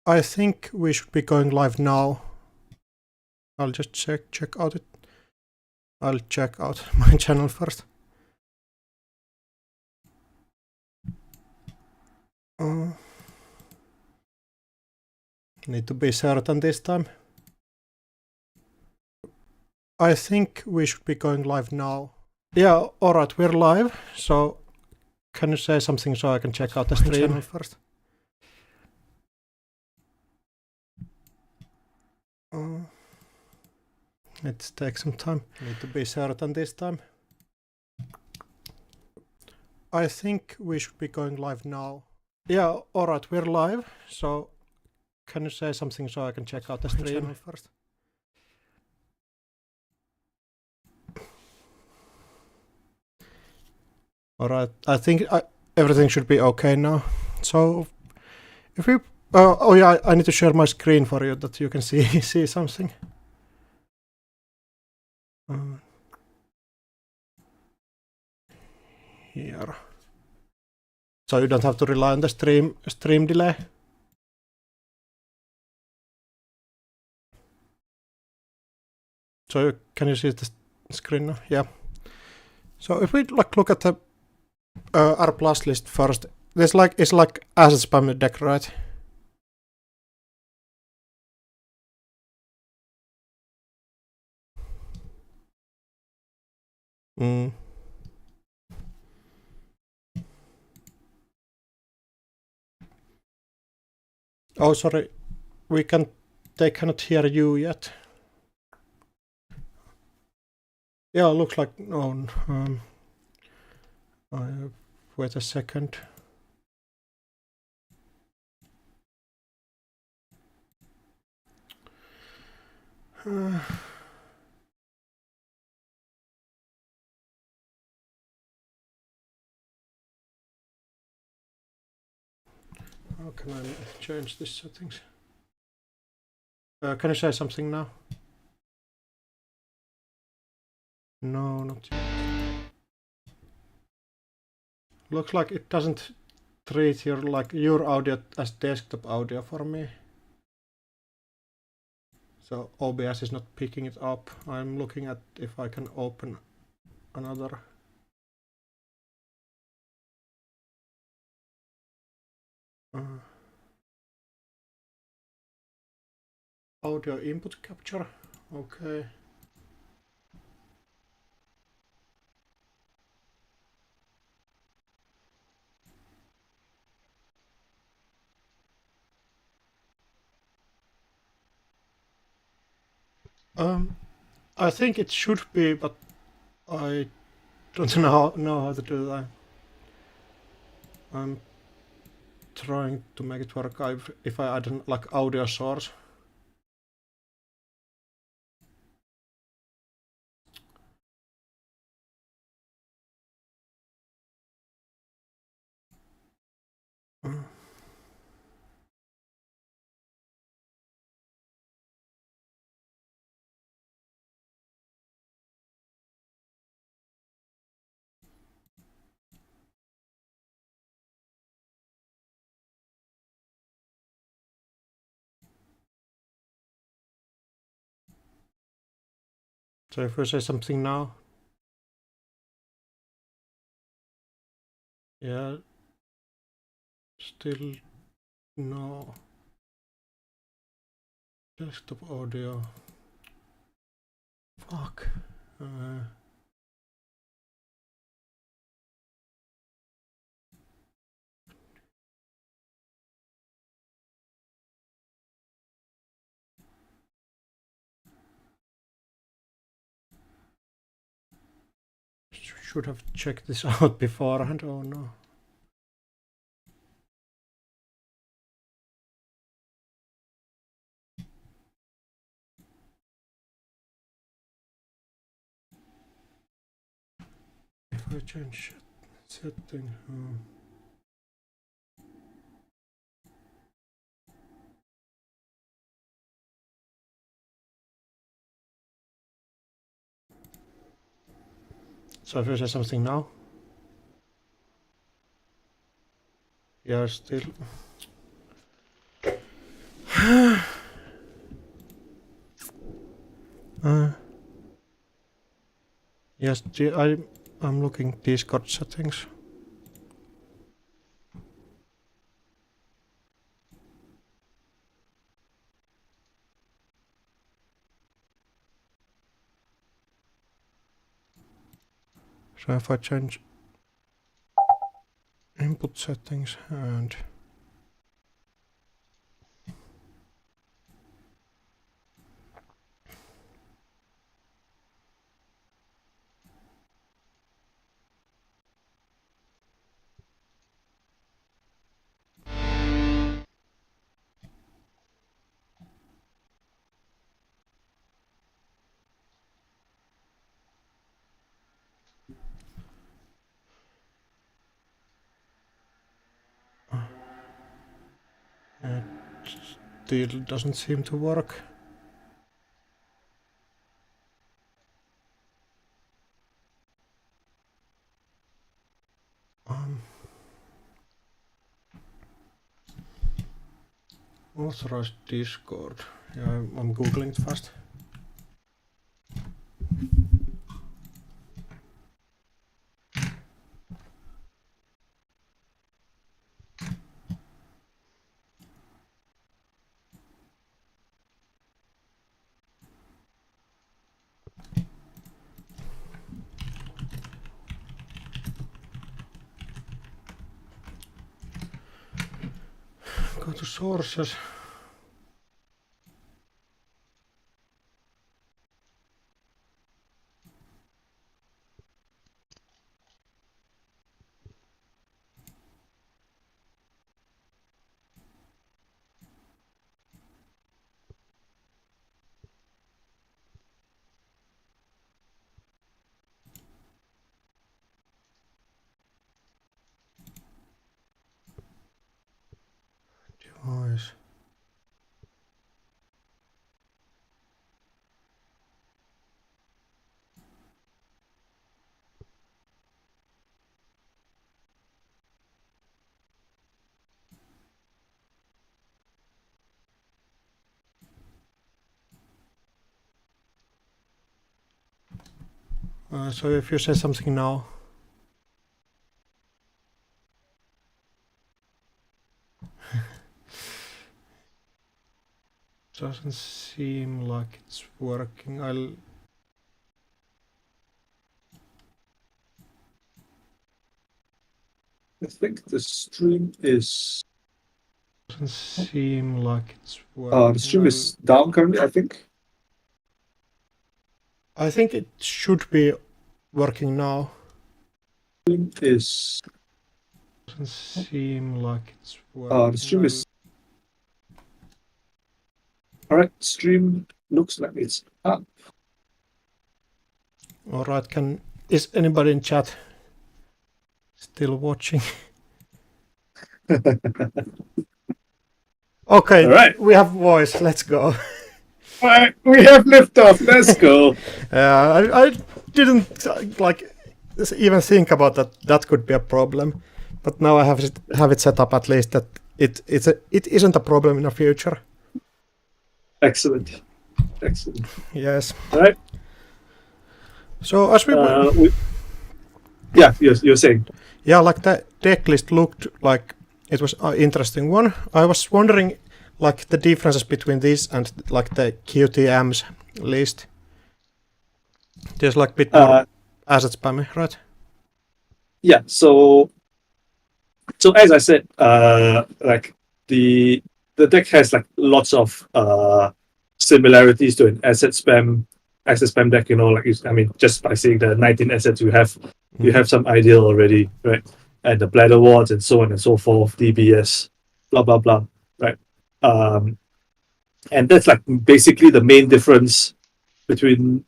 I think we should be going live now. I'll just check out it. I'll check out my channel first. Need to be certain this time. I think we should be going live now. Yeah, alright, we're live. So can you say something so I can check out the stream channel first? It takes some time. Need to be certain this time. I think we should be going live now. Yeah, alright, we're live. So can you say something so I can check out the stream channel first? Alright, I think everything should be okay now. So if we... oh yeah, I need to share my screen for you that you can see something. Here. So you don't have to rely on the stream delay. So can you see the screen now? Yeah. So if we look at the R plus list first, there's it's like asset spam deck, right? Oh, sorry, they cannot hear you yet. Yeah, looks like no. Wait a second. How can I change these settings? Can you say something now? No, not yet. Looks like it doesn't treat your audio as desktop audio for me. So OBS is not picking it up. I'm looking at if I can open another. Audio input capture. Okay. I think it should be, but I don't know how to do that. I'm trying to make it work if I add an audio source. So if we say something now. Yeah. Still no. Desktop audio. Fuck. Should have checked this out beforehand. Oh no. If I change setting. So if I say something now. Yeah, still. Yes, I'm looking Discord settings. So if I change input settings and it still doesn't seem to work. Authorized Discord. Yeah, I'm googling it fast. Go to sources. Device. So if you say something now. Doesn't seem like it's working. I think the stream is. Doesn't seem like it's working. The stream is down currently, I think. I think it should be working now. Stream is. Doesn't seem like it's working. The stream is. Alright, stream looks like it's up. Alright, is anybody in chat still watching? Okay, Alright. We have voice, let's go. Alright, we have liftoff, let's go. I didn't even think about that could be a problem, but now I have it set up at least that it isn't a problem in the future. Excellent. Yes. Alright. So as yeah, you're saying. Yeah, like the deck list looked like it was an interesting one. I was wondering like the differences between this and like the QTM's list. There's like a bit more asset spammy, right? Yeah, so as I said, like the deck has like lots of similarities to an asset spam deck, you know, like just by seeing the 19 assets you have some idea already, right? And the bladder wards and so on and so forth, DBS, blah blah blah, right? And that's like basically the main difference between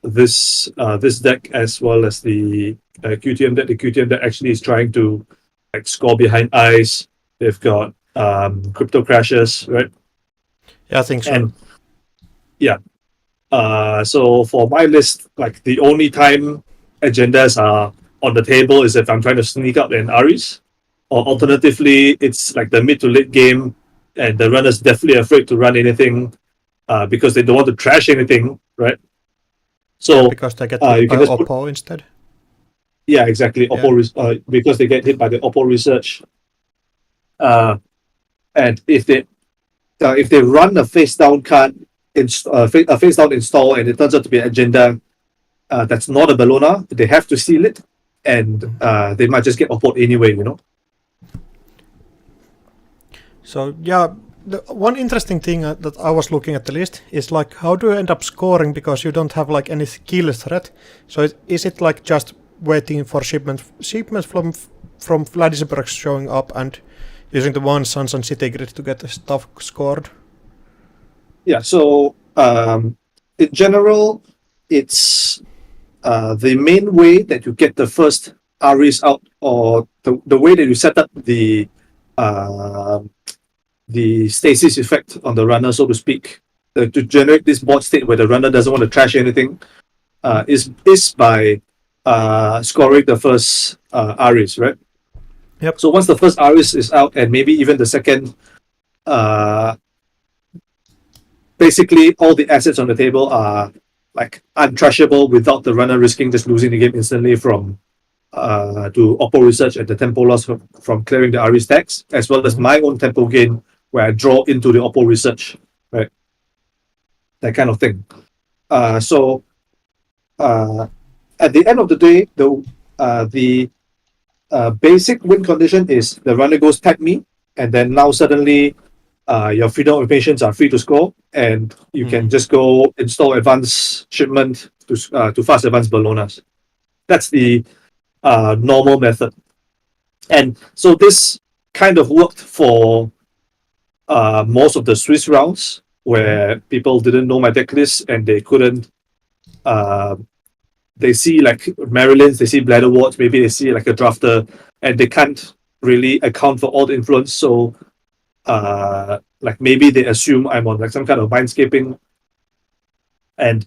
this deck as well as the QTM deck. The QTM deck actually is trying to like score behind ice. They've got crypto crashes, right? Yeah, I think so. And yeah. So for my list, like the only time agendas are on the table is if I'm trying to sneak up an Ares, or alternatively, it's like the mid to late game, and the runner's definitely afraid to run anything because they don't want to trash anything, right? So because they get you hit by can just put, Oppo instead. yeah, exactly. Oppo because they get hit by the Oppo research. And if they run a face down card, a face down install, and it turns out to be an agenda that's not a Bellona, they have to seal it, and they might just get Oppo anyway. So yeah, the one interesting thing that I was looking at the list is like how do you end up scoring because you don't have like any kill threat. So is it like just waiting for shipments from Vladisberg showing up and using the one Suns and City Grid to get the stuff scored? Yeah. So in general, it's the main way that you get the first REs out, or the way that you set up the stasis effect on the runner, so to speak, to generate this board state where the runner doesn't want to trash anything, is by scoring the first REs, right? Yep. So once the first REs is out, and maybe even the second, basically all the assets on the table are like untrashable without the runner risking just losing the game instantly from to Oppo research and the tempo loss from clearing the RE stacks, as well as my own tempo gain where I draw into the Oppo research, right? That kind of thing. So at the end of the day, the basic win condition is the runner goes tag me, and then now suddenly your freedom of informations are free to score, and you can just go install advanced shipment to fast advanced Bellonas. That's the normal method. And so this kind of worked for most of the Swiss rounds where people didn't know my deck list and they couldn't they see like Maryland's, they see Bladder Wards, maybe they see like a drafter, and they can't really account for all the influence. So like maybe they assume I'm on like some kind of mindscaping, and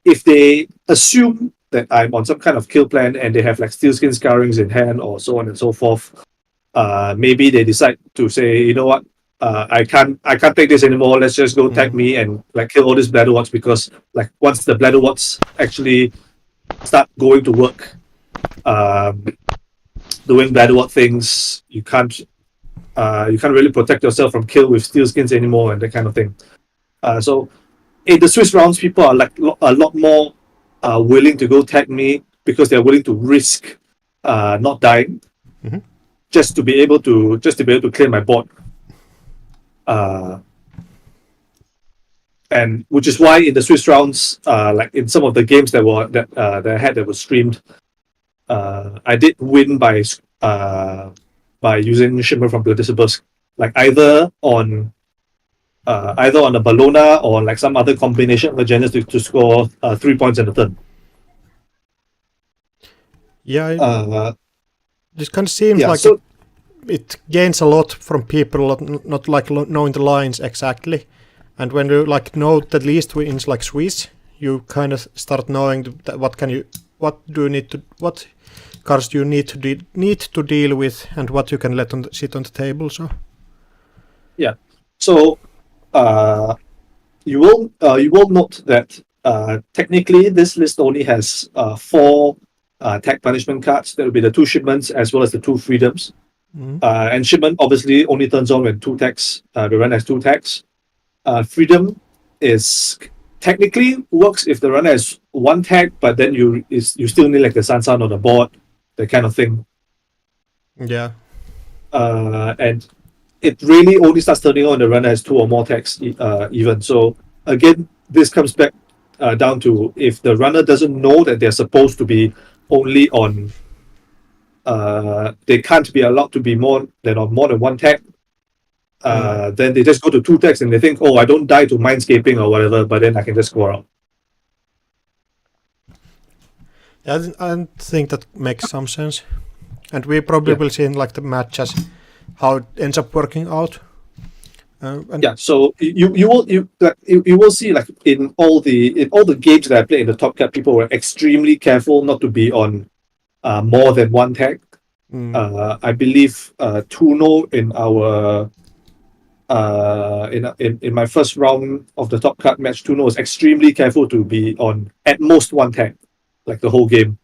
if they assume that I'm on some kind of kill plan and they have like Steelskin Scourings in hand or so on and so forth, maybe they decide to say, you know what, I can't take this anymore. Let's just go tag me and like kill all these Bladder Wards, because like once the Bladder Wards actually start going to work, doing Bladder Ward things, you can't really protect yourself from kill with Steelskins anymore and that kind of thing. So in the Swiss rounds, people are like a lot more willing to go tag me because they're willing to risk not dying, just to be able to clear my board. And which is why in the Swiss rounds, like in some of the games that I had that was streamed, I did win by using Shimmer from Vladisberg, like either on a Bellona or like some other combination of agendas to score 3 points in a turn. Yeah, this kind of seems like so it gains a lot from people not like knowing the lines exactly, and when you like know the least wins like Swiss, you kind of start knowing what cards do you need to deal with and what you can let sit on the table. So yeah, so you will note that technically this list only has 4 tag punishment cards. That will be the 2 shipments as well as the 2 freedoms. And shipment obviously only turns on when 2 tags. The run has 2 tags. Freedom is technically works if the runner has 1 tag, but then you still need like the Sansan on the board, that kind of thing. Yeah. And it really only starts turning on the runner has 2 or more tags even. So again, this comes back down to if the runner doesn't know that they're supposed to be only on they can't be allowed to be more than 1 tag, then they just go to 2 tags and they think, oh, I don't die to mindscaping or whatever, but then I can just score out. Yeah, I think that makes some sense, and we probably will see in like the matches how it ends up working out. So you will see like in all the games that I played in the Top Cut, people were extremely careful not to be on more than 1 tag. I believe Tuno in our in my first round of the top cut match, Tuno was extremely careful to be on at most one tag, like the whole game,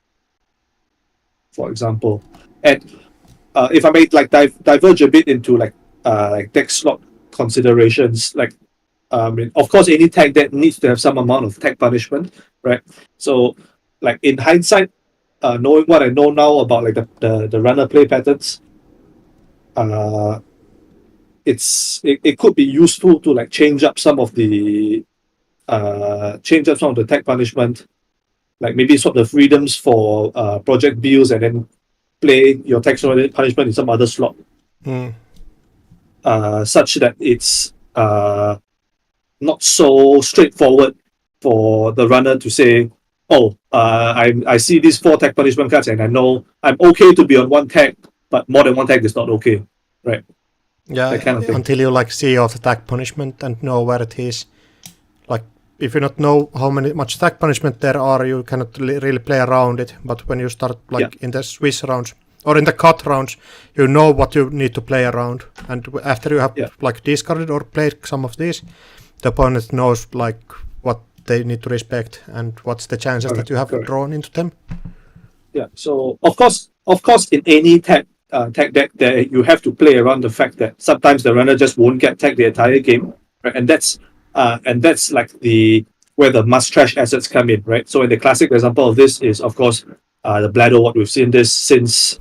for example. And if I may like diverge a bit into like deck slot considerations, like of course any tag that needs to have some amount of tag punishment, right? So like in hindsight, knowing what I know now about like the runner play patterns, it could be useful to like change up some of the tag punishment, like maybe swap the freedoms for project bills and then play your tag punishment in some other slot, such that it's not so straightforward for the runner to say, oh, I see these 4 tag punishment cards and I know I'm okay to be on one tag, but more than one tag is not okay, right? Yeah, that kind of thing. Until you like see all the tag punishment and know where it is. Like if you not know how much tag punishment there are, you cannot really play around it. But when you start like in the Swiss rounds or in the cut rounds, you know what you need to play around. And after you have like discarded or played some of these, the opponent knows like what they need to respect and what's the chances that you have drawn into them. Yeah. So of course, in any tag deck, there you have to play around the fact that sometimes the runner just won't get tagged the entire game, right? And that's like where the must trash assets come in, right? So in the classic example of this is of course the Bladder Ward. We've seen this since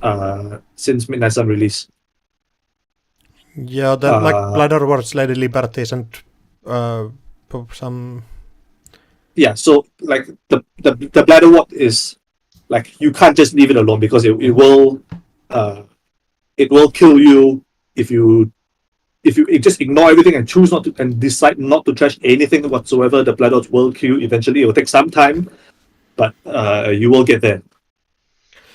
Midnight Sun release. Yeah, the like Bladder Ward's Lady Liberties and some. Yeah, so like the Bladder Ward is like you can't just leave it alone because it will kill you if you just ignore everything and choose not to and decide not to trash anything whatsoever. The Bladder Ward will kill you eventually. It will take some time, but you will get there.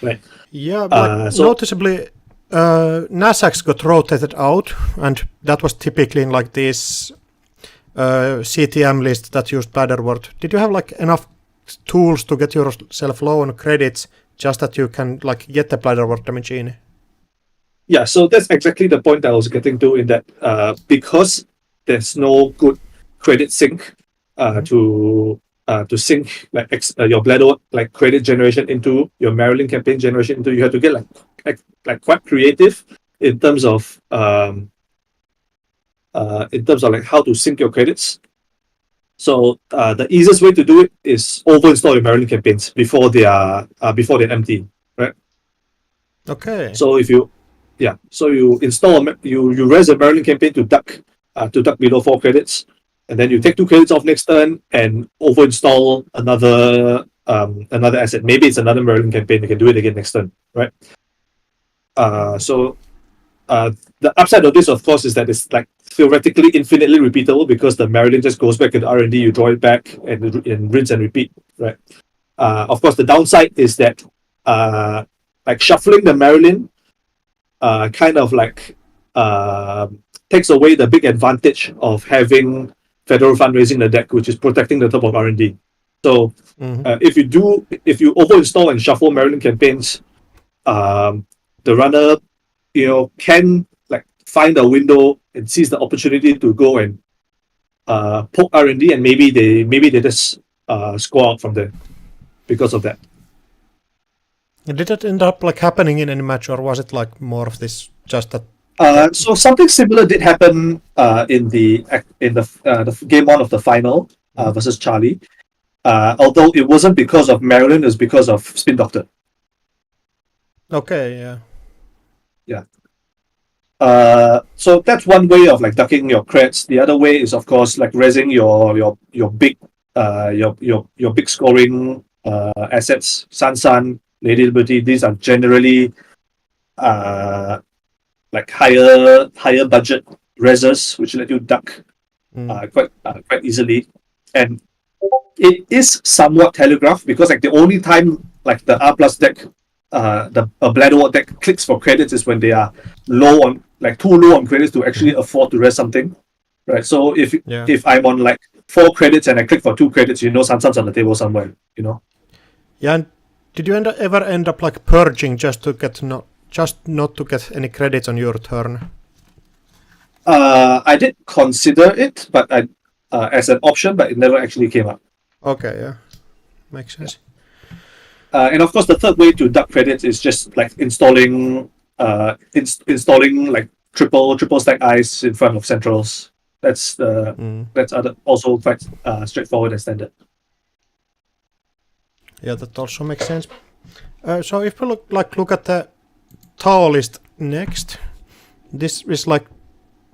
Right. Yeah, like noticeably, Nasax got rotated out, and that was typically in like this CTM list that used Bladder Ward. Did you have like enough tools to get yourself low on credits, just that you can like get the Bladder Ward damage in? Yeah, so that's exactly the point that I was getting to, in that because there's no good credit sync to sync like your Bladder Ward like credit generation into your Marilyn campaign generation into, you have to get like quite creative in terms of like how to sync your credits. So the easiest way to do it is over-install your Marilyn campaigns before they're empty, right? Okay. So you install you raise a Marilyn campaign to duck below 4 credits, and then you take 2 credits off next turn and over-install another asset. Maybe it's another Marilyn campaign. You can do it again next turn, right? So the upside of this, of course, is that it's like theoretically infinitely repeatable because the Marilyn just goes back into R&D, you draw it back and rinse and repeat, right? Of course, the downside is that like shuffling the Marilyn kind of like takes away the big advantage of having Federal Fundraising the deck, which is protecting the top of R&D. So if you over-install and shuffle Marilyn campaigns, the runner can like find a window and sees the opportunity to go and poke R&D, and maybe they just score out from there because of that. Did it end up like happening in any match, or was it like more of this just that? So something similar did happen in the game 1 of the final versus Charlie. Although it wasn't because of Marilyn, it was because of Spin Doctor. Okay, yeah. Yeah. So that's one way of like ducking your creds. The other way is of course like raising your big big scoring assets. San, Lady Liberty, these are generally like higher budget reses, which let you duck quite easily. And it is somewhat telegraphed because like the only time like the R plus deck the Bladder Ward deck clicks for credits is when they are too low on credits to actually afford to res something, right? So if I'm on like 4 credits and I click for 2 credits, Sansan's on the table somewhere, Yeah, and did you ever end up like purging just not to get any credits on your turn? I did consider it, but I as an option, but it never actually came up. Okay, yeah, makes sense. And of course, the third way to duck credits is just like installing installing like triple stack ice in front of centrals. That's also quite straightforward and standard. Yeah, that also makes sense. So if we look at the tall list next, this is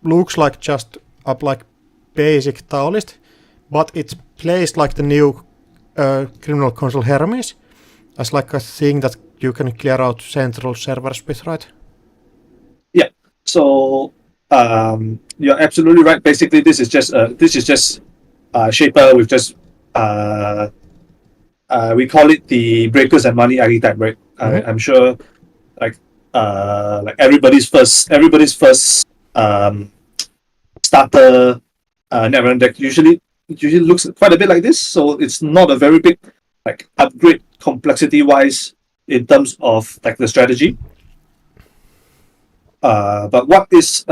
looks like just a basic tall list, but it plays like the new criminal console Hermes as like a thing that you can clear out central servers with, right? Yeah. So you're absolutely right. Basically, this is just Shaper with just we call it the breakers and money archetype, right? I'm sure like everybody's first starter Neverend deck usually looks quite a bit like this. So it's not a very big like upgrade complexity wise in terms of like the strategy. But what is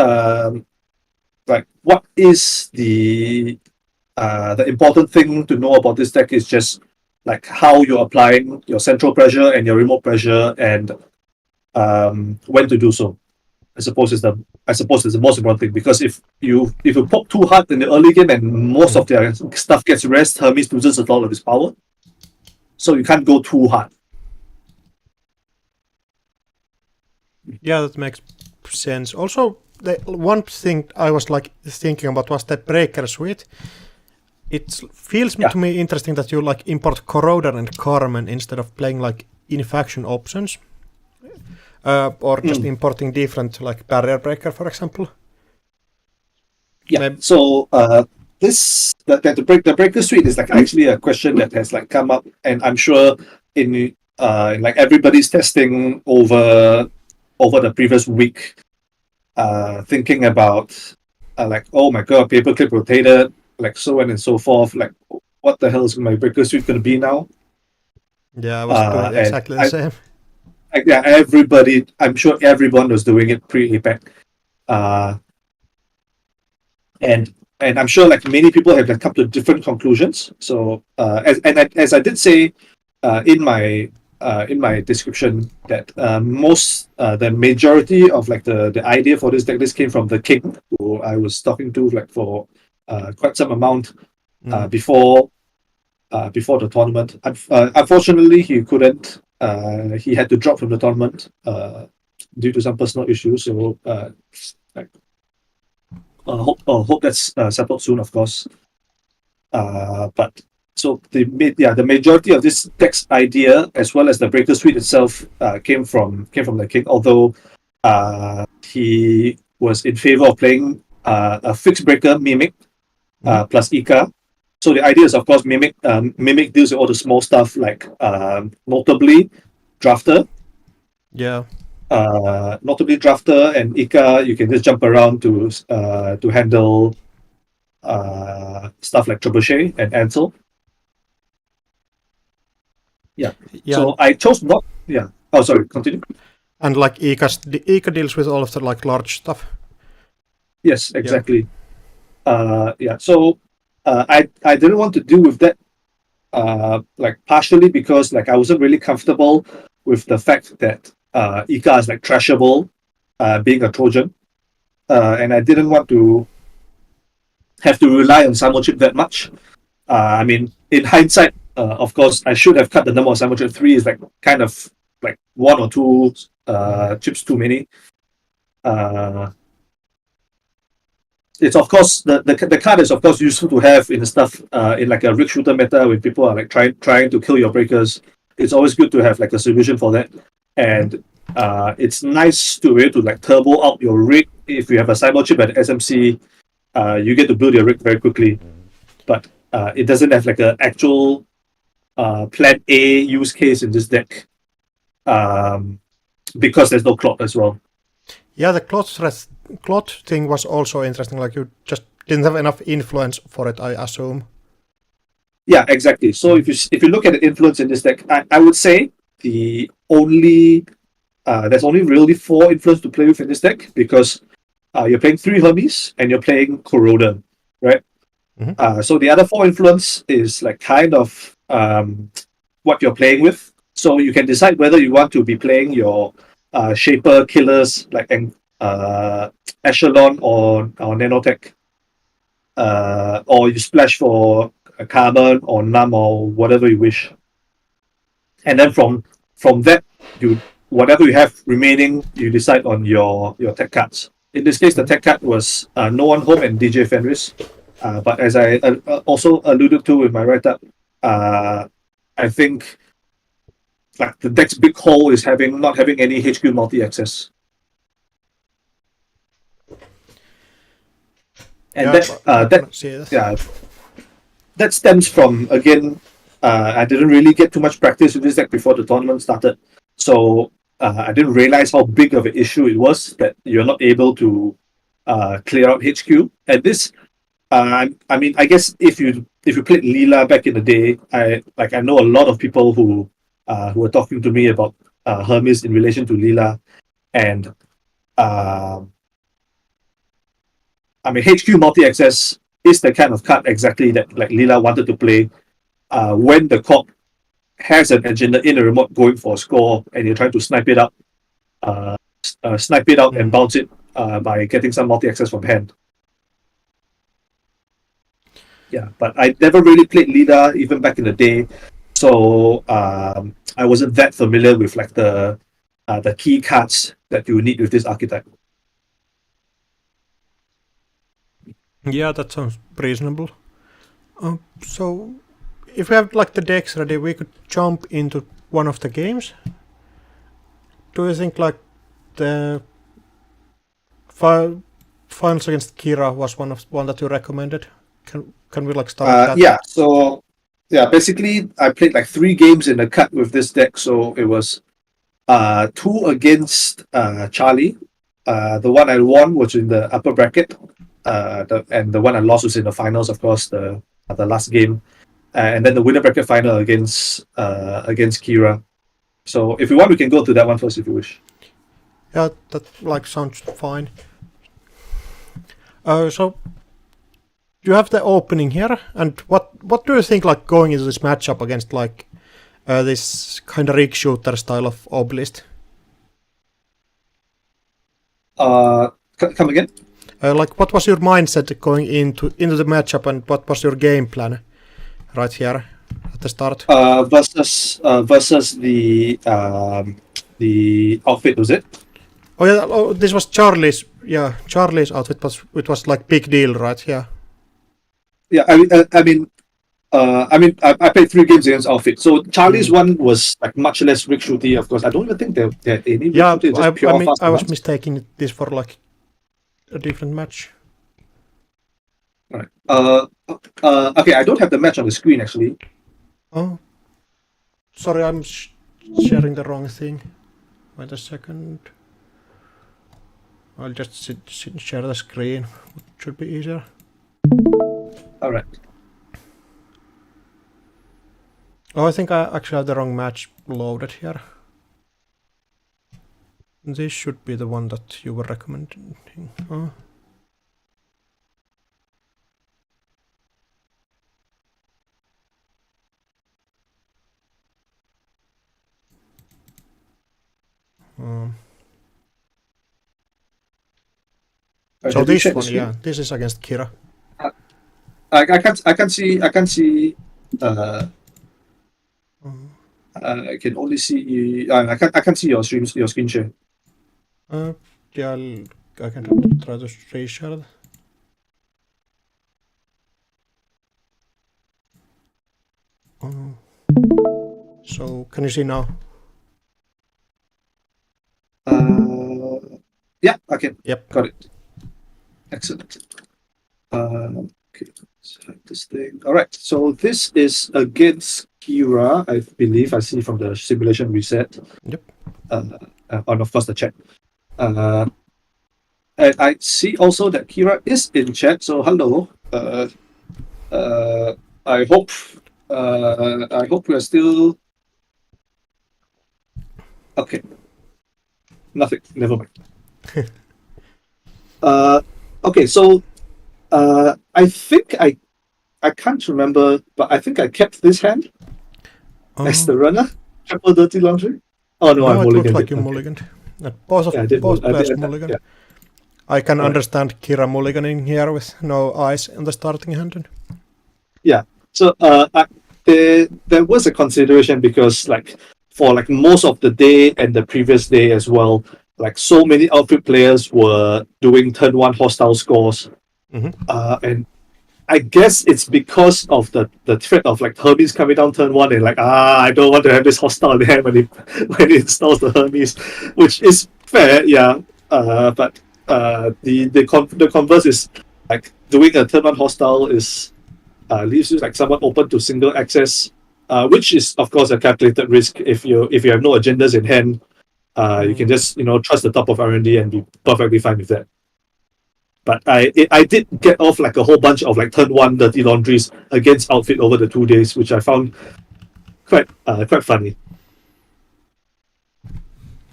the important thing to know about this deck is just like how you're applying your central pressure and your remote pressure and when to do so. I suppose is the most important thing, because if you poke too hard in the early game and most of their stuff gets rest, Hermes loses a lot of his power. So you can't go too hard. Yeah, that makes sense. Also, the one thing I was thinking about was the breaker suite. It feels to me interesting that you import Corroder and Carmen instead of playing in-faction options. Or just importing different barrier breaker, for example. Yeah. Maybe. So the breaker suite is actually a question that has come up, and I'm sure in everybody's testing over the previous week, thinking about oh my god, paperclip rotated, so on and so forth. What the hell is my breaker suite going to be now? Yeah, I was doing exactly the same. Yeah, I'm sure everyone was doing it pre-APAC. And I'm sure many people have come to different conclusions. So as I did say in my description, that the majority of the idea for this deck, this came from the King, who I was talking to for quite some amount before the tournament. Unfortunately, he couldn't. He had to drop from the tournament due to some personal issues. So hope that's settled soon, of course. But so the majority of this deck's idea, as well as the breaker suite itself, came from the King. Although he was in favor of playing a fixed breaker Mimic plus Ika. So the idea is, of course, Mimic deals with all the small stuff, notably Drafter. Yeah. Notably Drafter and Ika, you can just jump around to handle stuff like Trebuchet and Ansel. Yeah. So I chose not. Yeah. Oh, sorry. Continue. And Ika deals with all of the large stuff. Yes, exactly. Yeah. So I didn't want to deal with that. Partially because I wasn't really comfortable with the fact that Ika is trashable, being a Trojan, and I didn't want to have to rely on Simon chip that much. I mean, in hindsight, of course, I should have cut the number of Simon chip. 3 is kind of one or two chips too many. It's of course the card is of course useful to have in the stuff in a rig shooter meta when people are trying to kill your breakers. It's always good to have a solution for that, and it's nice to be able to turbo out your rig. If you have a cyber chip at SMC, you get to build your rig very quickly, but it doesn't have an actual plan A use case in this deck because there's no clock as well. Yeah, the clot thing was also interesting. You just didn't have enough influence for it, I assume. Yeah, exactly. So if you look at the influence in this deck, I would say there's only really 4 influence to play with in this deck, because you're playing 3 Hermes and you're playing Corroder, right? Mhm. So the other 4 influence is like kind of what you're playing with. So you can decide whether you want to be playing your Shaper killers like Echelon or Nanotech, or you splash for Carbon or Num or whatever you wish. And then from that, you whatever you have remaining, you decide on your tech cards. In this case, the tech card was No One Home and DJ Fenris. But as I also alluded to in my write-up, I think like the deck's big hole is not having any HQ multi-access. And Yeah, I can see that. yeah, that stems from, again, I didn't really get too much practice with this deck before the tournament started, so I didn't realize how big of an issue it was that you're not able to clear out HQ. And this, I mean, I guess if you played Leela back in the day, I know a lot of people who were talking to me about Hermes in relation to Leela, and I mean, HQ multi-access is the kind of card exactly that like Leela wanted to play when the corp has an agenda in a remote going for a score and you're trying to snipe it out and bounce it by getting some multi-access from hand. Yeah, but I never really played Leela even back in the day, so I wasn't that familiar with like the key cards that you need with this archetype. Yeah, that sounds reasonable. So, if we have like the decks ready, we could jump into one of the games. Do you think like the finals against Kira was one that you recommended? Can we like start with that? Yeah, so yeah, basically I played like 3 games in a cut with this deck, so it was 2 against Charlie. The one I won was in the upper bracket, and the one I lost was in the finals, of course, the last game, and then the winner bracket final against Kira. So if you want, we can go to that one first if you wish. Yeah, that like sounds fine. So you have the opening here, and what do you think like going into this matchup against like this kind of rig shooter style of Obelisk? Come again? Like what was your mindset going into the matchup, and what was your game plan right here at the start? Versus the outfit, was it? Oh yeah, this was Charlie's. Yeah, Charlie's outfit it was like big deal, right? Yeah. Yeah, I played 3 games against outfit. So Charlie's one was like much less rig shooty. Of course, I don't even think they had any rig Yeah, shooty. Just pure fast I was advance. mistaking this for like a different match. Right. Okay, I don't have the match on the screen actually. Oh, sorry, I'm sharing the wrong thing. Wait a second. I'll just share the screen. It should be easier. All right. Oh, I think I actually have the wrong match loaded here. This should be the one that you were recommending. Oh. So this one, yeah, this is against Kira. I can't see. I can only see. I can't see your screen share. Yeah, I can try to reshare. So can you see now? Yeah, okay. Yep. Got it. Excellent. Okay, let's hide this thing. All right, so this is against Kira, I believe. I see from the simulation reset. Yep. And of course the chat. And I see also that Kira is in chat. So hello. I hope we are still okay. Nothing. Never mind. Okay, so I think I can't remember, but I think I kept this hand as the runner. Triple dirty laundry. Oh no, I No, it looks mulliganed like it. you Okay. mulliganed. Both Yeah, I did. players mulligan. Yeah. I can Alright. understand Kira mulliganing here with no eyes in the starting hand. Yeah. So there was a consideration because like for like most of the day and the previous day as well, like so many outfit players were doing turn one hostile scores. And I guess it's because of the threat of like Hermes coming down turn one and like I don't want to have this hostile there when it when it installs the Hermes, which is fair, yeah. But the converse is like doing a turn one hostile is leaves you like somewhat open to single access, which is of course a calculated risk. If you have no agendas in hand, you can just trust the top of R&D and be perfectly fine with that. But I did get off like a whole bunch of like turn one dirty laundries against outfit over the 2 days, which I found quite funny.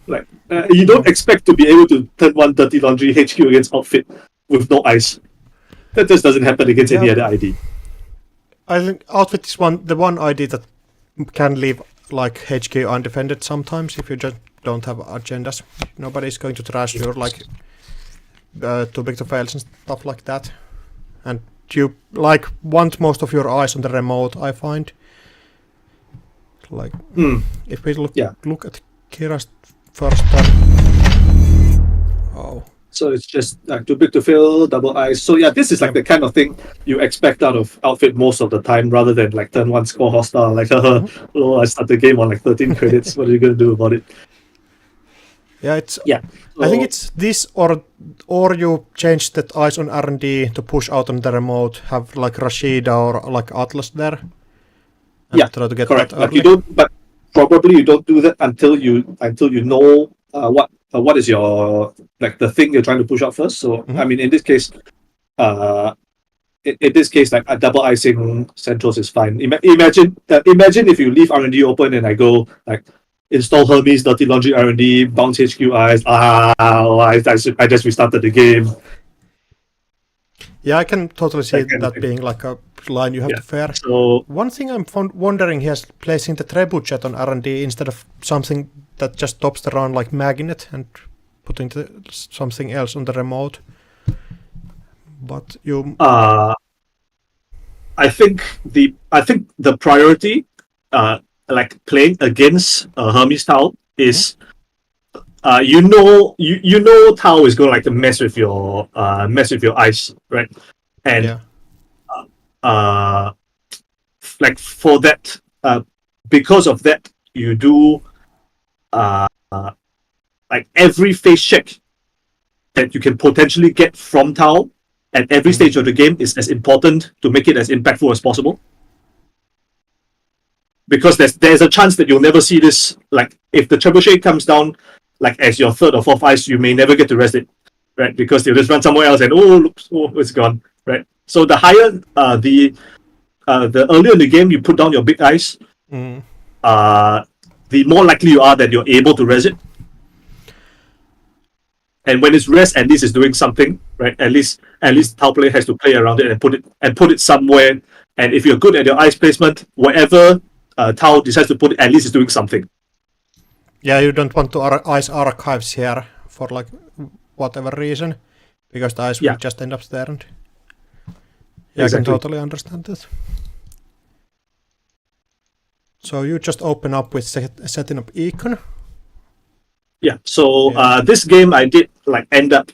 Like you don't expect to be able to turn one dirty laundry HQ against outfit with no ice. That just doesn't happen against any other ID. I think outfit is the one ID that can leave like HQ undefended sometimes if you just don't have agendas. Nobody's going to trash your like too big to fails and stuff like that. And you like want most of your eyes on the remote, I find. Like if we look at Kira's first turn. Oh. So it's just too big to fail, double ice. So yeah, this is like the kind of thing you expect out of outfit most of the time, rather than like turn one score hostile. Like, oh, I start the game on like 13 credits. What are you gonna do about it? Yeah, it's So, I think it's this or you change that eyes on R&D to push out on the remote, have like Rashida or like Atlas there. And try to get correct. that Like early. you don't, but probably you don't do that until you know what is your like the thing you're trying to push out first. So I mean, in this case, in this case, like a double icing centrals is fine. Imagine if you leave R&D open and I go like install Hermes, dirty laundry R&D, bounce HQ eyes. I just restarted the game. Yeah, I can totally see that being like a line you have to fare. So one thing I'm wondering here is placing the trebuchet on R&D instead of something that just tops the round like magnet and putting something else on the remote. But you I think the priority like playing against Hermes Tau is you know Tau is going to like mess with your ice, right? And like for that because of that you do like every face check that you can potentially get from Tau at every stage of the game is as important to make it as impactful as possible. Because there's a chance that you'll never see this. Like if the trebuchet comes down like as your third or fourth ice, you may never get to rest it, right? Because they'll just run somewhere else and it's gone, right? So the higher the earlier in the game you put down your big ice, the more likely you are that you're able to res it. And when it's rest, at least it's doing something, right? At least Tau player has to play around it and put it somewhere. And if you're good at your ice placement, wherever Tau decides to put it, at least it's doing something. Yeah, you don't want to ice archives here for like whatever reason, because the ice will just end up there. And I can totally understand that. So you just open up with setting up econ. Yeah, so this game I did like end up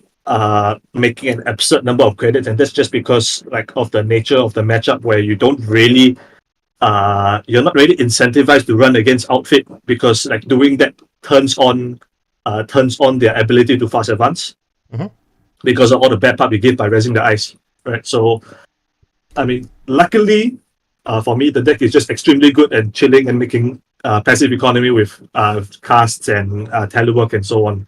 making an absurd number of credits, and that's just because like of the nature of the matchup where you don't really you're not really incentivized to run against outfit, because like doing that turns on their ability to fast advance because of all the bad part we give by resing the ice, right? So I mean, luckily for me the deck is just extremely good at chilling and making passive economy with casts and telework and so on.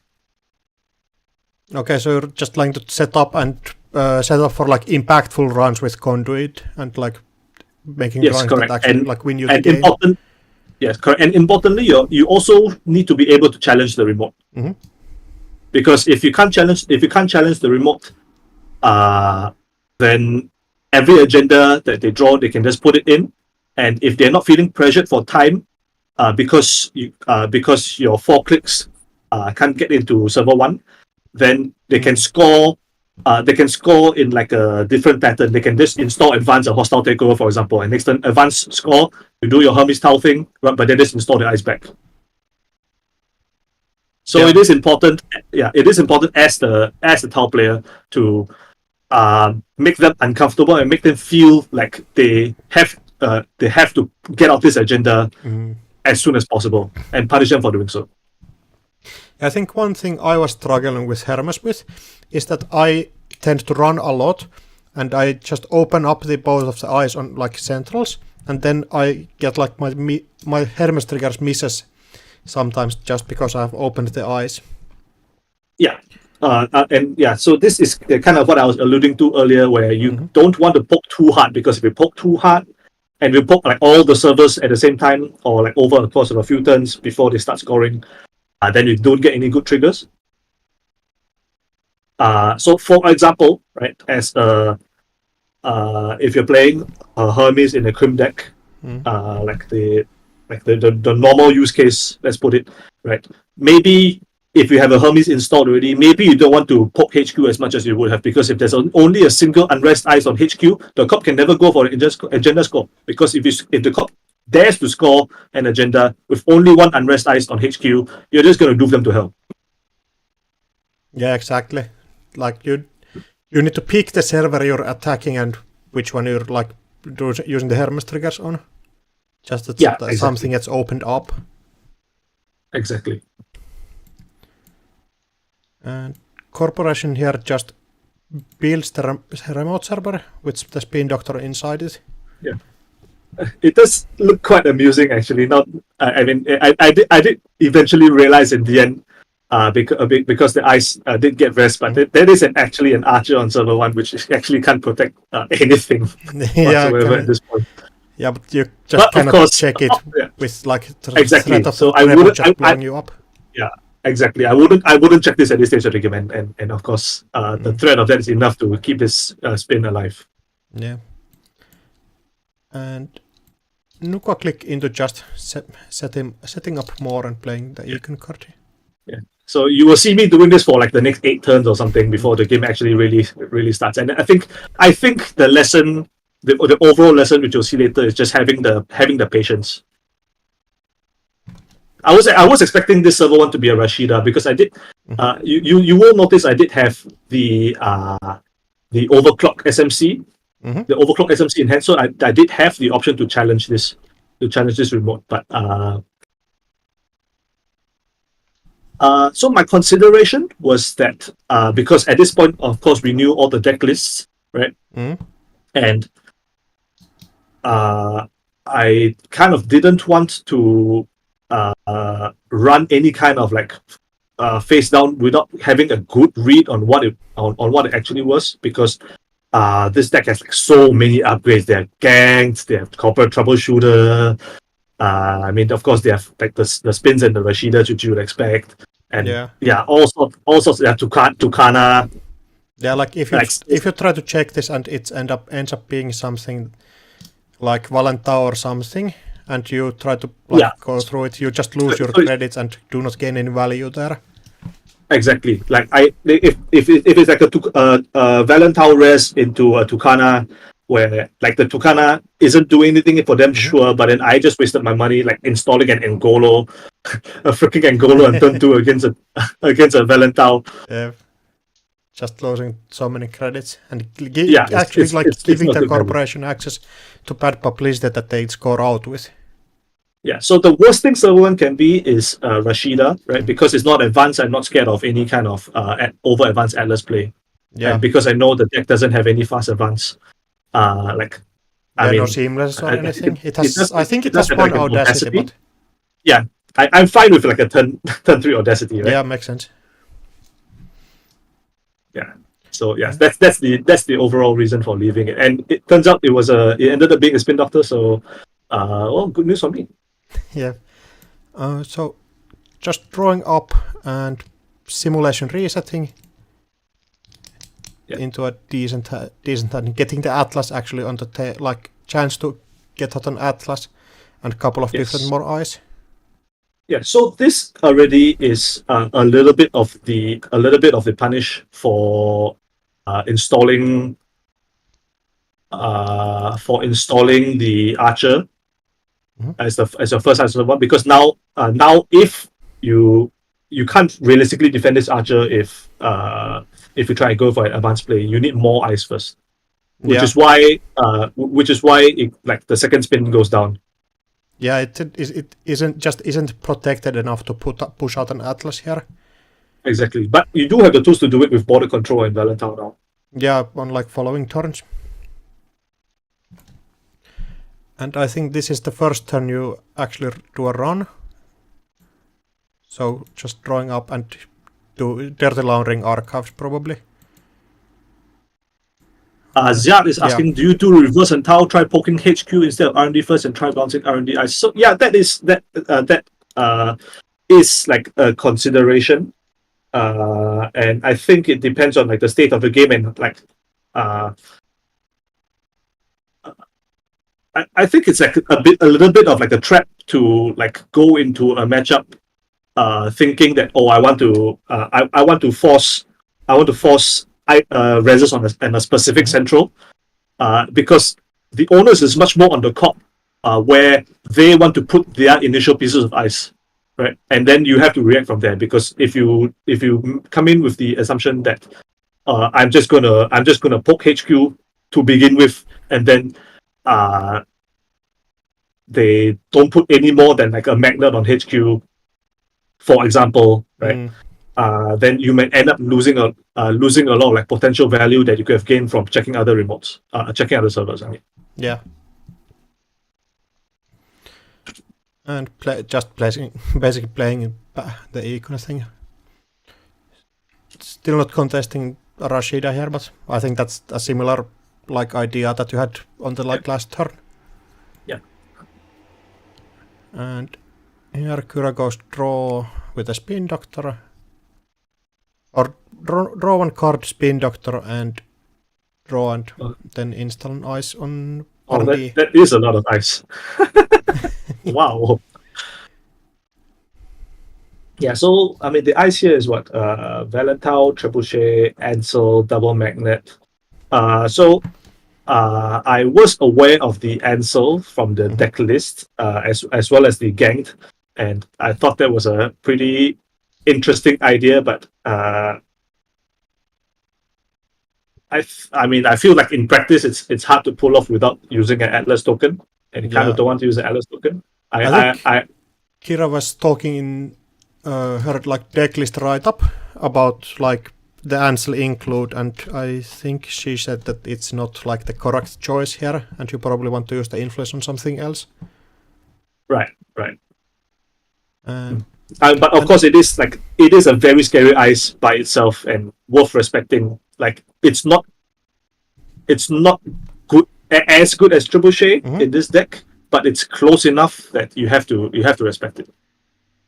Okay, so you're just trying to set up for like impactful runs with conduit and like making runs that actually like win you the game. Yes, correct. And importantly, you also need to be able to challenge the remote. Because if you can't challenge the remote, then every agenda that they draw, they can just put it in. And if they're not feeling pressured for time, because your 4 clicks can't get into server 1, then they can score. They can score in like a different pattern. They can just install advance a hostile takeover, for example, and next turn advance score, you do your Hermes Tau thing, but then just install the ice back. So it is important. Yeah, it is important as the Tau player to make them uncomfortable and make them feel like they have to get out this agenda as soon as possible and punish them for doing so. I think one thing I was struggling with Hermes with is that I tend to run a lot, and I just open up the both of the eyes on like centrals, and then I get like my Hermes triggers misses sometimes just because I've opened the eyes. Yeah. So this is kind of what I was alluding to earlier, where you don't want to poke too hard, because if you poke too hard and you poke like all the servers at the same time, or like over the course of a few turns before they start scoring, then you don't get any good triggers. So for example, right, as if you're playing Hermes in a Crim deck, like the normal use case, let's put it, right? Maybe if you have a Hermes installed already, maybe you don't want to poke HQ as much as you would have, because if there's only a single unrest ice on HQ, the cop can never go for an agenda score, because if the cop dares to score an agenda with only one unrest ice on HQ, you're just going to doof them to hell. Yeah, exactly. Like you need to pick the server you're attacking and which one you're like using the Hermes triggers on. Just that exactly. Something gets opened up. Exactly. And Corporation here just builds the remote server with the spin doctor inside it. Yeah. It does look quite amusing, actually. Not, I mean, I did eventually realize in the end, because the ice did get rest, but there is actually an archer on server 1 which actually can't protect anything whatsoever at this point. Yeah, but you just cannot check it with like exactly. threat of so I wouldn't just blowing you up. Yeah, exactly. I wouldn't check this at this stage of the game, and of course, the threat of that is enough to keep this spin alive. Yeah. And Nuka click into just setting up more and playing the Econ card. Yeah. So you will see me doing this for like the next 8 turns or something before the game actually really starts. And I think the lesson, the overall lesson, which you'll see later, is just having the patience. I was expecting this server 1 to be a Rashida, because I did. You will notice I did have the overclock SMC. The overclock SMC in hand, so I did have the option to challenge this remote, but so my consideration was that because at this point, of course, we knew all the deck lists, right? And I kind of didn't want to run any kind of like face down without having a good read on what it actually was, because this deck has like so many upgrades. They have ganks, they have corporate troubleshooter. I mean, of course, they have like the spins and the Rashidas, which you would expect, and all sorts. They have Tucana. Yeah, like if you try to check this and it ends up being something like Valentau or something, and you try to go through it, you just lose your credits and do not gain any value there. Exactly. Like if it's like a Valentau res into a Tucana, where like the Tucana isn't doing anything for them, sure, but then I just wasted my money like installing an Angolo, a freaking Angolo, and turn 2 against a Valentau. Yeah. Just losing so many credits and giving the corporation access to bad publicity that they score out with. Yeah, so the worst thing server 1 can be is Rashida, right? Because it's not advanced, I'm not scared of any kind of over advanced Atlas play. Yeah. And because I know the deck doesn't have any fast advance, no seamless or anything. I think it has one audacity, but yeah, I'm fine with like a turn 3 audacity, right? Yeah, makes sense. Yeah. So yeah, that's the overall reason for leaving it, and it turns out it ended up being a spin doctor. So, good news for me. Yeah. So, just drawing up and simulation resetting. into a decent and getting the Atlas actually on the like chance to get out an Atlas and a couple of different more eyes. Yeah, so this already is a little bit of the punish for installing the archer as your first answer one, because now if you can't realistically defend this archer if you try and go for an advanced play, you need more eyes first, which is why like the second spin goes down. Yeah, it isn't protected enough to push out an Atlas here. Exactly, but you do have the tools to do it with border control and Valentine now. Yeah, on like following turns. And I think this is the first turn you actually do a run. So just drawing up and do Dirty Laundering Archives probably. Ziad is asking, do you do reverse and Tau, try poking HQ instead of R&D first and try bouncing R&D eyes? So yeah, that is like a consideration. And I think it depends on like the state of the game and like I think it's like a little bit of like a trap to like go into a matchup thinking that I want to force reses on a specific central because the onus is much more on the cop where they want to put their initial pieces of ice, right? And then you have to react from there, because if you come in with the assumption that I'm just gonna poke HQ to begin with, and then they don't put any more than like a magnet on HQ, for example, right? Then you may end up losing a lot of like potential value that you could have gained from checking other remotes, checking other servers. I mean. Yeah. And basically playing the Econ thing. Still not contesting Rashida here, but I think that's a similar like idea that you had on the like last turn. Yeah. And here Kura goes draw with a Spin Doctor. Or draw one card, Spin Doctor, and draw and then install an ice on RD. That is a lot of ice. Wow. Yeah, so I mean the ice here is what? Valentine, Trebuchet, Ansel, Double Magnet. So I was aware of the Ansel from the deck list, as well as the Ganked, and I thought that was a pretty interesting idea, but I mean I feel like in practice it's hard to pull off without using an Atlas token, and you kind of don't want to use an Atlas token. I think Kira was talking in her like decklist write-up about like the Ansel include, and I think she said that it's not like the correct choice here, and you probably want to use the influence on something else. Right. But of course, it is a very scary ice by itself and worth respecting. Like it's not good as good as Trebuchet in this deck, but it's close enough that you have to respect it.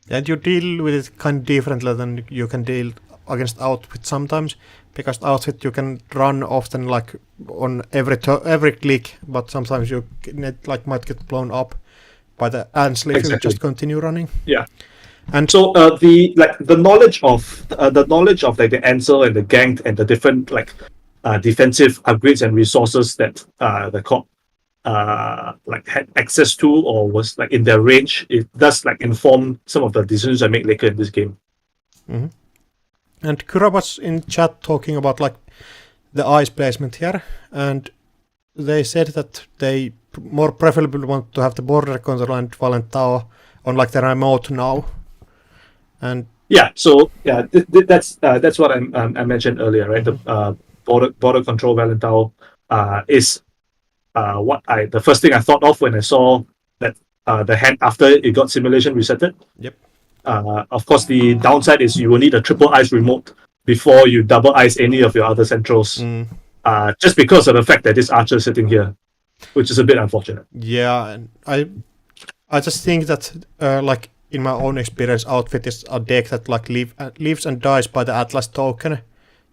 And you deal with it kind of differently than you can deal against Outfit sometimes, because Outfit you can run often like on every click, but sometimes you might get blown up by the Ansel if you just continue running. Yeah. And so the knowledge of like the Ansel and the Ganked and the different like defensive upgrades and resources that the corp like had access to or was like in their range, it does like inform some of the decisions I make later in this game. And Kura was in chat talking about like the ice placement here, and they said that they more preferably want to have the border control and Valentao on like the remote now. And yeah, so yeah, that's what I mentioned earlier, right? The border control Valentao is the first thing I thought of when I saw that the hand after it got simulation resetted. Yep. Of course, the downside is you will need a triple ice remote before you double ice any of your other centrals. Just because of the fact that this archer is sitting here, which is a bit unfortunate. Yeah, and I just think that like in my own experience, Outfit is a deck that like lives and dies by the Atlas token.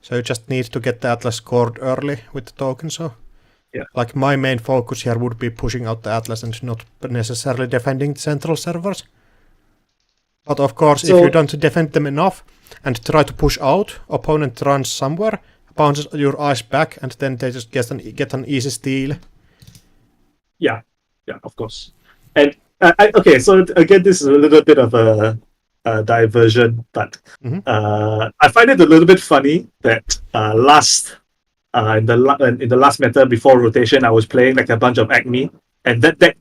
So you just need to get the Atlas scored early with the token. So Yeah. like my main focus here would be pushing out the Atlas and not necessarily defending the central servers. But of course, if you don't defend them enough and try to push out, opponent runs somewhere, bounces your ice back, and then they just get an easy steal. Yeah, of course. And okay, so again, this is a little bit of a diversion, but I find it a little bit funny that in the last meta before rotation, I was playing like a bunch of Acme, and that deck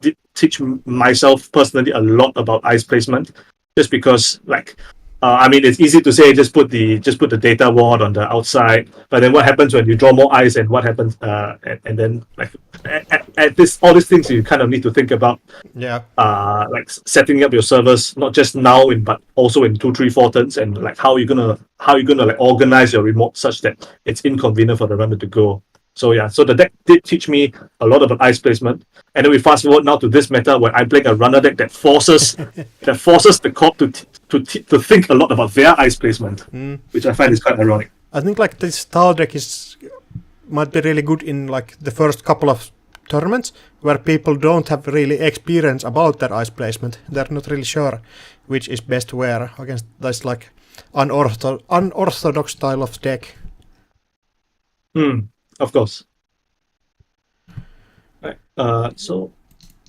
did teach myself personally a lot about ice placement, just because like. I mean, it's easy to say just put the data ward on the outside, but then what happens when you draw more ice, and what happens, and then like at this all these things you kind of need to think about. Yeah. Like setting up your servers not just now but also in 2, 3, 4 turns, and like how you're gonna like organize your remote such that it's inconvenient for the runner to go. So yeah, so the deck did teach me a lot about ice placement, and then we fast forward now to this meta where I'm playing a runner deck that forces the corp to think a lot about their ice placement, which I find is quite ironic. I think like this style deck might be really good in like the first couple of tournaments where people don't have really experience about their ice placement. They're not really sure which is best to wear against this like unorthodox style of deck. Of course. Right. So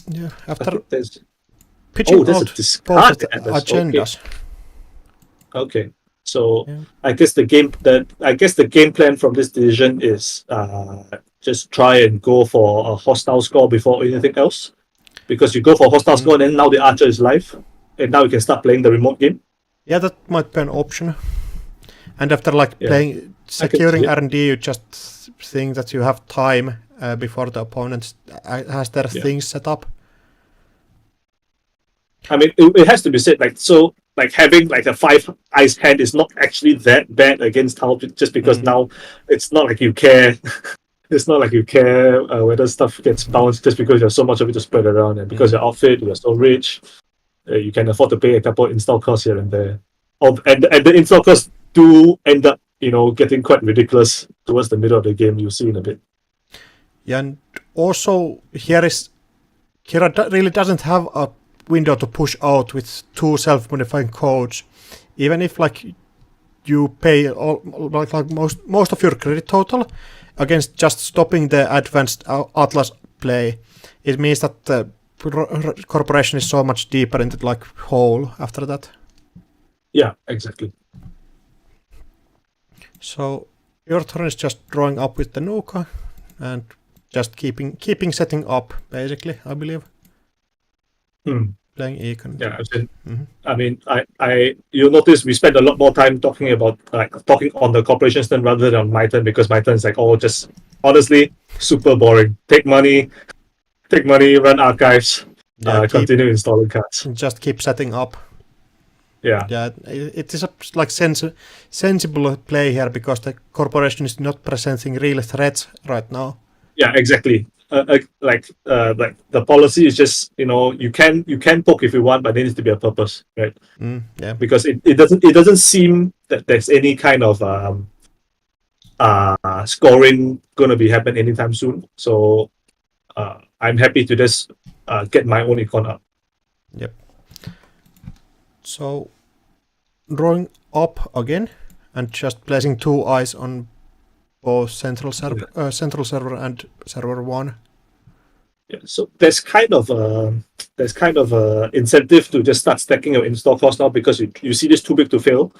yeah, after there's pitching there's out a discard agendas. Okay. So yeah. I guess the game plan from this decision is just try and go for a hostile score before anything else, because you go for a hostile score and then now the archer is live, and now you can start playing the remote game. Yeah, that might be an option. And after like securing R&D, you just think that you have time before the opponent has their things set up. I mean, it has to be said, like having like a 5 ice hand is not actually that bad against Tau, just because now it's not like you care. It's not like you care whether stuff gets bounced just because you have so much of it to spread around, and because your outfit, you're so rich, you can afford to pay a couple install costs here and there. And the install costs do end up, getting quite ridiculous towards the middle of the game. You'll see in a bit. Yeah, and also Kira really doesn't have a window to push out with 2 self-modifying codes, even if like you pay most of your credit total against just stopping the advanced Atlas play. It means that the corporation is so much deeper into like hole after that. Yeah, exactly. So your turn is just drawing up with the Nuka and just keeping setting up, basically, I believe. Playing Econ. Yeah, I mean, you'll notice we spend a lot more time talking on the corporation's turn rather than on my turn, because my turn is like just honestly super boring. Take money, run archives, continue installing cards. Just keep setting up. Yeah, it is a like sensible play here because the corporation is not presenting real threats right now. Yeah, exactly. Like the policy is just you can poke if you want, but there needs to be a purpose, right? Yeah. Because it doesn't seem that there's any kind of scoring going to be happening anytime soon. So I'm happy to just get my own econ up. Yep. So drawing up again and just placing 2 eyes on both central server and server 1. Yeah, so there's kind of a incentive to just start stacking your install cost now, because you see this too big to fail,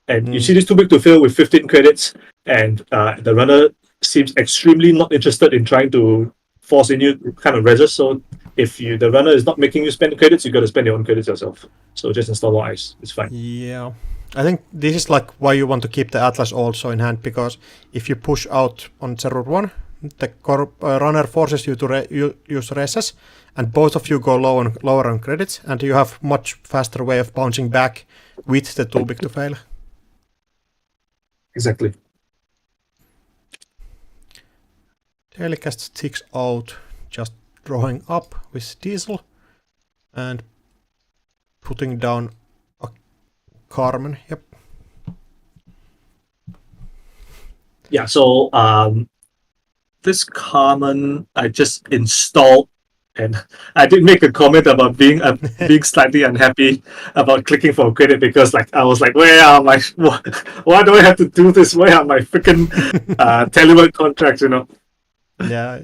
and you see this too big to fail with 15 credits, and the runner seems extremely not interested in trying to force in you kind of reses. So if the runner is not making you spend credits, you got to spend your own credits yourself. So just install more ice. It's fine. Yeah. I think this is like why you want to keep the Atlas also in hand, because if you push out on server 1, the runner forces you to use reses, and both of you go lower on credits, and you have much faster way of bouncing back with the too big to fail. Exactly. Telecast ticks out, just drawing up with Diesel and putting down a Carmen. Yep. Yeah, so this Carmen I just installed, and I did make a comment about being slightly unhappy about clicking for credit because like I was like, where are my why do I have to do this? Where are my freaking Telework contracts? Yeah.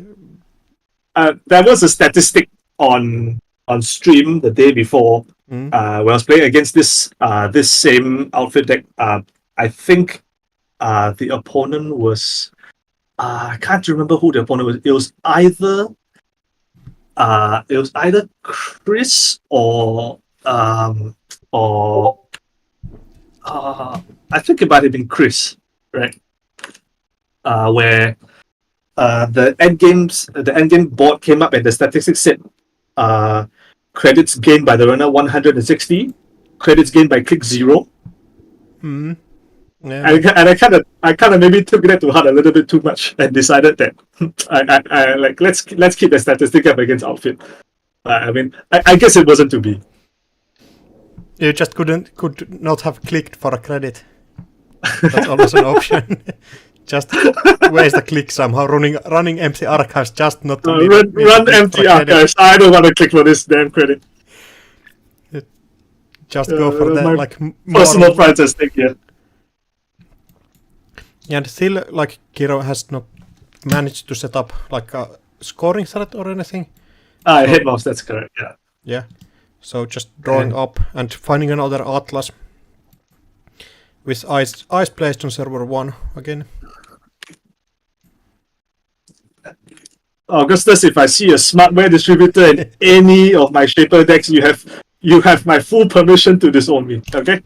There was a statistic on stream the day before when I was playing against this same outfit deck. I think the opponent was I can't remember who the opponent was. It was either Chris or I think it might have been Chris, right? Where the end game board came up and the statistics said credits gained by the runner 160, credits gained by click 0. Yeah. And I kind of maybe took that to heart a little bit too much and decided that I like let's keep the statistic up against outfit. I mean, I guess it wasn't to be. You just could not have clicked for a credit. That's always an option. Just waste the click somehow, running empty archives just not to run empty archives. I don't want to click for this damn credit. Just go for the like personal price at stake here. And still, like Kiro has not managed to set up like a scoring threat or anything. Hit mouse, that's correct. Yeah. Yeah. So just drawing up and finding another Atlas with ice placed on server 1 again. Augustus, if I see a smartware distributor in any of my Shaper decks, you have my full permission to disown me. Okay.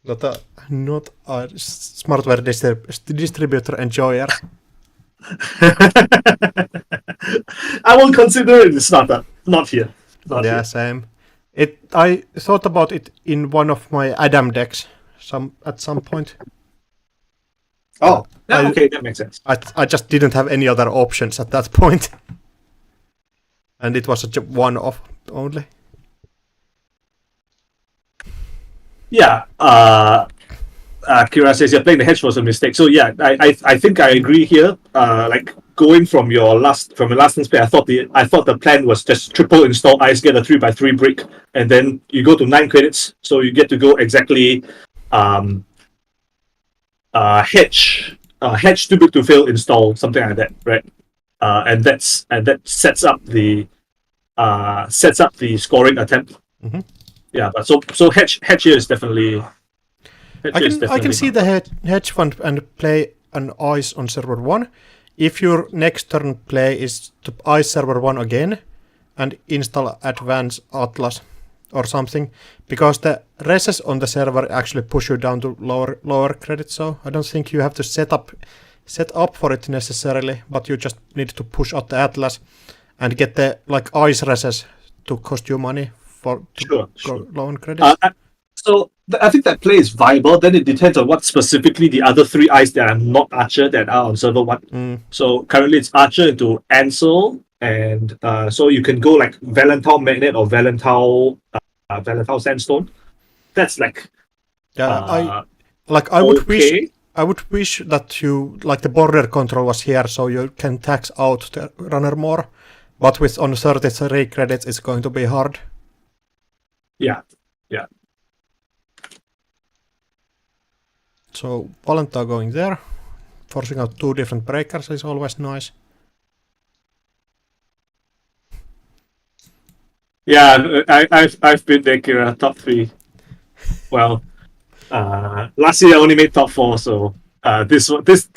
Not a smartware distributor enjoyer. I won't consider it smarter. Not here. Not yeah, here. Same. I thought about it in one of my Adam decks at some point. Oh, yeah, okay, that makes sense. I just didn't have any other options at that point. And it was a one-off only. Yeah, Kira says, yeah, playing the hedge was a mistake. So yeah, I think I agree here. Like going from your last instance play, I thought the plan was just triple install ice, get a 3x3 brick, and then you go to 9 credits, so you get to go exactly hedge too big to fail install, something like that, right? And that sets up the scoring attempt. Mm-hmm. Yeah, but so hedge here is definitely. I can see the hedge fund and play an ice on server 1. If your next turn play is to ice server 1 again and install advanced Atlas or something, because the reses on the server actually push you down to lower credit, so I don't think you have to set up for it necessarily, but you just need to push out the Atlas and get the like ice reses to cost you money for sure. low on credits. So I think that play is viable. Then it depends on what specifically the other 3 eyes that are not Archer that are on server 1. So currently it's Archer into Ansel, and so you can go like Valentau Magnet or Valentau Sandstone. That's like I would wish that you like the border control was here, so you can tax out the runner more. But with on 33 credits, it's going to be hard. Yeah. So Valentau going there, forcing out 2 different breakers is always nice. Yeah, I've been there, Kira, top 3. Well, last year I only made top 4, so this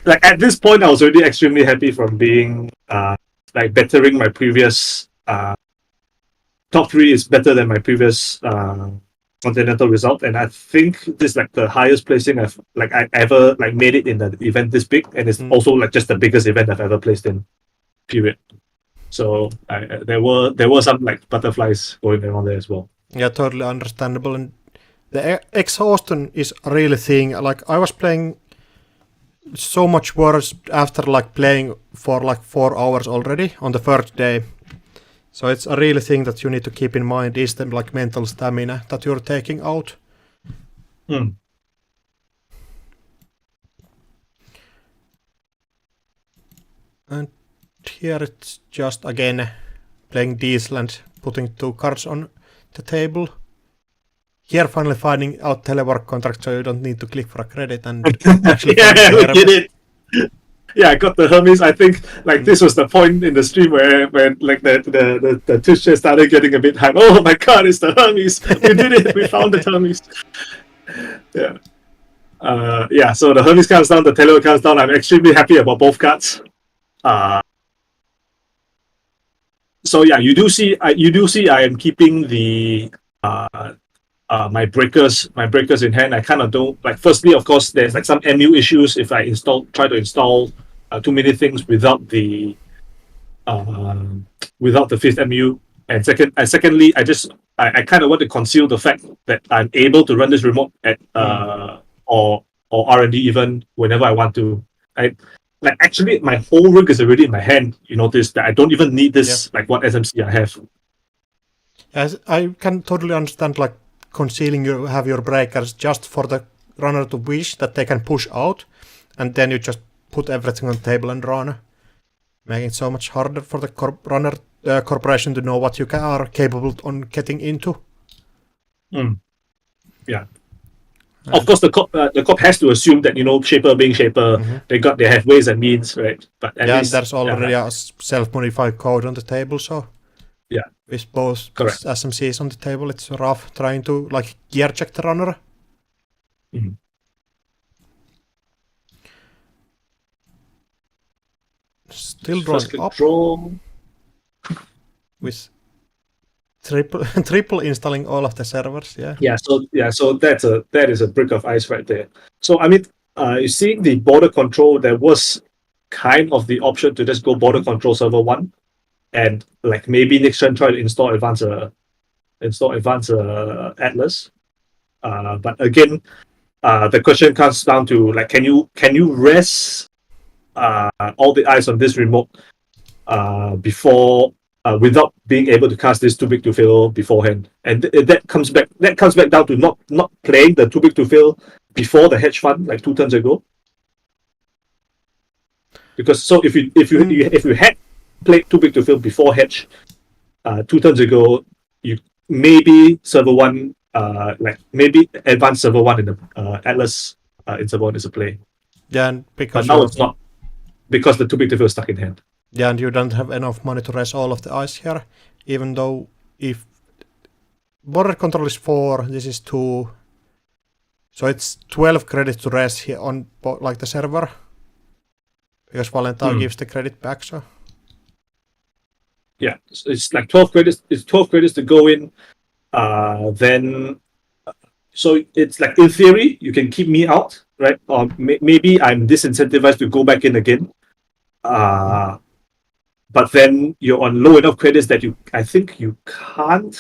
like at this point I was already extremely happy from being like bettering my previous top 3 is better than my previous continental result, and I think this is like the highest placing I ever like made it in the event this big, and it's also like just the biggest event I've ever placed in. Period. So there were some like butterflies going around there as well. Yeah, totally understandable. And the exhaustion is a real thing. Like I was playing so much worse after like playing for like 4 hours already on the first day. So it's a real thing that you need to keep in mind is the like mental stamina that you're taking out. And here it's just again playing diesel and putting 2 cards on the table. Here finally finding out telework contract so you don't need to click for a credit and actually we did it. Yeah, I got the Hermes. I think like this was the point in the stream where like the Twitch share started getting a bit hype. Oh my god, it's the Hermes! We did it! We found the Hermes. Yeah. Yeah, so the Hermes comes down, the Telework comes down. I'm extremely happy about both cards. So yeah, you do see I am keeping the my breakers in hand. I kind of don't like. Firstly, of course, there's like some MU issues if I try to install too many things without the 5th MU. And secondly, I kind of want to conceal the fact that I'm able to run this remote at or R&D even whenever I want to. Like actually my whole rig is already in my hand. You notice that I don't even need this like what SMC I have. Yes, I can totally understand like concealing have your breakers just for the runner to wish that they can push out, and then you just put everything on the table and run, making it so much harder for the corporation to know what you are capable on getting into. Yeah. Of course, the cop has to assume that Shaper being Shaper, they have ways and means, right? But at least, there's already a self-modified code on the table, so yeah, with both SMCs on the table, it's rough trying to like gear check the runner. Still drawing up with triple installing all of the servers. So that is a brick of ice right there. So I mean, you see the border control, there was kind of the option to just go border control server 1 and like maybe next turn try to install advanced Atlas. But again, the question comes down to like, can you rest all the eyes on this remote before without being able to cast this too big to fail beforehand? And that comes back down to not playing the too big to fail before the hedge fund like 2 turns ago. Because so if you had played too big to fail before hedge 2 turns ago, you maybe server 1 like maybe advanced server 1 in the Atlas in server 1 is a play. Yeah, and because but now it's not, because the too big to fail is stuck in hand. Yeah, and you don't have enough money to raise all of the ice here, even though if border control is 4, this is 2, so it's 12 credits to raise here on like the server, because Valentine gives the credit back. So yeah, it's like 12 credits. It's 12 credits to go in. Then, so it's like in theory you can keep me out, right? Or maybe I'm disincentivized to go back in again. But then you're on low enough credits that I think you can't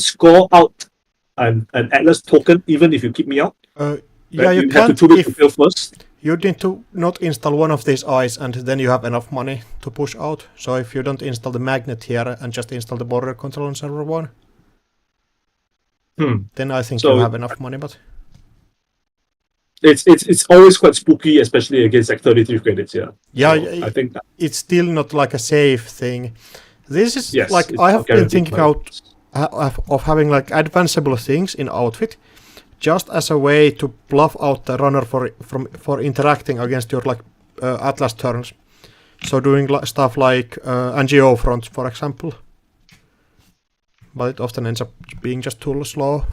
score out an Atlas token even if you keep me out. Yeah, you have can't to if fail first. You need to not install one of these eyes, and then you have enough money to push out. So if you don't install the magnet here and just install the border control on server 1, then I think you have enough money. But it's always quite spooky, especially against like 33 credits. Yeah, so I think it's still not like a safe thing. This is like I have been thinking out of having like advanceable things in outfit, just as a way to bluff out the runner for interacting against your like Atlas turns. So doing stuff like NGO front, for example. But it often ends up being just too slow.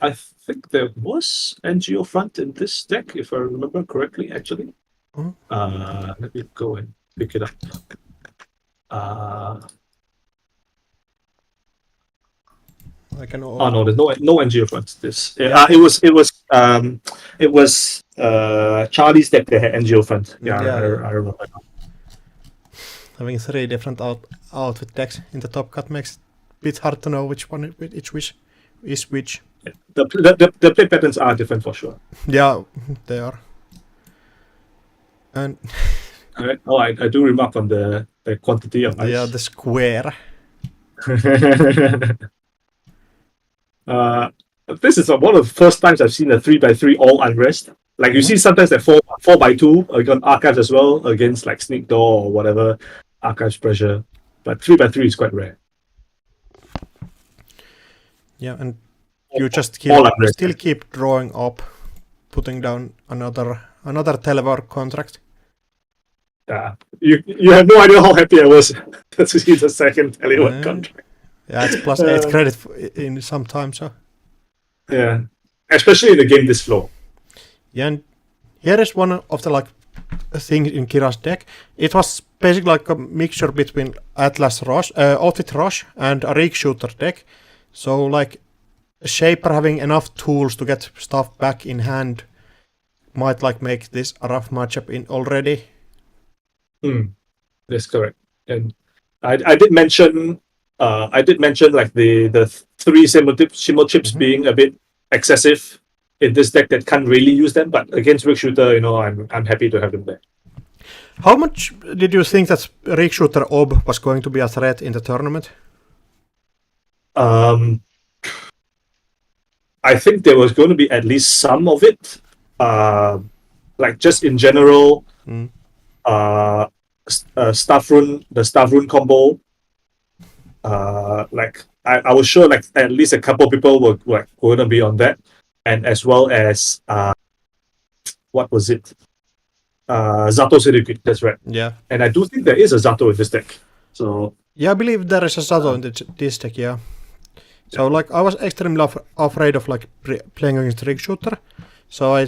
I think there was NGO front in this deck, if I remember correctly, actually. Let me go and pick it up. I can. Oh no, there's no NGO front. It was Charlie's deck that had NGO front. I remember. Having 3 different outfit decks in the top cut makes it a bit hard to know which one is which. Yeah. The play patterns are different for sure. Yeah, they are. And alright. Oh, I do remark on the quantity of ice. Yeah, the square. This is one of the first times I've seen a 3x3 all unrest. Like you see sometimes that 4x2 on archives as well against like Sneak Door or whatever archives pressure, but 3x3 is quite rare. Yeah, and you just still keep drawing up, putting down another telework contract. Yeah, you have no idea how happy I was to see the second telework contract. Yeah, it's +8 credit in some time, so. Yeah, especially in a game this slow. Yeah, and here is one of the like things in Kira's deck. It was basically like a mixture between Atlas Rush, Outfit Rush, and a Rig Shooter deck. So like Shaper having enough tools to get stuff back in hand might like make this a rough matchup in already. That's correct. And I did mention like the 3 symbol chips being a bit excessive in this deck that can't really use them, but against Rig Shooter, I'm happy to have them there. How much did you think that Rig Shooter Ob was going to be a threat in the tournament? I think there was going to be at least some of it. Like just in general, the Staff Rune combo. Like I was sure like at least a couple of people were like going to be on that, and as well as what was it? Zato Circuit, that's right. Yeah. And I do think there is a Zato in this deck. So yeah, I believe there is a Zato in this deck, yeah. So like I was extremely afraid of like playing against Rig Shooter, so I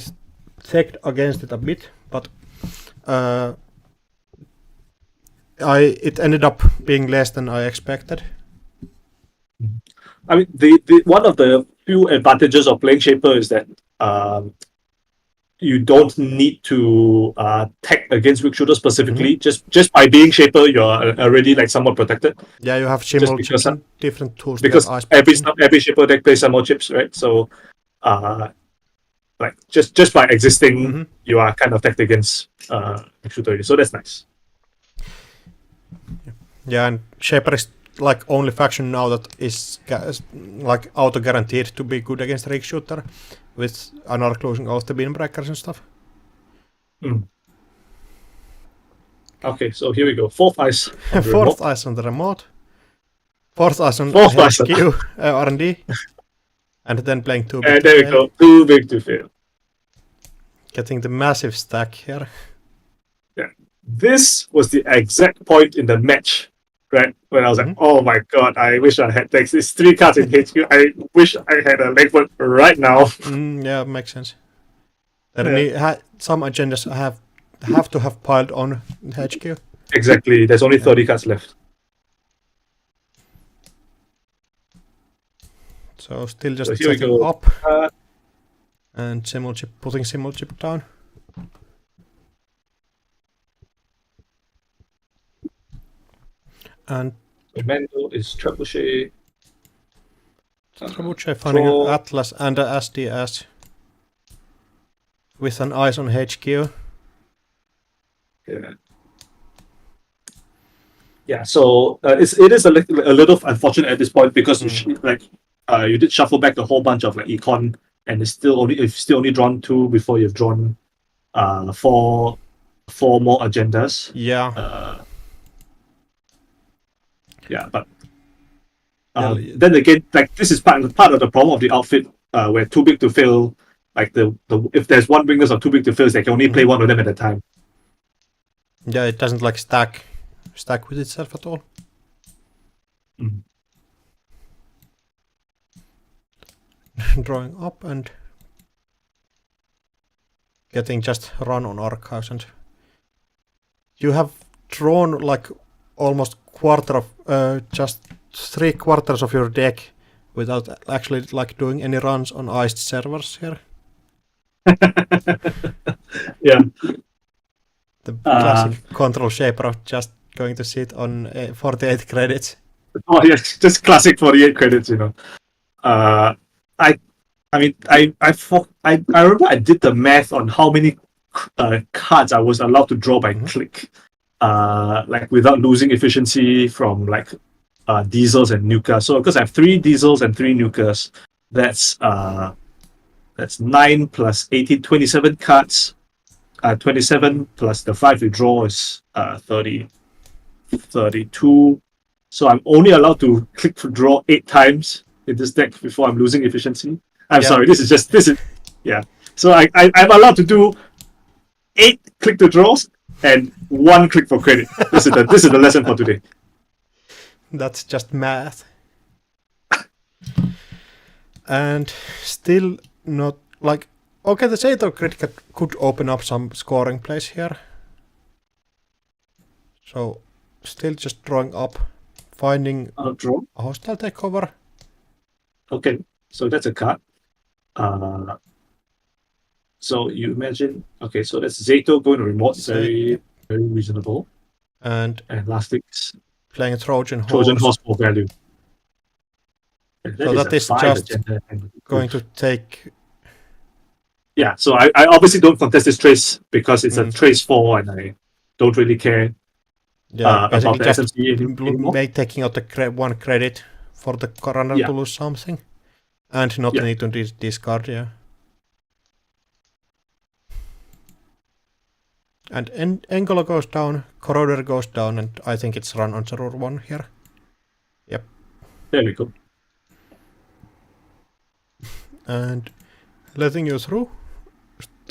checked against it a bit, but it ended up being less than I expected. I mean, the one of the few advantages of playing Shaper is that you don't need to tech against Rig Shooter specifically. Just by being Shaper, you're already like somewhat protected. Yeah, you have Shimmel chips and different tools. Because every Shaper deck plays Shimmel chips, right? So, like just by existing, you are kind of teched against Rig Shooter. So that's nice. Yeah, and Shaper is like only faction now that is like auto guaranteed to be good against Rig Shooter, with another closing out the windbreakers and stuff. Okay, so here we go. 4th ice. Fourth ice on the remote. 4th ice on HQ R&D, and then playing 2 big. And there we go. Too big to fail. Getting the massive stack here. Yeah, this was the exact point in the match. Right, when I was like, oh my god, I wish I had takes these 3 cards in HQ. I wish I had a Legwood right now. Yeah, makes sense. Some agendas have to have piled on HQ. Exactly, there's only 30 cards left. So still just setting up and putting Symbol Chip down. And Commando is Trebuchet. Trebuchet finding an Atlas and a SDS with an eyes on HQ. Yeah. So it is a little unfortunate at this point because you did shuffle back a whole bunch of like econ, and you've still only drawn 2 before you've drawn 4 more agendas. Yeah. Yeah, but then again, like this is part of the problem of the outfit, where too big to fail. Like if there's one wingers of too big to fail, they can only play one of them at a time. Yeah, it doesn't like stack with itself at all. Drawing up and getting just run on archives, and you have drawn like almost just 3/4 of your deck without actually like doing any runs on iced servers here. Yeah. The classic control Shaper of just going to sit on 48 credits. Oh yes, just classic 48 credits, you know. I remember I did the math on how many cards I was allowed to draw by click. Like without losing efficiency from like diesels and nukers. So because I have 3 diesels and 3 nukers, that's That's 9 plus 18, 27 cards. 27 plus the 5 we draw is 30, 32. So I'm only allowed to click to draw 8 times in this deck before I'm losing efficiency. I'm Yeah. sorry, this is yeah. So I'm allowed to do 8 click to draws and 1 click for credit. This is the lesson for today. That's just math. And still not like okay, the Zato crit could open up some scoring plays here. So still just drawing up, finding Draw. a hostile takeover. Okay, so that's a card. So you imagine, okay, so that's Zato going to remote, very reasonable. And last week's playing a Trojan horse for value. So that is just going to take. Yeah, so I obviously don't contest this trace because it's a trace 4 and I don't really care Yeah, about the just SMC anymore. taking out the 1 credit for the runner to lose something. And not need to discard, yeah. And Engolo goes down, Corroder goes down, and I think it's run on 0-1 here. Yep. There we go. And letting you through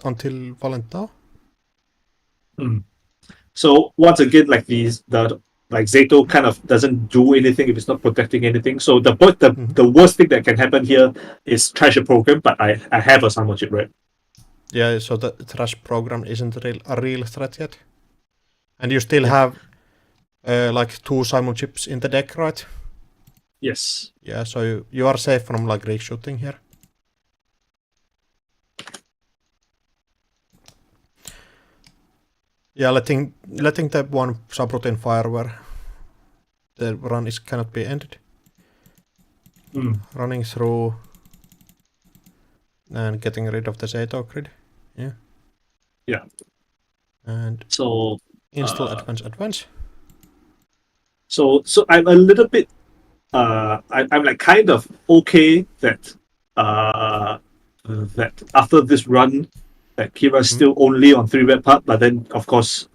until Valentau. So once again, like Zato kind of doesn't do anything if it's not protecting anything. So the worst thing that can happen here is trash a program, but I have a summon chip, right? Yeah, so the trash program isn't a real threat yet. And you still have like 2 summon chips in the deck, right? Yes. Yeah, so you are safe from like rig shooting here. Yeah, letting the 1 subroutine fire where the run cannot be ended. Running through and getting rid of the Zato grid. Yeah. Yeah. And so install advance. So I'm a little bit I'm like kind of okay that that after this run that Kira's still only on 3 red part, but then of course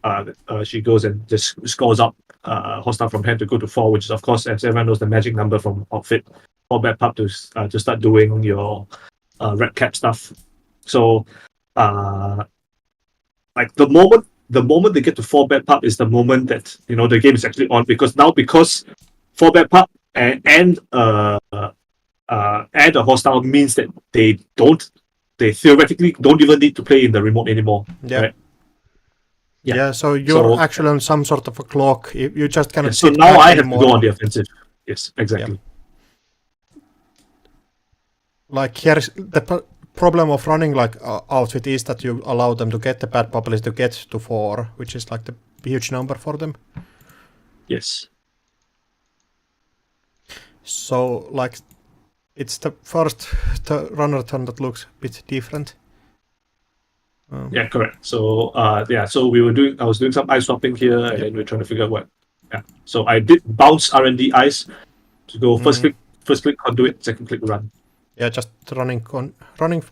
she goes and just scores up hostile from hand to go to 4, which is of course, as everyone knows, the magic number from outfit 4 red part to start doing your red cap stuff. So like the moment they get to 4 bad pub is the moment that the game is actually on, because 4 bad pub and a hostile means that they theoretically don't even need to play in the remote anymore. Yeah. Right? Yeah, so you're actually on some sort of a clock. You just cannot. So now I have to go on the offensive. Yes, exactly. Yep. Like here is the problem of running like outfit is that you allow them to get the bad populace to get to 4, which is like the huge number for them. Yes. So like it's the first runner turn that looks a bit different. Yeah, correct. So so I was doing some ice swapping here, and then we're trying to figure out what. Yeah. So I did bounce R&D ice to go first click conduit, second click run. Yeah, just running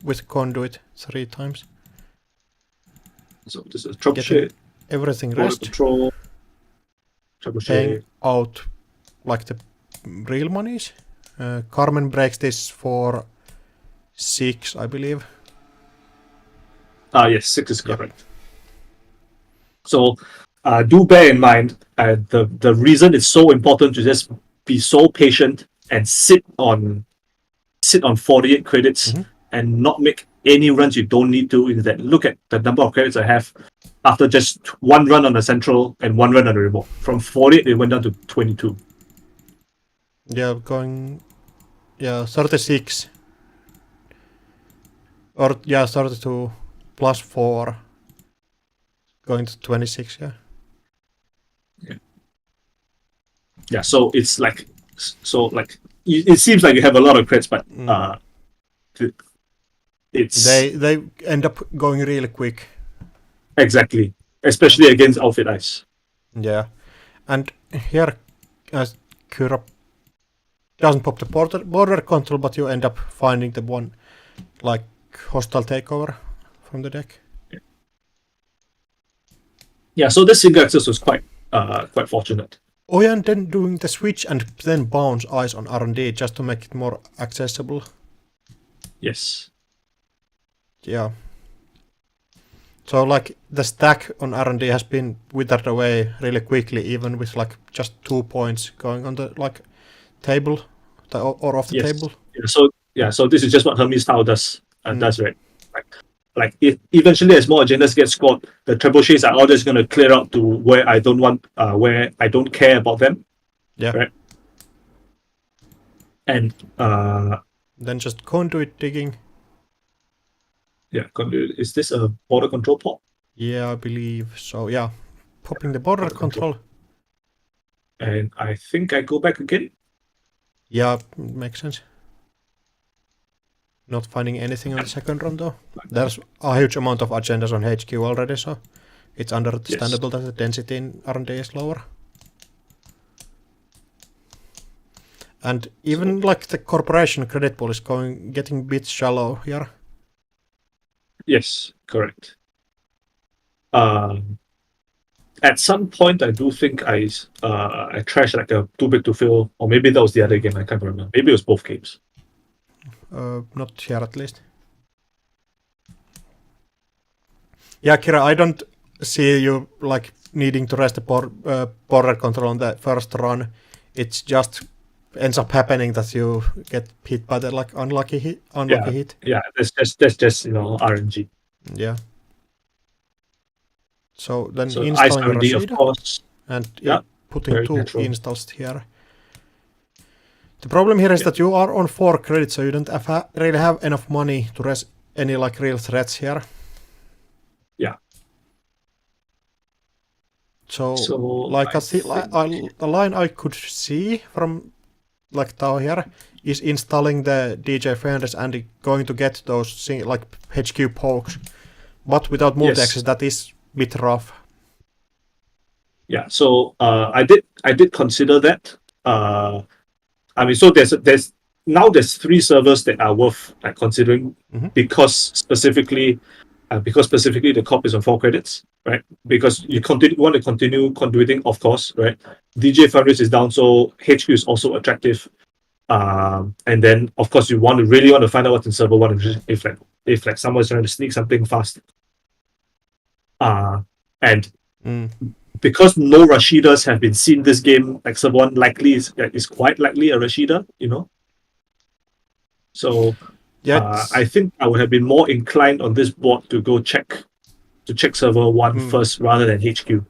with conduit 3 times. So this is trebuchet, everything rest, control, paying out like the real monies. Carmen breaks this for 6, I believe. Yes, 6 is correct. So do bear in mind the reason it's so important to just be so patient and sit on 48 credits and not make any runs you don't need to, is that look at the number of credits I have after just 1 run on the central and 1 run on the remote. From 48 it went down to 22. Yeah, 36. Or 32 plus 4 going to 26, yeah. Yeah, so it's like it seems like you have a lot of credits, but it's they end up going really quick. Exactly, especially against outfit ice. Yeah, and here Kura doesn't pop the border control, but you end up finding the one like hostile takeover from the deck. Yeah, so this single access was quite fortunate. Oh yeah, and then doing the switch and then bounce eyes on R&D just to make it more accessible. Yes. Yeah. So like the stack on R&D has been withered away really quickly, even with like just 2 points going on the like table or off the table. So this is just what Hermes Tau does. Does right. Like eventually, as more agendas get scored, the trebuchets are all just going to clear out to where I don't want, where I don't care about them. Yeah. Right. And then just conduit digging. Yeah, is this a border control pop? Yeah, I believe so. Yeah, popping the border control. And I think I go back again. Yeah, makes sense. Not finding anything on the second run though. There's a huge amount of agendas on HQ already, so it's understandable that the density in R&D is lower. And even like the corporation credit pool is getting a bit shallow here. Yes, correct. At some point, I do think I trashed like a too big to fail, or maybe that was the other game. I can't remember. Maybe it was both games. Not here at least. Yeah, Kira, I don't see you like needing to rest the border control on the first run. It's just ends up happening that you get hit by the like unlucky hit. Yeah, that's just RNG. Yeah. So then So installing R&D, of Rashida course, and putting very 2 natural. installs here. The problem here is that you are on 4 credits, so you don't really have enough money to res any like real threats here. Yeah. So like the line I could see from like Tau here is installing the DJ Fenders and going to get those like HQ pokes, but without multi-access that is a bit rough. Yeah, so I did consider that. I mean, so there's 3 servers that are worth like considering because specifically the cop is on 4 credits, right? Because you want to continue conduiting, of course, right? DJ fundraise is down, so HQ is also attractive. And then of course you really want to find out what's in server 1 if someone's trying to sneak something fast. And because no Rashidas have been seen this game, like server 1 likely is quite likely a Rashida, So I think I would have been more inclined on this board to go check server 1 first rather than HQ.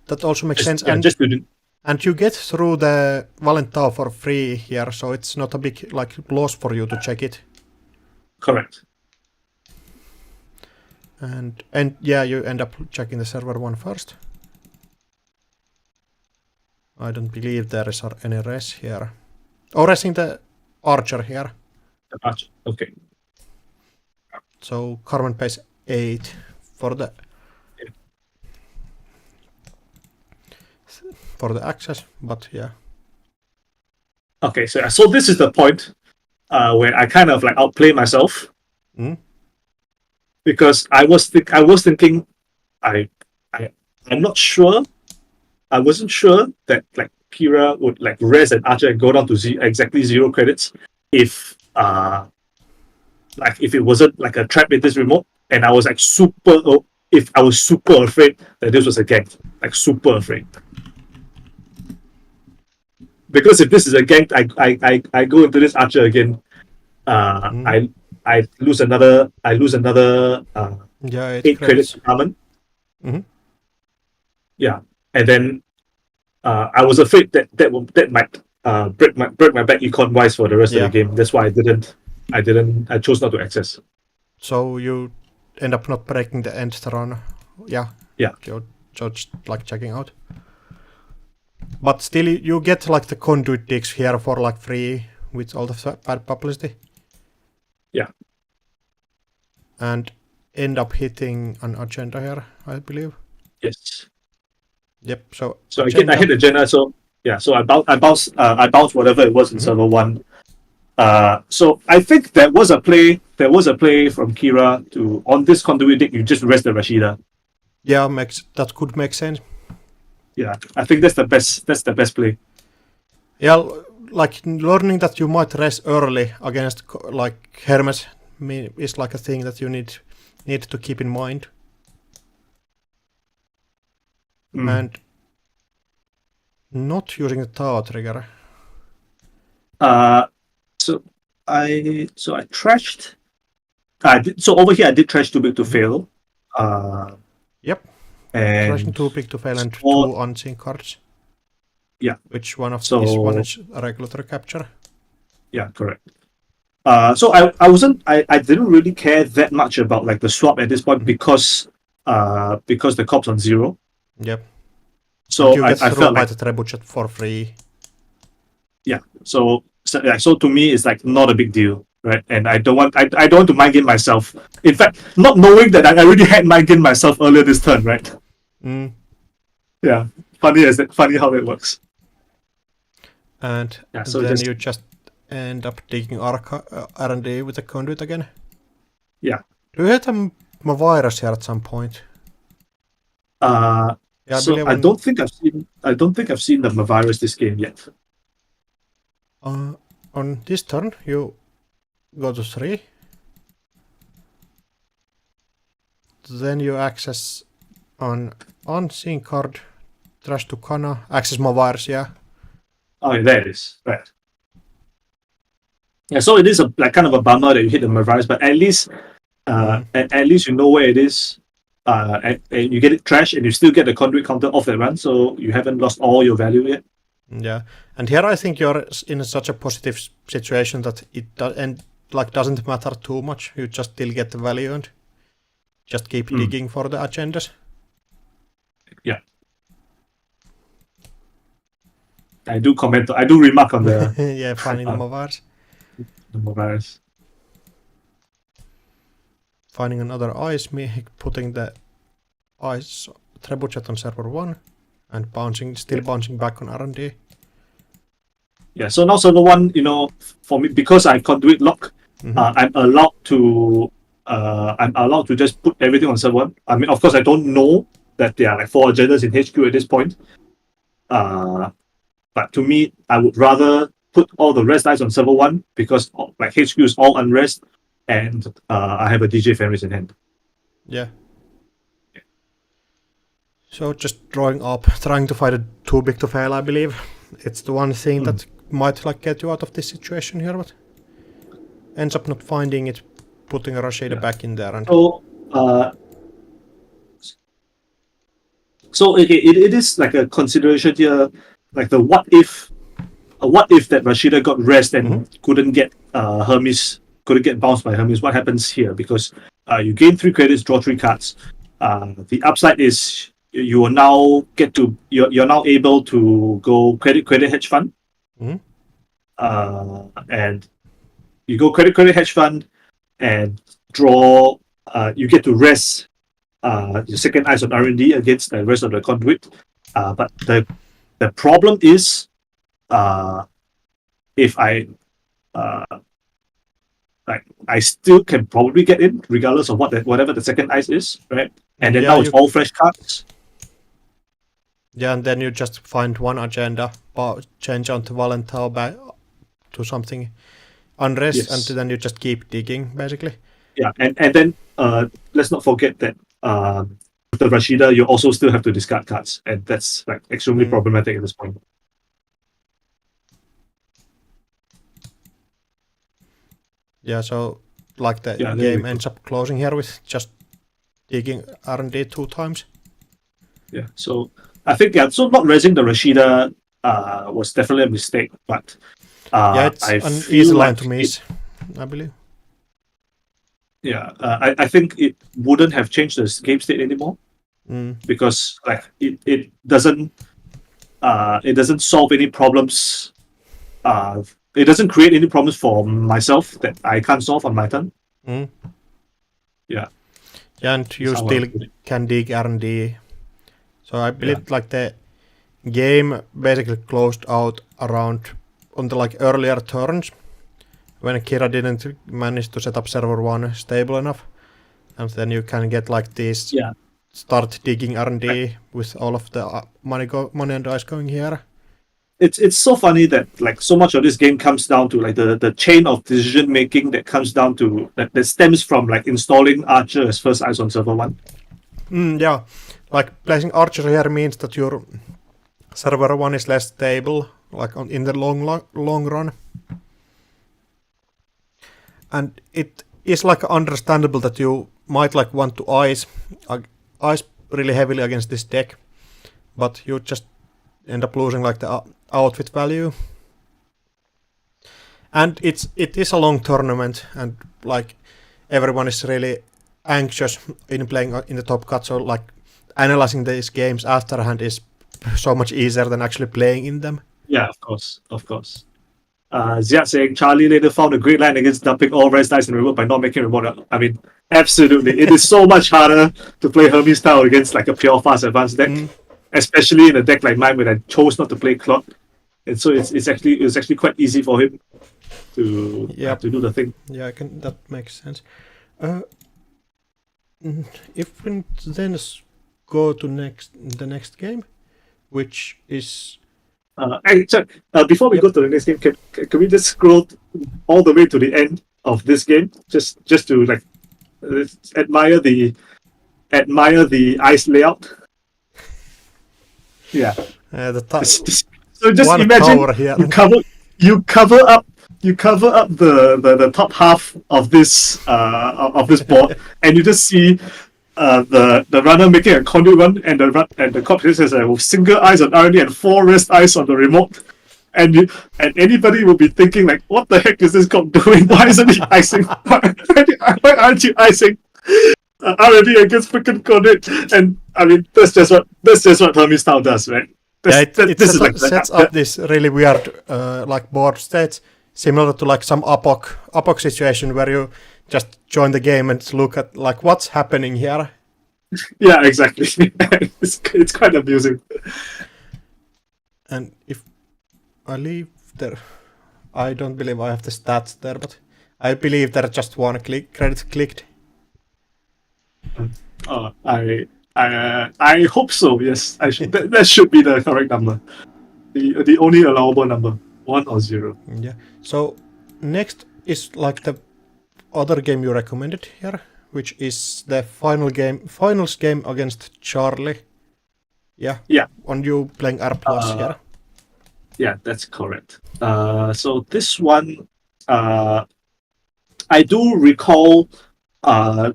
That also makes sense. And you get through the Valentau for free here, so it's not a big like loss for you to check it. Correct. And yeah, you end up checking the server 1 first. I don't believe there is any res here. Oh, resing the archer here. The archer, okay. So Carmen pays 8 for the access, but yeah. Okay, so this is the point where I kind of like outplay myself. Because I was thinking, I'm not sure. I wasn't sure that like Kira would like res an archer and go down to exactly 0 credits if it wasn't like a trap in this remote, and I was like super afraid that this was a gank, like super afraid. Because if this is a gank, I go into this archer again. I lose another 8 credits to Carmen. Yeah, and then I was afraid that might break my back econ wise for the rest of the game. That's why I chose not to access. So you end up not breaking the end run. Yeah. You're just like checking out. But still, you get like the conduit digs here for like free with all the bad publicity. Yeah. And end up hitting an agenda here, I believe. Yes. Yep. So I hit agenda. So yeah. So I bounced whatever it was in server 1. So I think that was a play there was a play from Kira to on this conduit deck, you just rest the Rashida. Yeah, that could make sense. Yeah, I think that's the best. That's the best play. Yeah, like learning that you might rest early against like Hermes is like a thing that you need to keep in mind. And not using the Tau trigger. So I trashed. So over here I did trash too big to fail. Yep. And Trashing too big to fail and two unseen cards. Yeah. Which one of these one is a regulatory capture? Yeah, correct. So I didn't really care that much about like the swap at this point because the cop's on 0. Yep. So and you get I through felt by like the trebuchet for free. Yeah. So to me it's like not a big deal, right? And I don't want to mind game myself. In fact, not knowing that I already had mind game myself earlier this turn, right? Yeah. Funny how it works. And so then you just end up digging R&D with the conduit again. Yeah. Do you hit a virus here at some point? Yeah, so I don't think I've seen the virus this game yet. On this turn, you go to 3. Then you access on unseen card, trash to Kana, access my virus, yeah. Oh, yeah, there it is. Right. Yeah, so it is kind of a bummer that you hit the virus, but at least at least you know where it is. And you get it trash, and you still get the conduit counter off that run, so you haven't lost all your value yet. Yeah, and here I think you're in such a positive situation that it doesn't matter too much. You just still get the value and just keep digging for the agendas. Yeah, I do remark on the yeah, finding the Mavars. The Mavars. Finding another ice, putting the ice trebuchet on server 1 and still bouncing back on R&D. Yeah, so now server 1, for me, because I conduit lock, I'm allowed to just put everything on server 1. I mean, of course, I don't know that there are like 4 agendas in HQ at this point. But to me, I would rather put all the rest dice on server 1 because like HQ is all unrest, and I have a DJ Fenris in hand. Yeah. So just drawing up, trying to find a too big to fail, I believe. It's the one thing that might like get you out of this situation here, but ends up not finding it, putting a Rashida back in there. And so it is like a consideration here, like the what if that Rashida got rest and couldn't get Hermes, couldn't get bounced by Hermes. What happens here? Because you gain 3 credits, draw 3 cards. The upside is you are now you're now able to go credit hedge fund, and you go credit hedge fund and draw. You get to rest your second eyes on R&D against the rest of the conduit. But the problem is, if I I still can probably get in regardless of whatever the second ice is, right? And then now it's all fresh cards. Yeah, and then you just find one agenda, change onto Valentine back to something unrest, and then you just keep digging, basically. Yeah, and then let's not forget that with the Rashida, you also still have to discard cards, and that's like extremely problematic at this point. Yeah, so like the game ends up closing here with just digging R&D 2 times. Yeah, so I think so not raising the Rashida was definitely a mistake, but it's an easy line to miss, I believe. Yeah, I think it wouldn't have changed the game state anymore because like it doesn't solve any problems. It doesn't create any problems for myself that I can't solve on my turn. Yeah. Yeah, and you still can dig R&D. So I believe like the game basically closed out around on the like earlier turns when Kira didn't manage to set up server 1 stable enough, and then you can get like these start digging R&D with all of the money and dice going here. It's so funny that like so much of this game comes down to like the chain of decision making that comes down to that stems from like installing Archer as first eyes on server 1. Yeah, like placing Archer here means that your server 1 is less stable, like in the long run. And it is like understandable that you might like want to ice really heavily against this deck, but you just end up losing like the outfit value. And it is a long tournament, and like everyone is really anxious in playing in the top cut, so like analyzing these games afterhand is so much easier than actually playing in them. Yeah, of course. Ziad saying Charlie later found a great line against dumping all rest dice in remote by not making remote. I mean, absolutely. It is so much harder to play Hermes style against like a pure fast advanced deck, especially in a deck like mine where I chose not to play clock. And so it's actually quite easy for him to do the thing. Yeah, that makes sense. If we then go to the next game, which is before we go to the next game, can we just scroll all the way to the end of this game, just to like admire the ice layout? Yeah. So just imagine you cover up the top half of this board, and you just see the runner making a conduit run, and the competitor says with single eyes on R&D and 4 rest eyes on the remote, and anybody will be thinking like, what the heck is this cop doing? Why isn't he icing? Why aren't you icing R&D against freaking conduit? And I mean, that's just what Hermes style does, right? It sets up this really weird like board states, similar to like some APAC situation where you just join the game and look at like what's happening here. Yeah, exactly. It's quite amusing. And if I leave there, I don't believe I have the stats there, but I believe there just one credit clicked. I hope so. Yes, that should be the correct number. The only allowable number, 1 or 0. Yeah. So next is like the other game you recommended here, which is the finals game against Charlie. Yeah. Yeah. On you playing R+ here. Yeah, that's correct. So this one, I do recall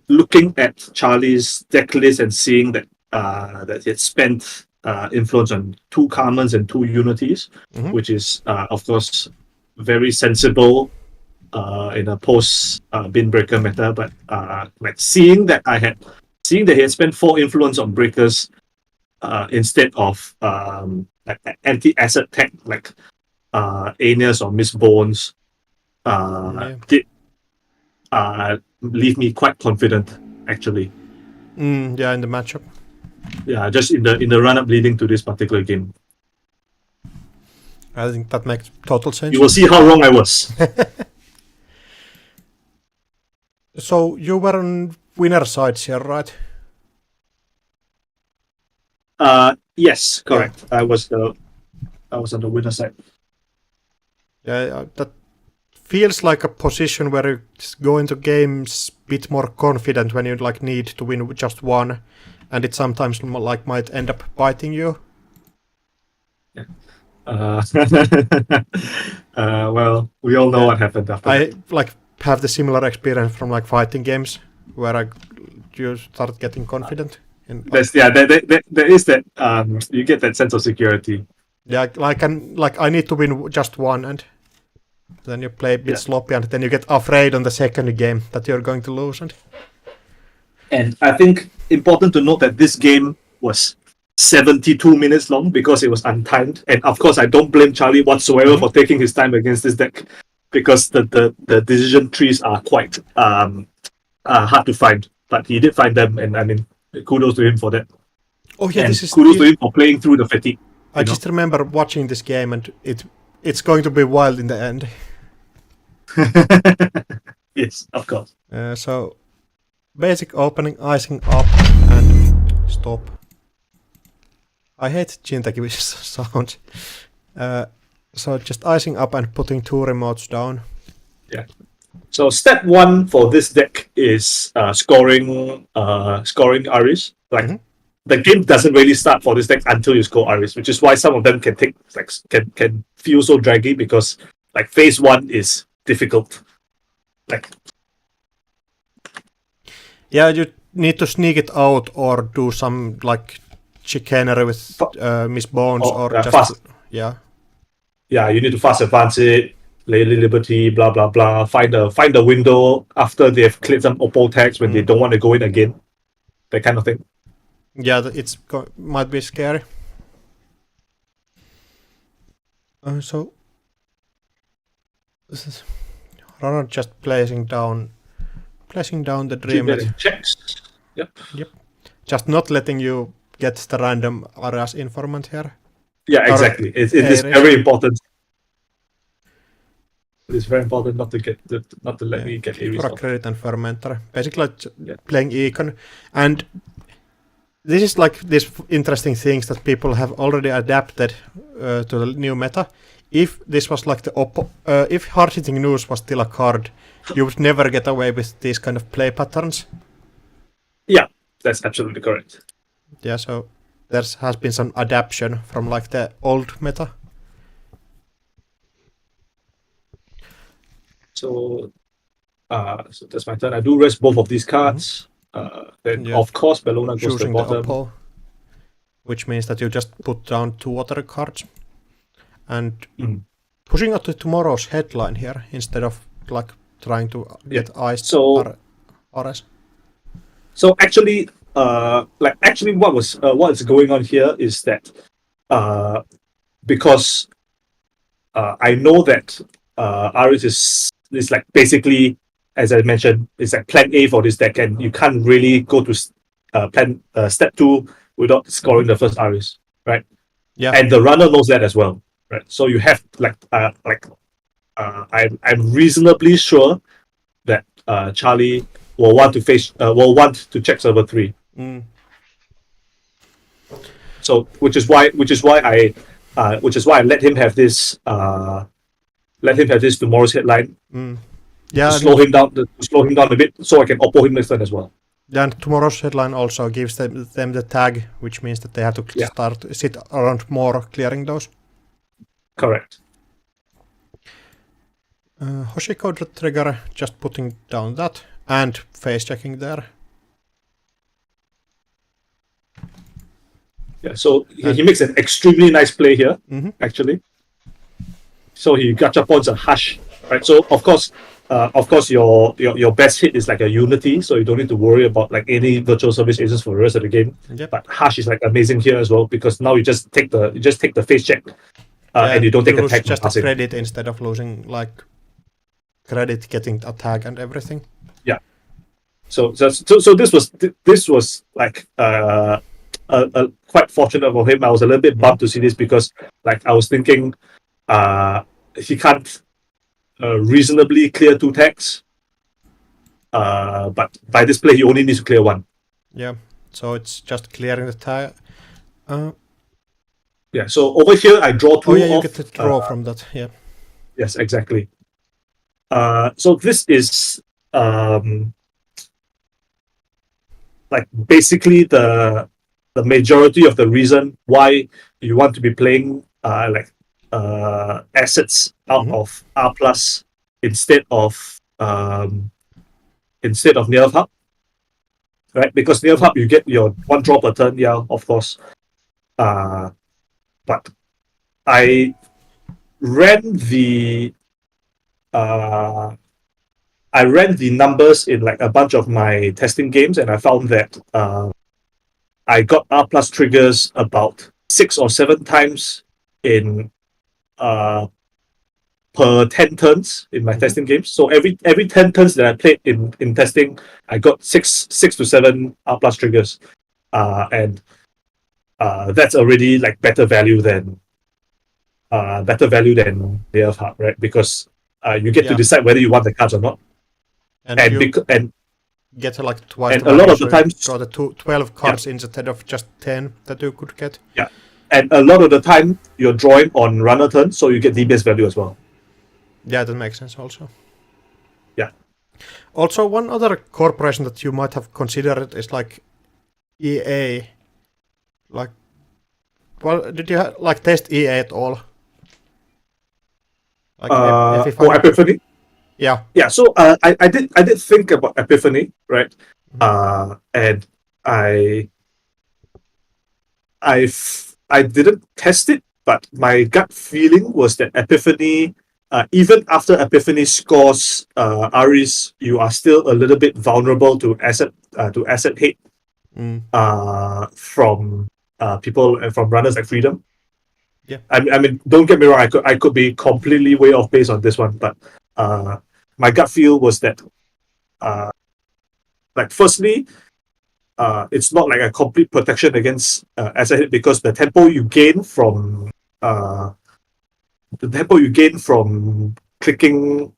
looking at Charlie's deck list and seeing that he had spent influence on 2 Carmens and 2 Unities, which is of course very sensible in a post bin breaker meta. But like seeing that he had spent 4 influence on breakers instead of like anti-asset tech like Aeneas or Miss Bones did leave me quite confident, actually. Yeah, in the matchup. Yeah, just in the run-up leading to this particular game. I think that makes total sense. You will see how wrong I was. So you were on winner sides here, right? Yes, correct. Yeah. I was on the winner side. Yeah, that feels like a position where you go into games a bit more confident when you like need to win just one, and it sometimes like might end up biting you. Yeah. Well, we all know what happened after. I like have the similar experience from like fighting games where you start getting confident. There is that you get that sense of security. Yeah, I need to win just one, and then you play a bit sloppy, and then you get afraid on the second game that you're going to lose. And I think important to note that this game was 72 minutes long because it was untimed. And of course, I don't blame Charlie whatsoever for taking his time against this deck, because the decision trees are quite hard to find. But he did find them, and I mean, kudos to him for that. Oh yeah, and kudos to him for playing through the fatigue. I just remember watching this game, and it's going to be wild in the end. Yes, of course. So basic opening, icing up, and stop. I hate Jintaki's sound. So just icing up and putting 2 remotes down. Yeah. So step 1 for this deck is scoring Aris. Like Mhm. the game doesn't really start for this deck until you score Aris, which is why some of them can take like can feel so draggy because like phase 1 is difficult. Like Yeah, you need to sneak it out or do some like chicanery with Miss Bones or just fast. yeah. Yeah, you need to fast advance it, Lady Liberty, blah blah blah. Find a window after they've cleared some oppo tags when they don't want to go in again. That kind of thing. Yeah, might be scary. So this is rather just placing down the dreamlet. Checks. Yep. Just not letting you get the random Arias informant here. Yeah, exactly. It is very important. It's very important not to let me get Ares off. Credit and fermenter. Basically like playing econ. And this is like these interesting things that people have already adapted to the new meta. If this was like if hard-hitting news was still a card, you would never get away with these kind of play patterns. Yeah, that's absolutely correct. Yeah, so there has been some adaptation from like the old meta. So that's my turn. I do rest both of these cards. Then of course Bellona goes to the bottom. Oppo, which means that you just put down 2 other cards and pushing out to tomorrow's headline here instead of like trying to get iced Ares. So actually, what is going on here is that because I know that Ares is like basically, as I mentioned, it's like plan A for this deck, and you can't really go to step 2 without scoring the first Ares, right? Yeah. And the runner knows that as well, right? So you have I'm reasonably sure that Charlie will want to check server 3. So which is why I let him have this tomorrow's headline. Yeah, to slow him down a bit, so I can oppo him next turn as well. Then tomorrow's headline also gives them the tag, which means that they have to sit around more clearing those. Correct. Hoshiko trigger, just putting down that and face checking there. Yeah, so he makes an extremely nice play here, actually. So he gachapons a Hush, right? So of course your best hit is like a Unity, so you don't need to worry about like any virtual service agents for the rest of the game. Yep. But Hush is like amazing here as well because now you just take the face check, and you don't take attack. Just a credit instead of losing like credit getting attack and everything. Yeah. So this was like quite fortunate for him. I was a little bit bummed to see this because like I was thinking he can't reasonably clear 2 tags. But by this play he only needs to clear 1. Yeah. So it's just clearing the tag. Yeah, so over here I draw 2 Oh yeah, you off, get to draw from that, yeah. Yes, exactly. So this is like basically the majority of the reason why you want to be playing assets out of R plus instead of Nerve Hub. Right? Because Nerve Hub you get your 1 draw per turn, yeah, of course. But I ran the numbers in like a bunch of my testing games, and I found that I got R plus triggers about 6 or 7 times in per 10 turns in my testing games. So every 10 turns that I played in testing, I got 6 to 7 R plus triggers, and that's already like better value than Nerve Hub, right? Because you get to decide whether you want the cards or not. And you get like twice and the a lot value, of the so times you got the 12 cards instead of just 10 that you could get. Yeah. And a lot of the time you're drawing on runner turn, so you get DBS value as well. Yeah, that makes sense also. Yeah. Also, one other corporation that you might have considered is like EA. Like, well, did you like test EA at all? Like Epiphany. Yeah. Yeah. So I did think about Epiphany, right? And I didn't test it, but my gut feeling was that Epiphany, even after Epiphany scores Aris, you are still a little bit vulnerable to asset hate from people and from runners like Freedom. Yeah. I mean, don't get me wrong. I could be completely way off base on this one, but my gut feel was that, like, firstly, it's not like a complete protection against asset hit, because the tempo you gain from clicking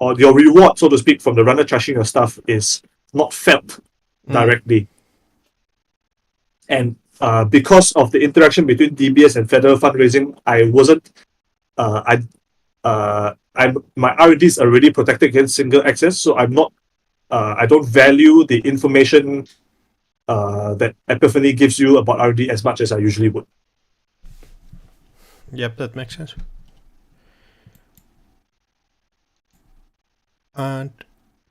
or your reward, so to speak, from the runner trashing your stuff is not felt directly. And because of the interaction between DBS and federal fundraising, my R&D is already protected against single access, so I'm not. I don't value the information that Epiphany gives you about R&D as much as I usually would. Yep, that makes sense. And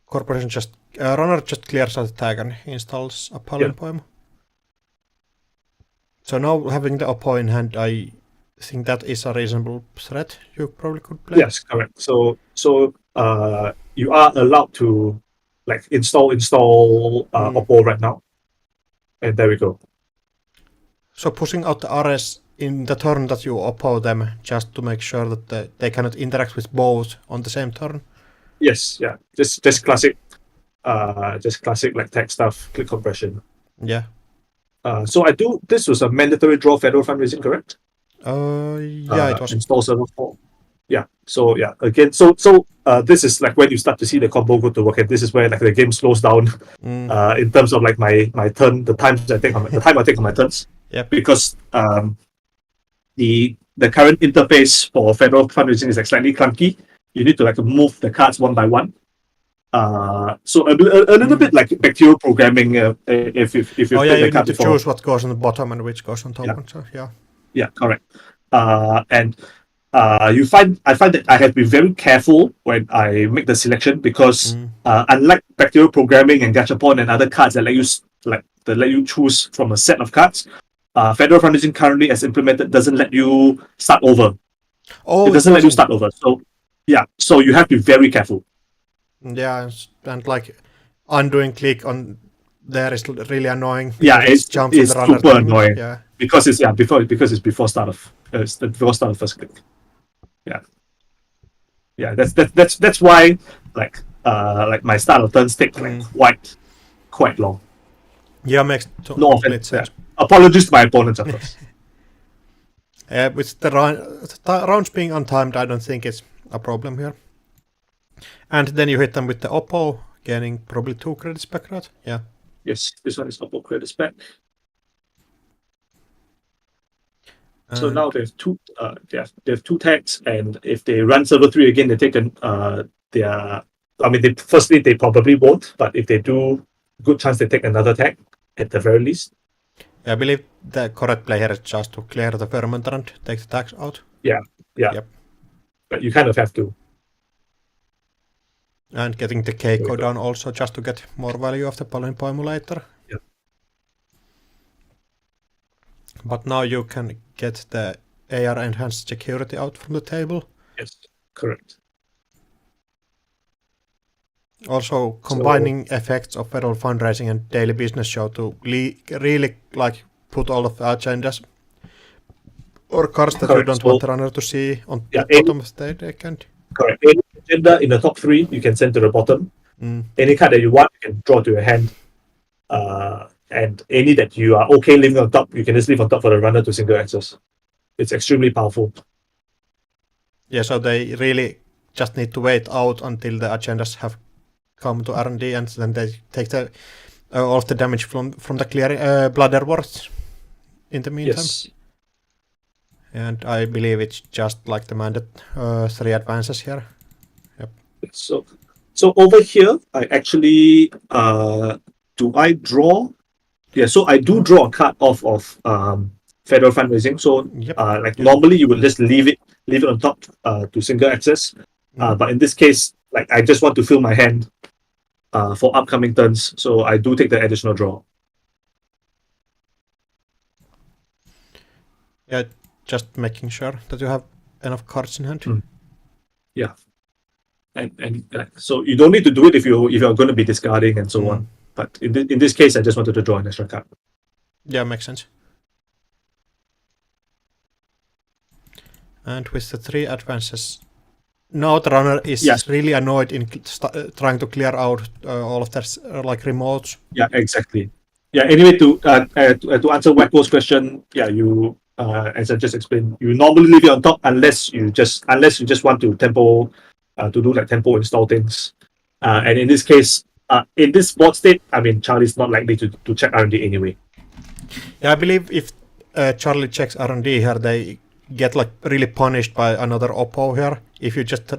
corporation runner just clears out the tag and installs Apollo and Poem. So now having the Oppo in hand, I think that is a reasonable threat you probably could play. Yes, correct. So you are allowed to like install Oppo right now, and there we go. So pushing out the RS in the turn that you Oppo them, just to make sure that they cannot interact with both on the same turn. Yes, yeah, just classic like tech stuff, click compression. Yeah. So this was a mandatory draw federal fundraising, correct? Yeah, it was. Install server 4. Yeah. So yeah, again, so this is like when you start to see the combo go to work, and this is where like the game slows down in terms of like my turn, the time I take on my turns. Yeah. Because the current interface for federal fundraising is like slightly clunky. You need to like move the cards one by one. So a little bit like bacterial programming. If you you need to choose what goes on the bottom and which goes on top. Yeah. So, yeah. Yeah, correct. And I find that I have to be very careful when I make the selection, because unlike bacterial programming and gachapon and other cards that let you choose from a set of cards, federal fundraising currently as implemented doesn't let you start over. It doesn't let you start over. So yeah, so you have to be very careful. Yeah, and like undoing click on there is really annoying. Yeah, it's super annoying. Yeah, because it's before start of first click. Yeah, that's why like my start of turns take quite long. Yeah, makes no offense. Sense. Yeah. Apologies to my opponents, of course. With the rounds being untimed, I don't think it's a problem here. And then you hit them with the Oppo, gaining probably 2 credits back, right? Yeah. Yes, this one is Oppo credits back. So now they have two tags, and if they run server 3 again, they take they probably won't, but if they do, good chance they take another tag at the very least. Yeah, I believe the correct play here is just to clear the fermenter and take the tags out. Yeah. Yep. But you kind of have to. And getting the Keiko down also, just to get more value of the pollen poem later. Yeah. But now you can get the AR enhanced security out from the table. Yes, correct. Also, combining effects of federal fundraising and daily business show to really like put all of the agendas or cards that you don't want the runner to see on the bottom of the deck. Correct. Any agenda in the top 3 you can send to the bottom. Any card that you want you can draw to your hand. And any that you are okay leaving on top, you can just leave on top for the runner to single access. It's extremely powerful. Yeah, so they really just need to wait out until the agendas have come to R&D, and then they take the all of the damage from the clear bladder wards in the meantime. Yes. And I believe it's just like the mandate 3 advances here. So over here, I actually do I draw? Yeah, so I do draw a card off of federal fundraising. So Yep. like normally you would just leave it on top to single access. But in this case, like I just want to fill my hand for upcoming turns, so I do take the additional draw. Yeah, just making sure that you have enough cards in hand. Yeah, and so you don't need to do it if you're going to be discarding and so on. But in this case, I just wanted to draw an extra card. Yeah, makes sense. And with the 3 advances, now the runner is really annoyed in trying to clear out all of their like remotes. Yeah, exactly. Yeah. Anyway, to answer Wacko's question, yeah, you as I just explained, you normally leave it on top unless you just want to tempo to do like tempo install things. And in this case, in this board state, I mean, Charlie's not likely to check R&D anyway. Yeah, I believe if Charlie checks R&D here, they get like really punished by another oppo here. If you just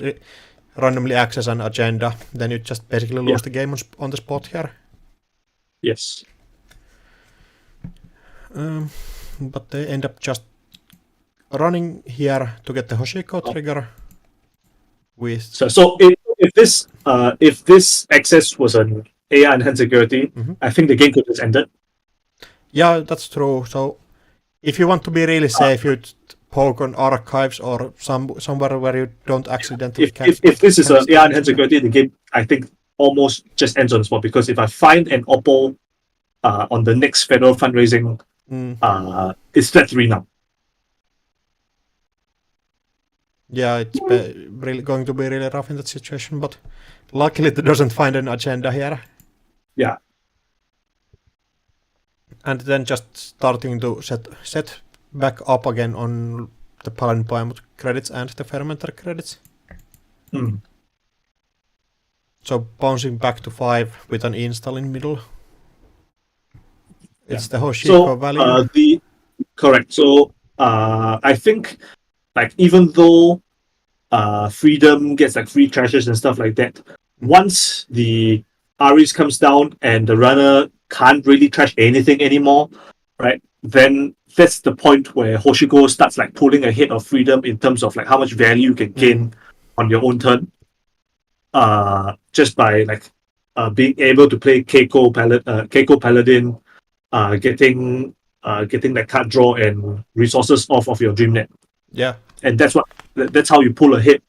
randomly access an agenda, then you just basically lose the game on the spot here. Yes. But they end up just running here to get the Hoshiko trigger. With so if this access was an AI enhanced security, I think the game could have just ended. Yeah, that's true. So if you want to be really safe, you'd poke on archives or somewhere where you don't accidentally. If this is an AI enhanced security, the game I think almost just ends on the spot, because if I find an oppo on the next federal fundraising, it's flat 3 now. Yeah, it's really going to be really rough in that situation, but luckily it doesn't find an agenda here. Yeah. And then just starting to set back up again on the Paladin credits and the Fermenter credits. So bouncing back to 5 with an install in middle. It's the Hoshiko value. Correct. So I think like even though Freedom gets like free trashes and stuff like that, once the Ares comes down and the runner can't really trash anything anymore, right? Then that's the point where Hoshiko starts like pulling ahead of Freedom in terms of like how much value you can gain on your own turn. Just by like being able to play Keiko Paladin, getting that card draw and resources off of your Dreamnet. Yeah. And that's how you pull ahead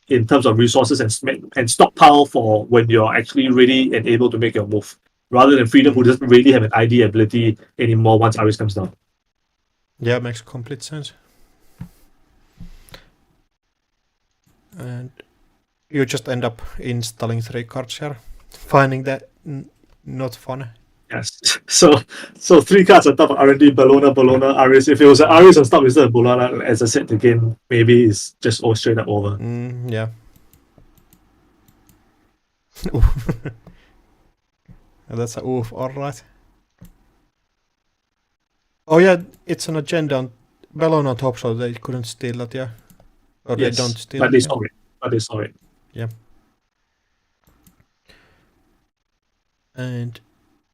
in terms of resources and stockpile for when you're actually ready and able to make your move, rather than Freedom, who doesn't really have an ID ability anymore once Ares comes down. Yeah, makes complete sense. And you just end up installing 3 cards here, finding that not fun. Yes. So 3 cards on top of R&D, Bologna, Ares. If it was an Ares on top instead of Bologna, as I said, the game maybe is just all straight up over. Yeah. That's a oof, alright. Oh yeah, it's an agenda on Bologna on top, so they couldn't steal that, yeah. Or yes, they don't steal but it. They saw it. Yeah. And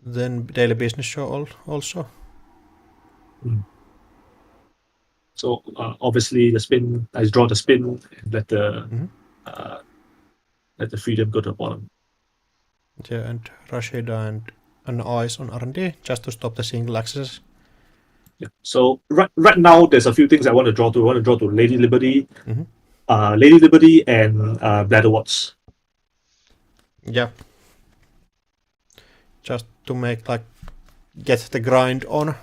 then daily business show also. So obviously the spin, I draw the spin and let the Freedom go to the bottom. Yeah, and Rashida and an eyes on R&D just to stop the single access. Yeah. So right now there's a few things I want to draw to. I want to draw to Lady Liberty, Lady Liberty and Bladder Watts. Yeah. Just to make like get the grind on.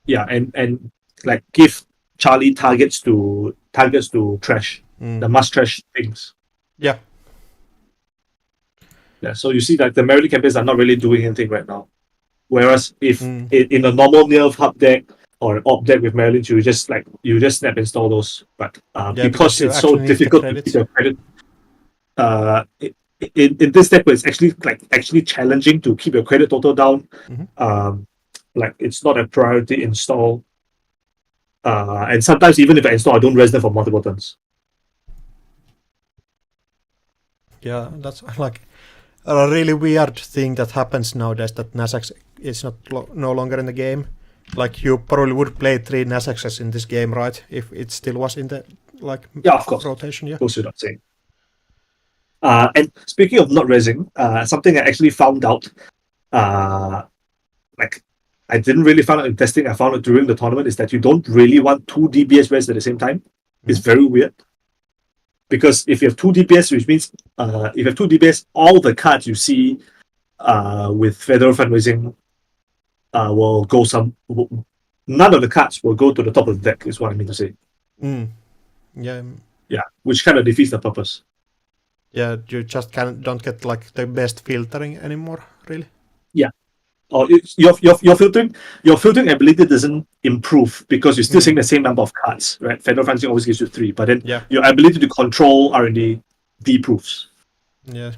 Yeah, and like give Charlie targets to trash, the must trash things. Yeah. Yeah, so you see that the Merrily campaigns are not really doing anything right now. Whereas if in a normal Nerf hub deck, or an object with Marilyn, you just snap install those. But because you it's so actually need the difficult to credits. keep your credit, in this step, it's actually challenging to keep your credit total down. Mhm. Like it's not a priority install. And sometimes even if I install, I don't res them for multiple turns. Yeah, that's like a really weird thing that happens nowadays, that Nasax is no longer in the game. Like you probably would play 3 Nasaxes in this game, right? If it still was in the Yeah, of course. rotation, yeah. Goes without saying. And speaking of not resing, something I actually found out, like I didn't really find out in testing, I found out during the tournament, is that you don't really want 2 DBS res at the same time. It's very weird. Because if you have 2 DBS, which means if you have 2 DBS, all the cards you see with Federal Fundraising will go none of the cards will go to the top of the deck, is what I mean to say. Yeah. Yeah, which kind of defeats the purpose. Yeah, you just don't get like the best filtering anymore, really. Yeah. Or your filtering ability doesn't improve because you're still seeing the same number of cards, right? Federal Fundraising always gives you 3, but then your ability to control R&D deproves. Yeah.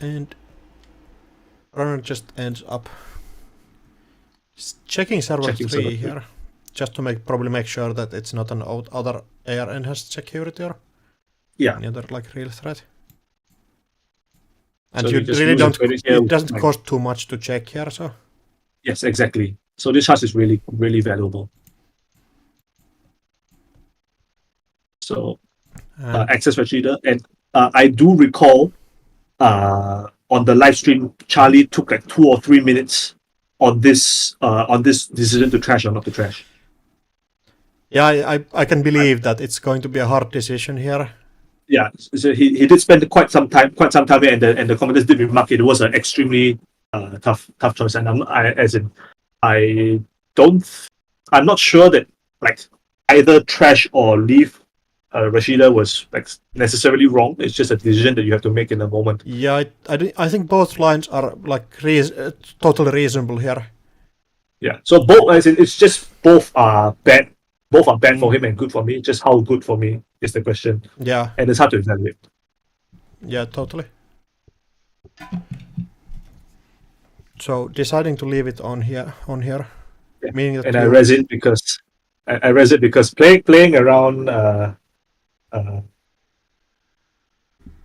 And runner just ends up checking server 3 here, just to probably make sure that it's not an other AR enhanced security or any other like real threat. And so you really don't. It doesn't cost too much to check here, so. Yes, exactly. So this hash is really, really valuable. So access retriever, and I do recall on the live stream, Charlie took like 2 or 3 minutes on this decision to trash or not to trash. Yeah, I can believe that it's going to be a hard decision here. Yeah, so he did spend quite some time here, and the commenters did remark it was an extremely tough choice, and I'm not sure that like either trash or leave Rashida was like necessarily wrong. It's just a decision that you have to make in the moment. Yeah, I think both lines are like totally reasonable here. Yeah, so it's just both are bad. Both are bad for him and good for me. Just how good for me is the question. Yeah. And it's hard to evaluate. Yeah, totally. So deciding to leave it on here, meaning that and I res it because playing around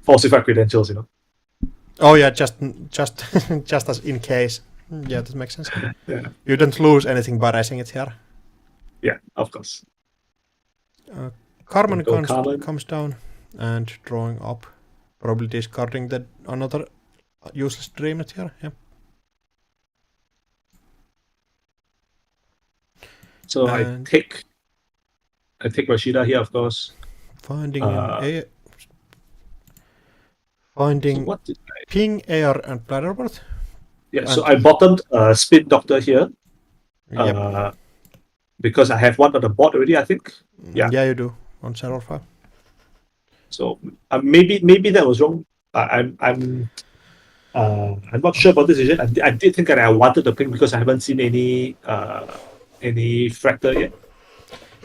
falsified credentials, you know. Oh yeah, just just as in case. Yeah, that makes sense. Yeah. You don't lose anything by resing it here. Yeah, of course. Carmen comes down and drawing up, probably discarding another useless Dreamnet here. Yeah. So I take Rashida here, of course. Finding Ping, AR, and Bladderbot. Yeah, so I bottomed Spin Doctor here. Yep. Because I have one on the board already, I think. Yeah, you do on server 5. So maybe that was wrong. I'm not sure about this decision. I did think that I wanted the ping because I haven't seen any fractal yet.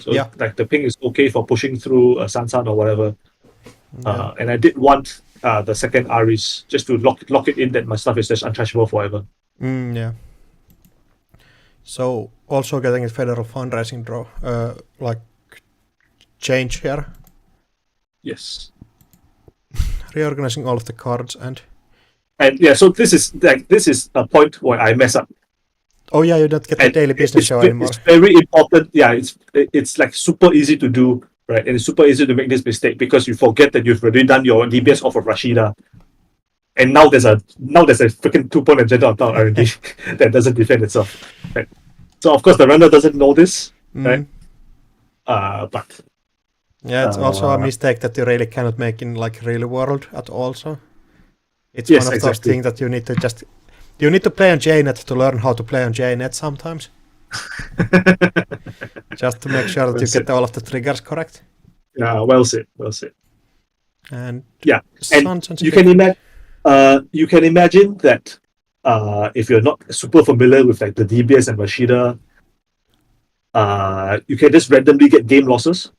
So like the ping is okay for pushing through a Sansan or whatever. And I did want the second Aris just to lock it in that my stuff is just untrashable forever. Yeah. So also getting a Federal Fundraising draw, like change here. Yes. Reorganizing all of the cards and yeah, so this is a point where I mess up. Oh yeah, you don't get the daily business show anymore. It's very important. Yeah, it's like super easy to do, right? And it's super easy to make this mistake because you forget that you've already done your DBS off of Rashida. And now there's a freaking 2-point agenda on top of R&D that doesn't defend itself. Right? So of course the runner doesn't know this, right? But yeah, it's also a mistake that you really cannot make in like real world at all. So it's one of those things that you need to play on JNet to learn how to play on JNet sometimes. Just to make sure that you get all of the triggers correct. Yeah, well said. And yeah, and you can imagine that if you're not super familiar with like the DBS and Rashida, you can just randomly get game losses.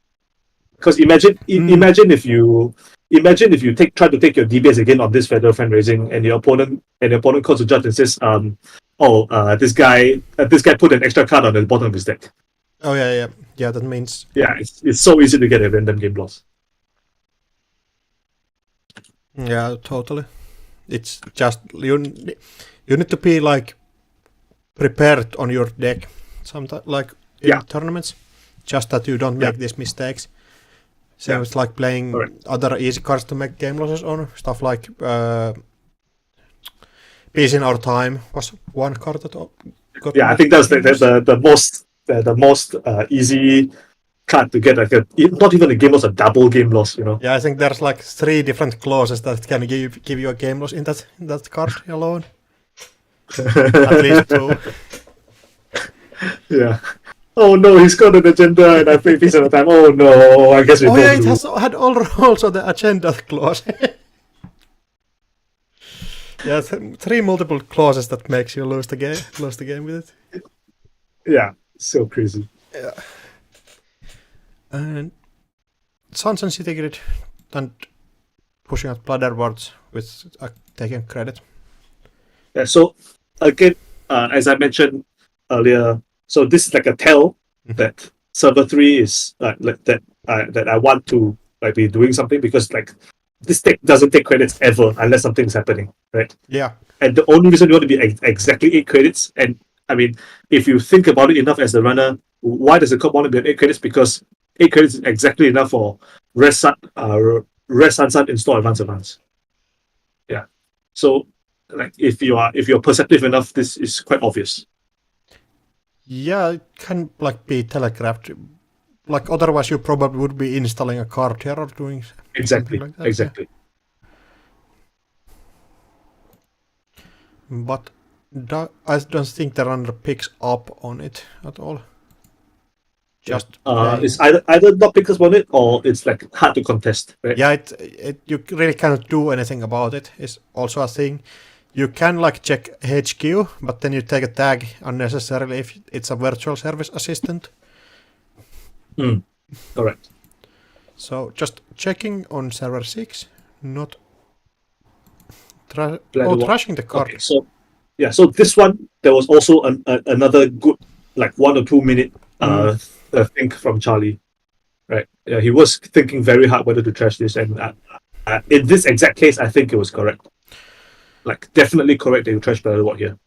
Because imagine if you try to take your DBS again on this federal fundraising, and your opponent calls the judge and says, this guy put an extra card on the bottom of his deck. Oh yeah. That means it's so easy to get a random game loss. Yeah, totally. It's just you need to be like prepared on your deck, sometimes like in tournaments, just that you don't make these mistakes. So it's like playing other easy cards to make game losses on, stuff like Peace in Our Time was one card that got. Yeah, I think that's the most easy card to get, like not even a game loss, a double game loss, you know. Yeah, I think there's like 3 different clauses that can give you a game loss in that card alone. At least 2. Yeah. Oh no, he's got an agenda and I play Peace at a Time. Oh no, I guess we both it has had also the agenda clause. Yeah, 3 multiple clauses that makes you lose the game with it. Yeah, so crazy. Yeah. And Suns and City Grid and pushing out Blood Words with taking credit. Yeah, so again, as I mentioned earlier, so this is like a tell that server 3 is that I want to like be doing something, because like this deck doesn't take credits ever unless something's happening, right? Yeah. And the only reason you want to be exactly 8 credits, and I mean, if you think about it enough as the runner, why does the cop want to be at 8 credits? Because 8 credits is exactly enough for Rest Sun install advance. Yeah. So like if you're perceptive enough, this is quite obvious. Yeah, it can like be telegraphed. Like otherwise you probably would be installing a card here or doing exactly like that. Exactly. Yeah. But I don't think the runner picks up on it at all. Just it's either not picks up on it, or it's like hard to contest, right? Yeah, you really cannot do anything about it. It's also a thing. You can like check HQ, but then you take a tag unnecessarily if it's a virtual service assistant. Correct. So just checking on server 6, not trashing the card. Okay, so this one, there was also another good like 1 or 2 minute think from Charlie, right? Yeah, he was thinking very hard whether to trash this, and in this exact case, I think it was correct. Like definitely correct that you trash Battleward here.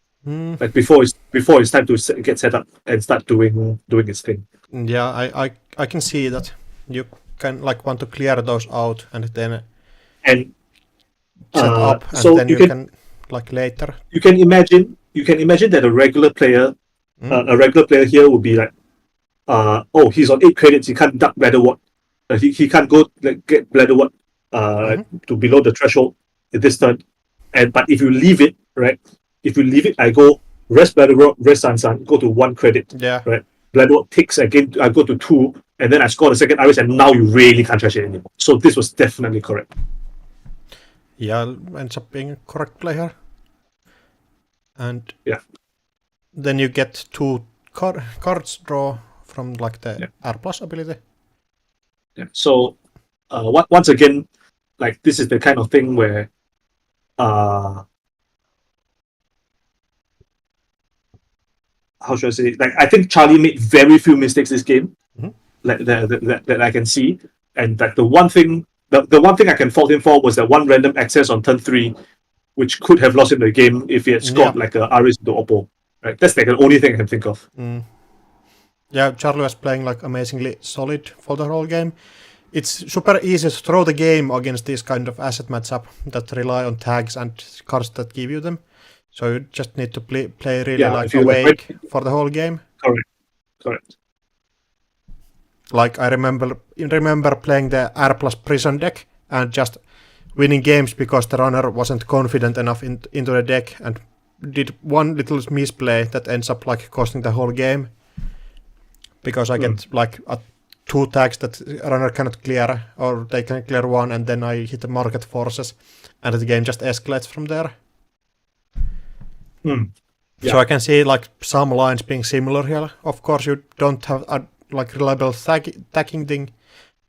Like before it's time to get set up and start doing its thing. Yeah, I can see that you can like want to clear those out and then set up, and so then you can like later. You can imagine that a regular player here would be like, he's on 8 credits, he can't duck Battleward. He can't go like get Battleward to below the threshold in this turn. But if you leave it, right? If you leave it, I go rest Battleward, rest Sansan, go to 1 credit. Yeah. Right. Battleward ticks again. I go to 2, and then I score the second Iris, and now you really can't trash it anymore. So this was definitely correct. Yeah, ends up being a correct play here. And then you get 2 cards draw from like the R plus ability. Yeah. So once again, like this is the kind of thing where how should I say? Like I think Charlie made very few mistakes this game, like that I can see, and like the one thing I can fault him for was that one random access on turn 3, which could have lost him the game if he had scored like a Aris into Oppo. Right, that's like the only thing I can think of. Yeah, Charlie was playing like amazingly solid for the whole game. It's super easy to throw the game against this kind of asset matchup that rely on tags and cards that give you them. So you just need to play really like awake for the whole game. Correct. Like I remember playing the R plus prison deck and just winning games because the runner wasn't confident enough into the deck and did one little misplay that ends up like costing the whole game. Because I get like 2 tags that runner cannot clear, or they can clear 1, and then I hit the market forces, and the game just escalates from there. Yeah. So I can see like some lines being similar here. Of course, you don't have a like reliable tagging thing,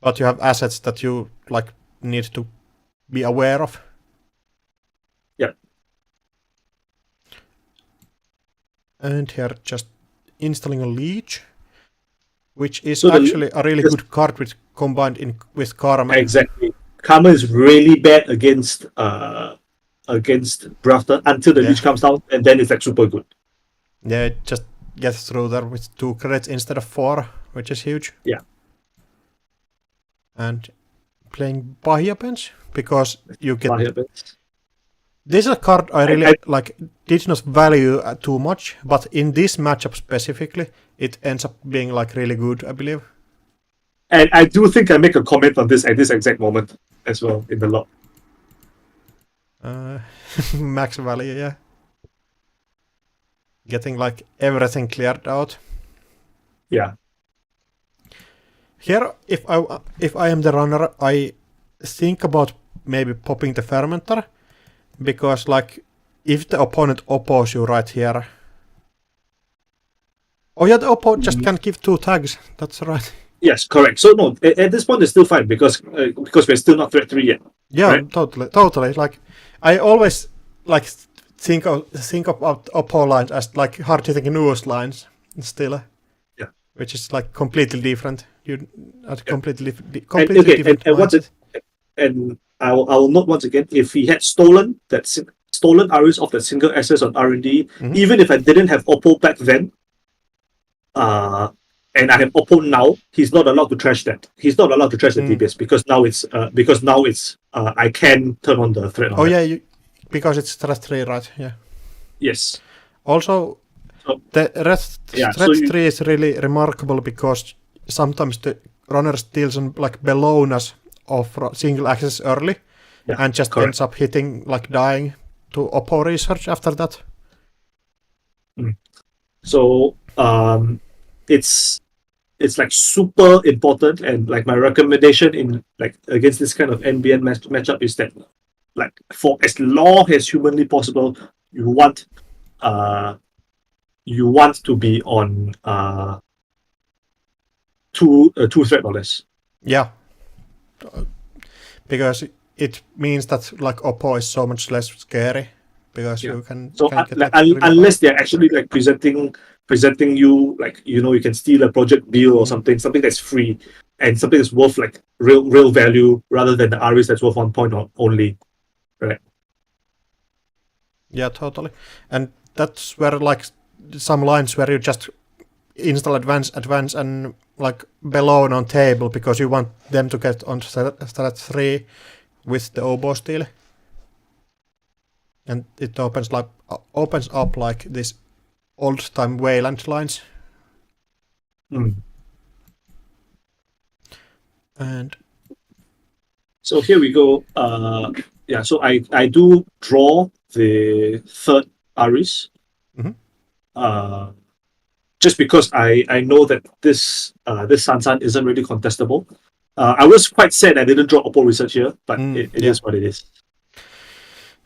but you have assets that you like need to be aware of. Yeah. And here just installing a leech, which is So actually a really good card combined with Karma. Exactly. Karma is really bad against Brafter until the leech comes down, and then it's like super good. Yeah, it just gets through there with 2 credits instead of 4, which is huge. Yeah. And playing Bahia Bench because you get. Bahia Bench. This is a card I really did not value too much, but in this matchup specifically, it ends up being like really good, I believe. And I do think I make a comment on this at this exact moment as well in the log. Max value, yeah. Getting like everything cleared out. Yeah. Here, if I am the runner, I think about maybe popping the fermenter, because like if the opponent opposes you right here. Oh yeah, the opponent just can give 2 tags. That's right. Yes, correct. So no, at this point it's still fine because we're still not threat 3 yet. Yeah, right? totally. Like I always like think about oppo lines as like hard hitting newest lines still. Yeah. Which is like completely different. You are completely different. And I will note once again, if he had stolen Aris off that single access on R&D, even if I didn't have oppo back then, and I have oppo now, he's not allowed to trash that. He's not allowed to trash the DPS because now it's I can turn on the threat. Because it's threat 3, right? Yeah. Yes. Also, the threat 3 is really remarkable because sometimes the runner steals like Bellonas of single access early and just ends up hitting like dying to oppo research after that. So it's like super important, and like my recommendation in like against this kind of NBN matchup is that like for as long as humanly possible, you want to be on 2 threat or less. Yeah, because it means that like oppo is so much less scary because you can. So get unless they're actually like presenting you like you can steal a project bill or something that's free and something that's worth like real value rather than the Aris that's worth 1 point only, right? Yeah, totally. And that's where like some lines where you just install advance and like below on table because you want them to get on strat 3 with the oboe steal, and it opens up like this old time Wayland lines. And so here we go. So I do draw the 3rd Aris. Just because I know that this Sansan isn't really contestable. I was quite sad I didn't draw oppo research here, but it is what it is.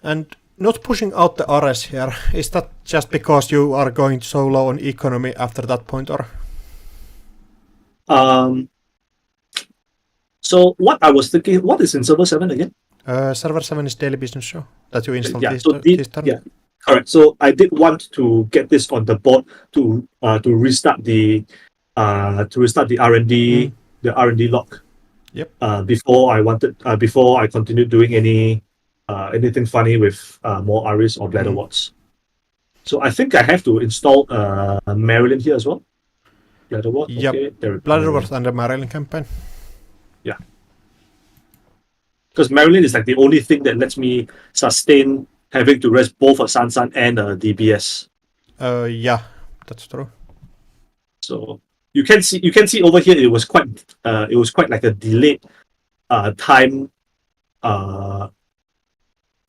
And not pushing out the Ares here, is that just because you are going so low on economy after that point, or? So what I was thinking, what is in server 7 again? Server 7 is daily business show that you installed this turn. Yeah, correct. So I did want to get this on the board to restart the R&D the R&D lock. Yep. Before I continued doing anything funny with more Aris or Bladder Warts. So I think I have to install Marilyn here as well. Bladder Wart. Yep. Okay, Bladder Wart and the Marilyn campaign. Yeah. Because Marilyn is like the only thing that lets me sustain having to rest both a Sansan and a DBS. Yeah, that's true. So you can see over here it was quite like a delayed time.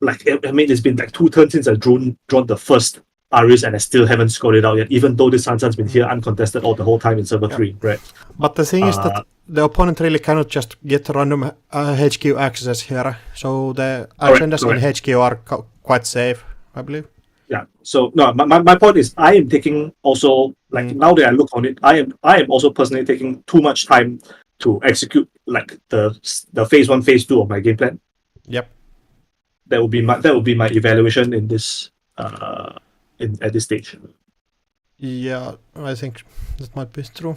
It's been like 2 turns since I've drawn the first Aris and I still haven't scored it out yet, even though this Sansan's been here uncontested all the whole time in server 3, right? But the thing is that the opponent really cannot just get random HQ access here, so the agendas in HQ are quite safe, I believe. Yeah. So no, my point is I am taking also like now that I look on it, I am also personally taking too much time to execute like the phase 1, phase 2 of my game plan. Yep. That would be my evaluation in this at this stage. Yeah, I think that might be true.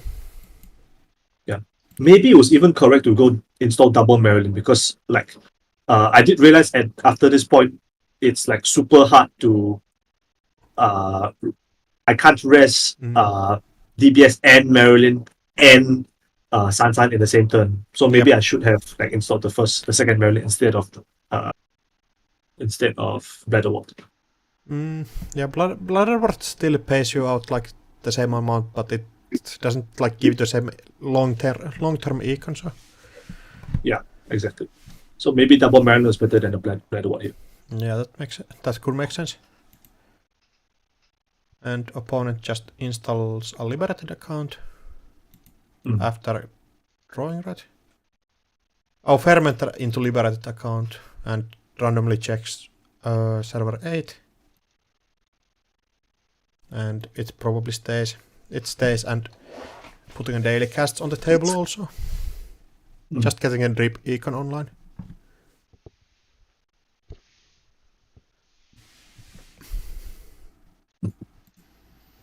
Yeah. Maybe it was even correct to go install double Marilyn because like I did realize after this point it's like super hard to I can't rest DBS and Marilyn and Sansan in the same turn. So maybe I should have like installed the second Marilyn instead of Bladderwort. Yeah, Bladderwort still pays you out like the same amount, but it doesn't like give the same long-term econ. So yeah, exactly. So maybe double Marilyn is better than the Bladderwort here. Yeah, that could make sense. And opponent just installs a liberated account after drawing, right? Oh, fermenter into liberated account and randomly checks server 8. And it probably stays. It stays and putting a daily cast on the table also. Just getting a drip econ online.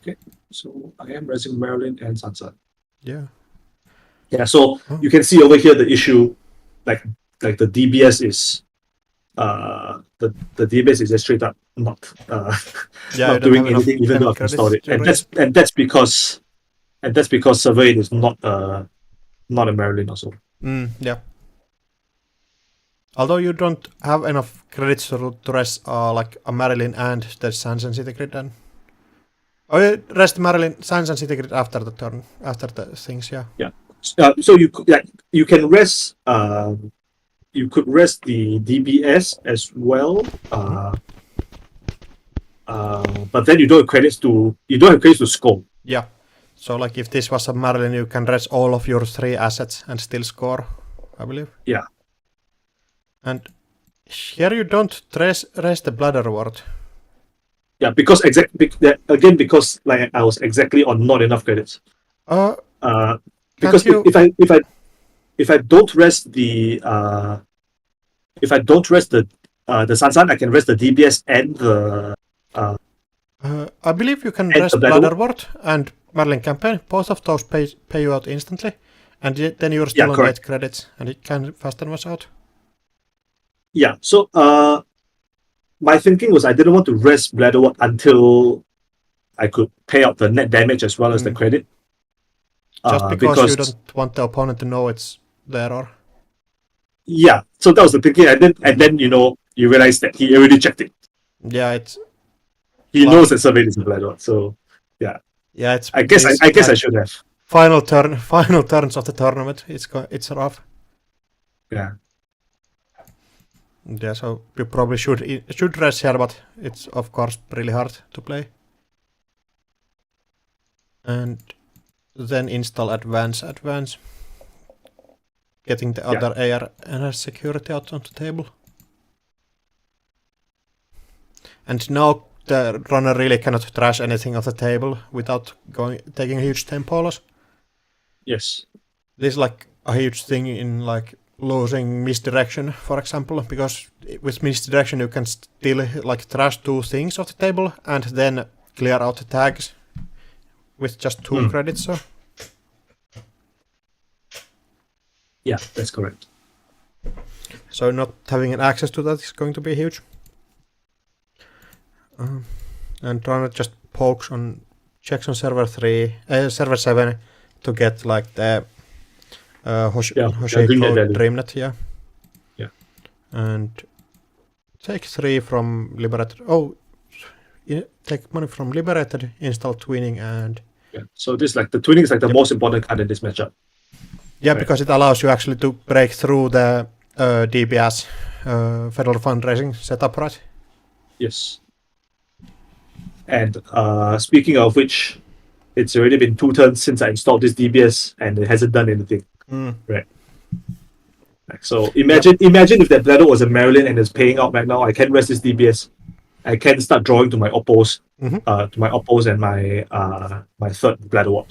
Okay, so I am resing Marilyn and Sansan. Yeah. Yeah, so you can see over here the issue, like the DBS is the DBS is just straight up not doing anything even though I've installed it. And that's because server 8 is not a Marilyn also. Yeah. Although you don't have enough credits to rest like a Marilyn and the Sansan City Grid then. Oh, you rest Marilyn, Sansan City Grid after the turn, after the things, yeah. Yeah. So you can rest you could rest the DBS as well, but then you don't have credits to score. Yeah. So like if this was a Marilyn, you can rest all of your 3 assets and still score, I believe. Yeah. And here you don't rest the Bladderwort. Yeah, because like I was exactly on not enough credits. Because if I don't rest the Sansan, I can rest the DBS and the I believe you can rest Bladderwort and Marilyn Campaign. Both of those pay you out instantly, and then you're still on 8 credits, and it can fasten us out. Yeah. So my thinking was I didn't want to rest Bladderwort until I could pay out the net damage as well as the credit. Just because you don't want the opponent to know it's there, or? Yeah, so that was the thinking, and then you realize that he already checked it. Yeah, he knows that survey is a Bladderwort, so yeah. Yeah, I guess I should have. Final turns of the tournament. It's rough. Yeah. Yeah, so you probably should rest here, but it's of course really hard to play. And then install advance, getting the other AR and security out on the table. And now the runner really cannot trash anything off the table without taking a huge tempo loss. Yes. This is like a huge thing in like losing misdirection, for example, because with misdirection you can still like trash 2 things off the table and then clear out the tags with just 2 credits. So yeah, that's correct. So not having an access to that is going to be huge. And runner just checks on server 7 to get like the Dreamnet, yeah. And take 3 from Liberated. Oh, take money from Liberated, install Twinning, and so this like the Twinning is like the most important card in this matchup. Yeah, because it allows you actually to break through the DBS Federal Fundraising setup, right? Yes. And speaking of which, it's already been 2 turns since I installed this DBS and it hasn't done anything. Right. So imagine if that Bladder was a Marilyn and is paying out right now, I can rest this DBS. I can start drawing to my oppos, Mm-hmm. to my oppos and my my third bladder ward.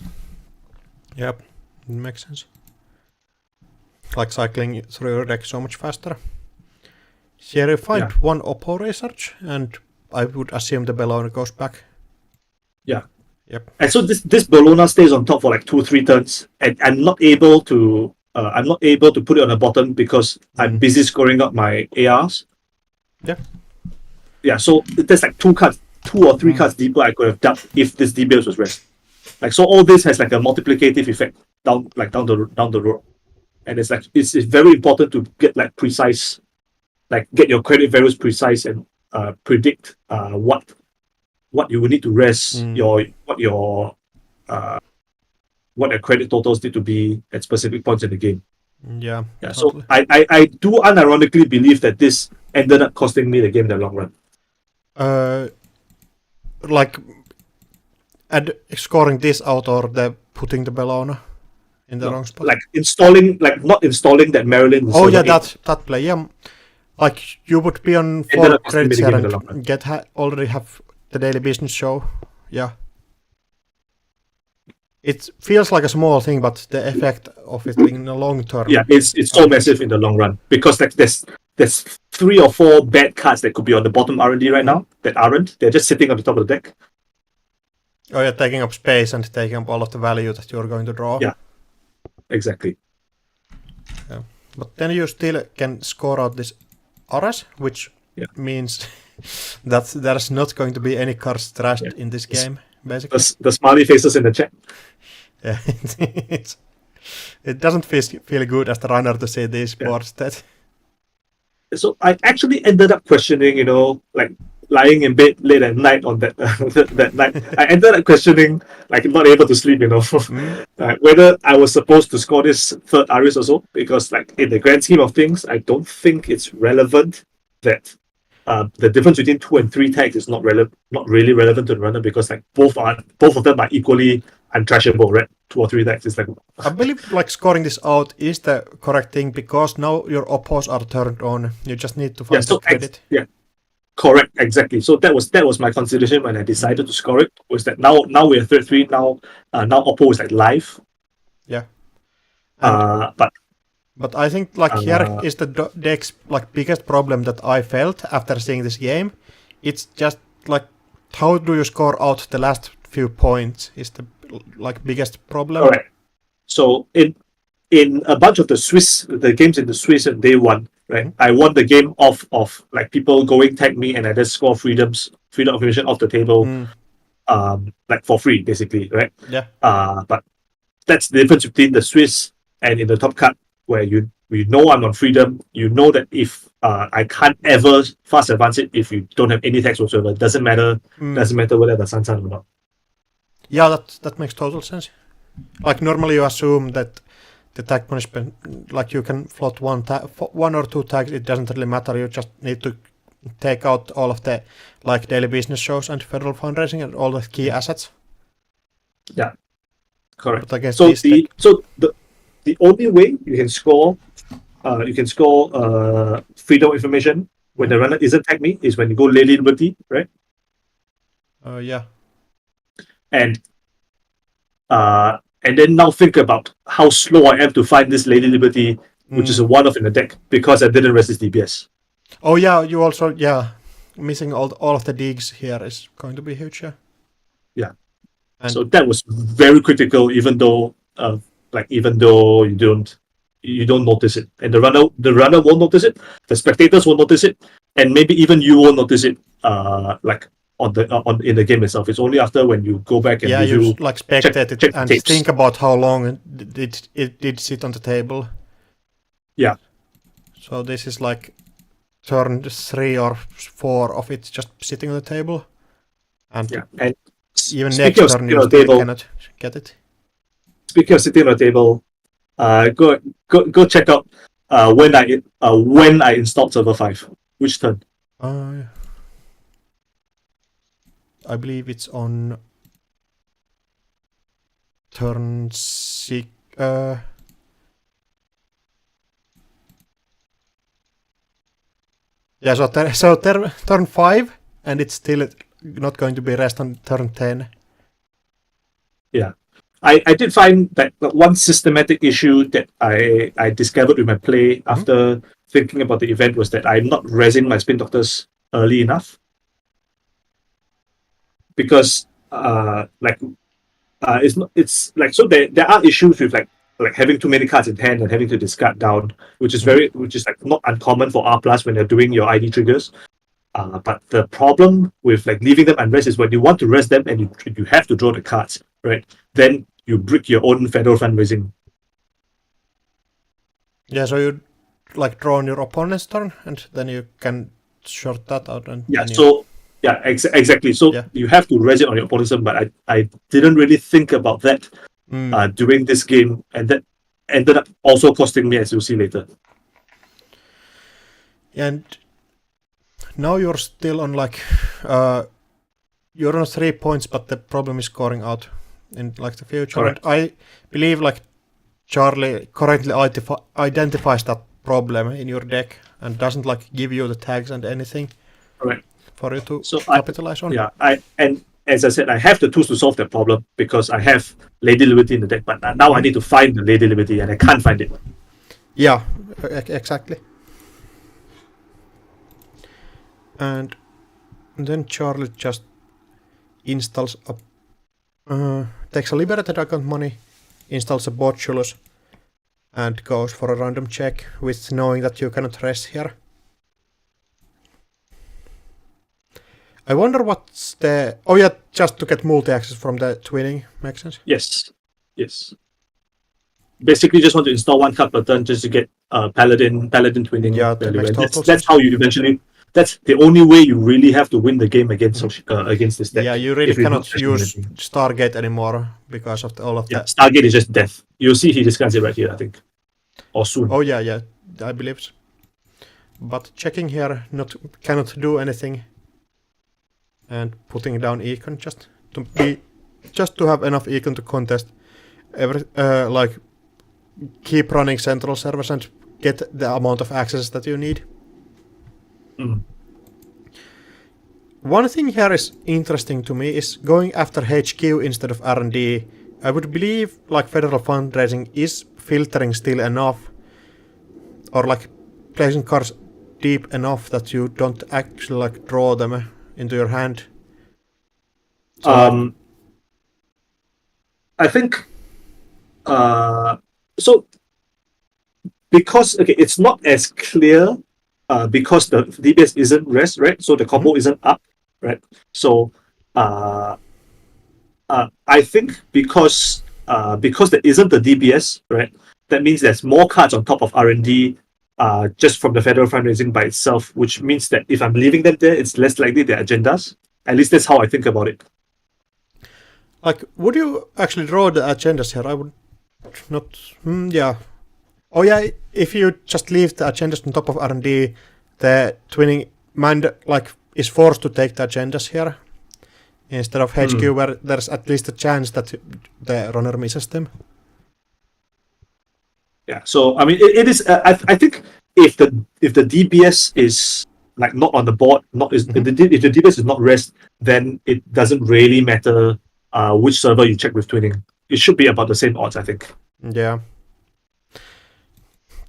Yep, makes sense. Like cycling through your deck so much faster. Here you find one oppo research, and I would assume the Bellona goes back. Yeah. Yep. And so this Bellona stays on top for like 2-3 turns, and I'm not able to put it on the bottom because I'm busy scoring up my ARs. Yeah. Yeah, so there's like 2 or 3 cards deeper I could have done if this DBS was rest. Like, so all this has like a multiplicative effect down the road. And it's like it's very important to get like precise, like get your credit values precise and predict what you will need to rest what your credit totals need to be at specific points in the game. Yeah. Totally. So I do unironically believe that this ended up costing me the game in the long run. Like, and scoring this out or the putting the Bellona in the wrong spot. Like not installing that Maryland. Oh yeah, that play. Yeah, like you would be on 4 credits here and already have the daily business show. Yeah. It feels like a small thing, but the effect of it in the long term. Yeah, it's so massive in the long run because like there's 3 or 4 bad cards that could be on the bottom R&D right now that aren't. They're just sitting on the top of the deck. Oh yeah, taking up space and taking up all of the value that you're going to draw. Yeah, exactly. Yeah. But then you still can score out this Ares, which means that there's not going to be any cards trashed in this game, basically. The smiley faces in the chat. Yeah, it doesn't feel good as the runner to see these boards that. So I actually ended up questioning, like lying in bed late at night on that that night. I ended up questioning, like not able to sleep, whether I was supposed to score this third Aris also, because like in the grand scheme of things, I don't think it's relevant that the difference between 2 and 3 tags is not really relevant to the runner because like both of them are equally untrashable, right? 2 or 3 tags is like. I believe like scoring this out is the correct thing because now your oppos are turned on. You just need to find the credit. Correct, exactly. So that was my consideration when I decided to score it. Was that now we're 3-3 now oppo is like live. Yeah. But I think like here is the deck's like biggest problem that I felt after seeing this game. It's just like how do you score out the last few points is the like biggest problem. Correct. So in a bunch of the games in the Swiss and day 1, right? I won the game off of like people going tag me and I just score freedom of information off the table, like for free basically, right? Yeah. But that's the difference between the Swiss and in the top cut where you know I'm on freedom. You know that if I can't ever fast advance it if you don't have any tags whatsoever. Doesn't matter whether the sun's on or not. Yeah, that makes total sense. Like normally you assume that the tag punishment, like you can float 1 or 2 tags, it doesn't really matter. You just need to take out all of the like daily business shows and federal fundraising and all the key assets. Yeah, correct. But I guess the only way you can score freedom information when the runner isn't tag me is when you go Lady Liberty, right? Yeah. And then now think about how slow I am to find this Lady Liberty, which is a one-off in the deck because I didn't resist DPS. Oh yeah, you also missing all of the digs here is going to be huge. Yeah. And so that was very critical, even though you don't notice it, and the runner won't notice it, the spectators won't notice it, and maybe even you won't notice it. Like in the game itself, it's only after when you go back and you like spectate it and tapes. Think about how long it did sit on the table. Yeah. So this is like turn 3 or 4 of it just sitting on the table, and even next turn you still cannot get it. Speaking of sitting on the table, go check out when I installed server 5. Which turn? I believe it's on turn 6. Yeah, so turn 5 and it's still not going to be rest on turn 10. Yeah. I did find that one systematic issue that I discovered with my play after thinking about the event was that I'm not rezzing my spin doctors early enough. Because it's like, so there are issues with like having too many cards in hand and having to discard down, which is like not uncommon for R plus when you're doing your ID triggers. But the problem with like leaving them unrest is when you want to rest them and you have to draw the cards, right? Then you break your own federal fundraising. Yeah, so you like draw on your opponent's turn, and then you can short that out. And exactly. So you have to res it on your opponent's turn, but I didn't really think about that during this game, and that ended up also costing me, as you'll see later. And now you're still on like you're on 3 points, but the problem is scoring out in like the future. Correct. And I believe like Charlie correctly identifies that problem in your deck and doesn't like give you the tags and anything for you to capitalize on. Yeah, and as I said, I have the tools to solve that problem because I have Lady Liberty in the deck, but now I need to find the Lady Liberty and I can't find it. Yeah, exactly. And then Charlie just installs takes a liberated account money, installs a Botulus, and goes for a random check with knowing that you cannot rest here. I wonder what's the... Oh yeah, just to get multi-access from the twinning, makes sense? Yes. Basically just want to install one card per turn just to get Paladin twinning value. That's how you eventually... That's the only way you really have to win the game against this deck. Yeah, you really cannot use Stargate anymore because of all of that. Stargate is just death. You'll see he discards it right here, I think. Or soon. Oh yeah, I believe so. But checking here cannot do anything. And putting down Econ just to have enough Econ to contest like keep running central servers and get the amount of access that you need. One thing here is interesting to me is going after HQ instead of R&D. I would believe like federal fundraising is filtering still enough, or like placing cards deep enough that you don't actually like draw them into your hand. So, I think so because it's not as clear because the DPS isn't rest, right? So the combo isn't up, right? So I think because there isn't the DPS, right? That means there's more cards on top of R&D just from the federal fundraising by itself, which means that if I'm leaving them there, it's less likely their agendas. At least that's how I think about it. Like, would you actually draw the agendas here? I would not... yeah. Oh yeah, if you just leave the agendas on top of R&D, the twinning mind like is forced to take the agendas here instead of HQ, where there's at least a chance that the runner misses them. Yeah, so I mean, it is. I think if the DPS is like not on the board, if the DPS is not rest, then it doesn't really matter which server you check with twinning. It should be about the same odds, I think. Yeah,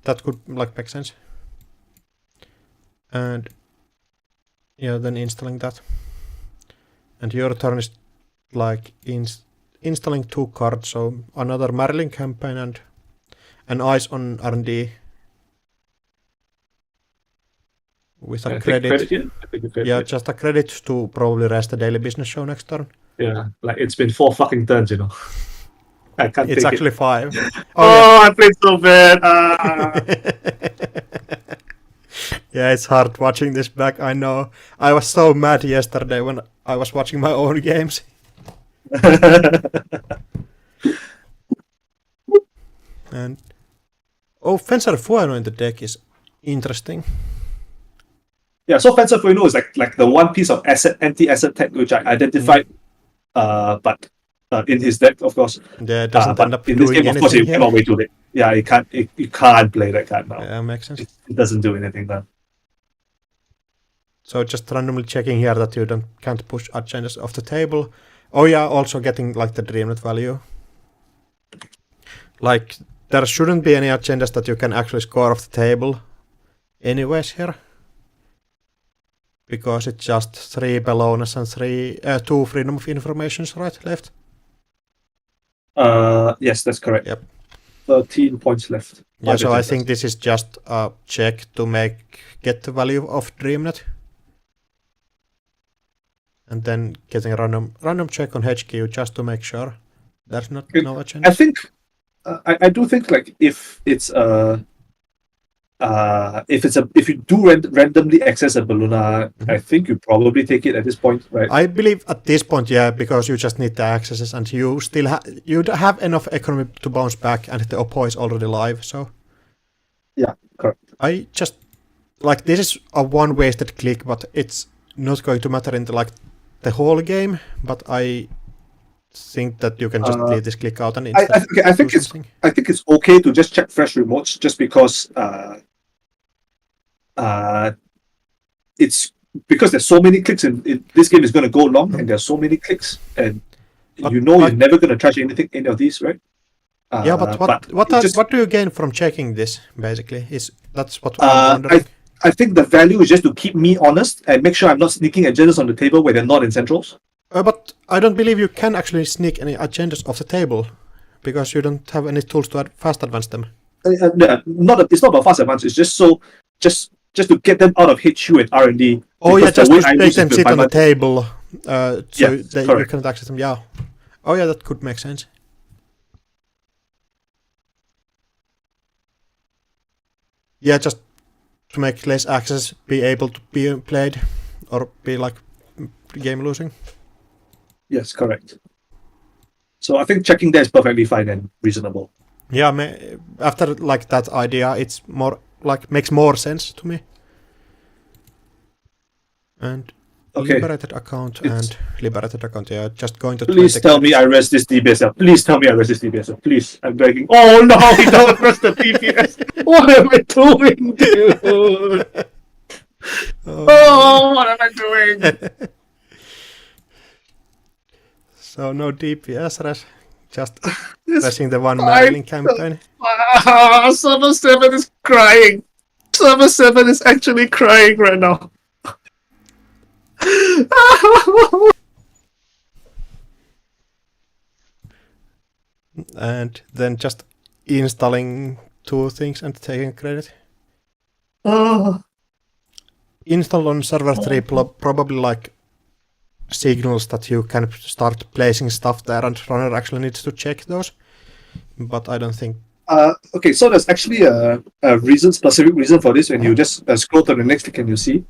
that could like make sense. And yeah, then installing that, and your turn is like installing 2 cards, so another Marilyn campaign and an eyes on R&D with a credit. Just a credit to probably rest the daily business show next turn. Yeah, like it's been 4 fucking turns, you know. I can't. It's actually 5. I played so bad. Yeah, it's hard watching this back. I know. I was so mad yesterday when I was watching my own games. And Fencer Fueno in the deck is interesting. Yeah, so Fencer Fueno is like the one piece of anti-asset tech which I identified, but in his deck, of course. Yeah, it doesn't end up in this game, of course, you cannot way too late. Yeah, you can't play that card now. Yeah, makes sense. It doesn't do anything now. So just randomly checking here that you can't push agendas off the table. Oh yeah, also getting like the DreamNet value. Like there shouldn't be any agendas that you can actually score off the table anyways here. Because it's just 3 Bellowness and 2 Freedom of Informations, right, left? Yes, that's correct. Yep. 13 points left. Yeah, so I think this is just a check to get the value of DreamNet. And then getting a random check on HQ just to make sure there's no agenda. I think I do think like if you do randomly access a Balluna, I think you probably take it at this point, right? I believe at this point, yeah, because you just need the accesses and you still have enough economy to bounce back, and the Oppo is already live, so yeah, correct. I just like this is a one wasted click, but it's not going to matter in the whole game. But I think that you can just leave this click out and I think it's okay to just check fresh remotes just because it's because there's so many clicks and this game is going to go long and there's so many clicks and you're never going to trash any of these, right? Yeah, but what do you gain from checking this? Basically, that's what I'm wondering. I think the value is just to keep me honest and make sure I'm not sneaking agendas on the table where they're not in centrals. But I don't believe you can actually sneak any agendas off the table because you don't have any tools to fast advance them. It's not about fast advance. It's just just to get them out of HQ and R&D. Oh yeah, just to make them sit on the table, so correct. You cannot access them. Yeah. Oh yeah, that could make sense. Yeah, just to make less access be able to be played or be like game losing. Yes, correct. So I think checking there is perfectly fine and reasonable. Yeah, after like that idea, it's more like makes more sense to me. And liberated account and liberated account. Yeah, just going to. Please tell me I rest this DBSL. Please tell me I rest this DBSL. Please, I'm begging. Oh no, we don't rest the DBS. What am I doing, dude? Oh, what am I doing? So no DPS res, just pressing the one mailing campaign. Server 7 is crying. Server 7 is actually crying right now. And then just installing 2 things and taking credit. Install on server 3 probably like signals that you can start placing stuff there, and runner actually needs to check those. But I don't think. Okay, so there's actually a specific reason for this. When you just scroll to the next click, can you see?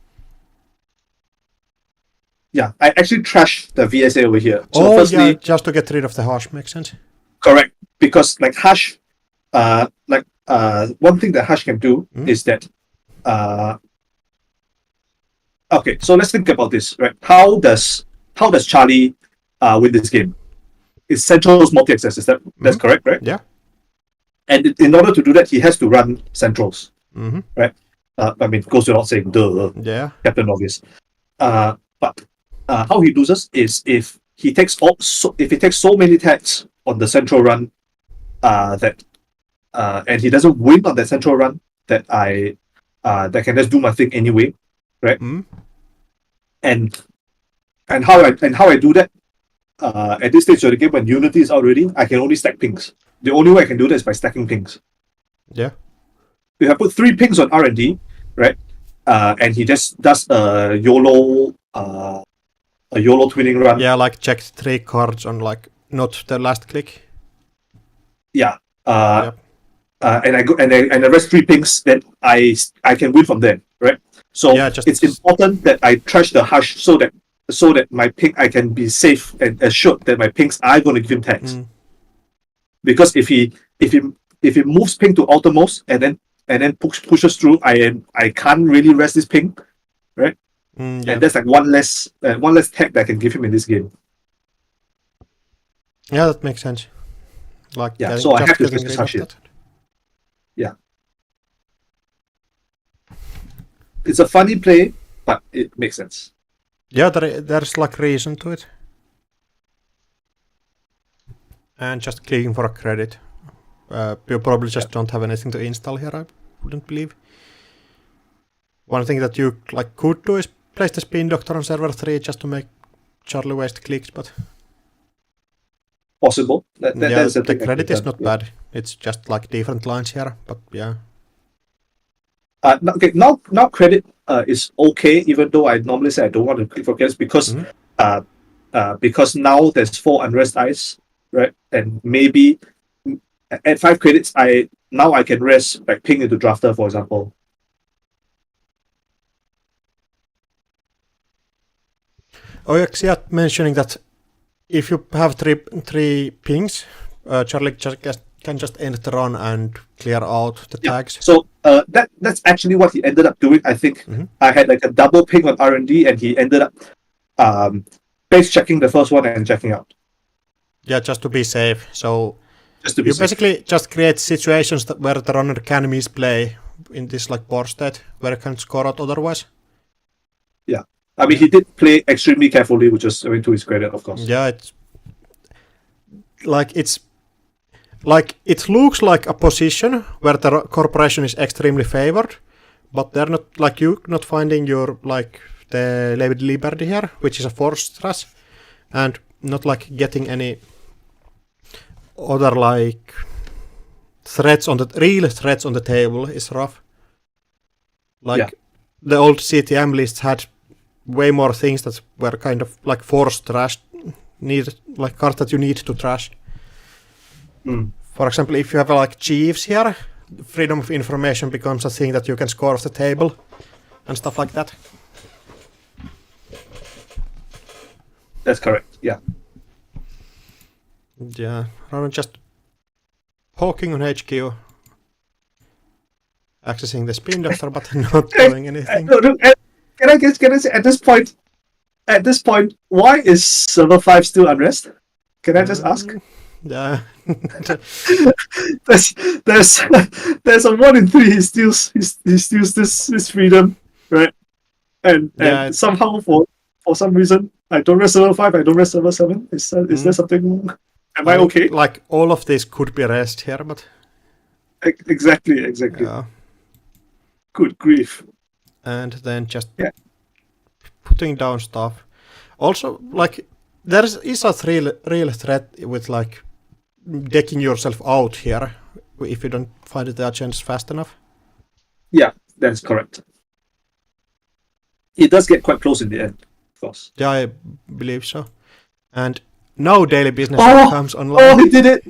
Yeah, I actually trashed the VSA over here. So firstly, yeah, just to get rid of the hash makes sense. Correct, because like hash, one thing that hash can do is that. Okay, so let's think about this, right? How does Charlie win this game? It's centrals multi-access. That's correct, right? Yeah. And in order to do that, he has to run centrals, right? I mean, goes without saying, duh. Yeah. Captain Obvious. But how he loses is if he takes so many tags on the central run, and he doesn't win on that central run, that can just do my thing anyway, right? And how I do that at this stage of the game when Unity is out already, I can only stack pings. The only way I can do that is by stacking pings. Yeah. If I put 3 pings on R&D, right, and he just does a YOLO twinning run. Yeah, like check 3 cards on like not the last click. Yeah. Yep. And I rest 3 pings, then I can win from there, right? So yeah, it's important that I trash the hash so that my ping, I can be safe and assured that my pings are going to give him tags. Because if he moves ping to outermost and then pushes through, I can't really rest this ping, right? Yeah. And that's like one less tag that I can give him in this game. Yeah, that makes sense. Like yeah, so I have to just hash it. Yeah. It's a funny play, but it makes sense. Yeah, there's like reason to it. And just clicking for a credit. You probably just don't have anything to install here, I wouldn't believe. One thing that you like could do is place the spin doctor on server 3 just to make Charlie waste clicks, but Possible. That is the credit is not bad. It's just like different lines here, but yeah. Now credit is okay, even though I normally say I don't want to click for credits because because now there's 4 unrest eyes, right? And maybe at 5 credits, I can rest like ping into drafter, for example. Oh, yeah, mentioning that if you have three pings, Charlie can just end the run and clear out the tags. So that's actually what he ended up doing. I think I had like a double ping on R&D, and he ended up base checking the first one and checking out. Yeah, just to be safe. So you basically just create situations where the runner can misplay in this like board state, where it can score out otherwise. Yeah. I mean, he did play extremely carefully, which is to his credit, of course. Yeah, it looks like a position where the corporation is extremely favored, but they're not like you not finding your like the Lady Liberty here, which is a forced stress, and not like getting any other like real threats on the table is rough. Like the old CTM lists had way more things that were kind of like forced trash, like cards that you need to trash. For example, if you have like chiefs here, freedom of information becomes a thing that you can score off the table and stuff like that. That's correct, yeah. Yeah, rather than just poking on HQ, accessing the spin doctor but not doing anything. Can I say at this point, why is server 5 still unrest? Can I just ask? Yeah. there's a 1 in 3 he steals this freedom, right? And somehow for some reason I don't rest server 5, I don't rest server 7. Is there something? Am I okay? Like all of this could be rest here, but exactly. Yeah. Good grief. And then just putting down stuff. Also, like there is a real threat with like decking yourself out here if you don't find the agents fast enough. Yeah, that's correct. It does get quite close in the end, of course. Yeah, I believe so. And now daily business comes online. Oh, he did it!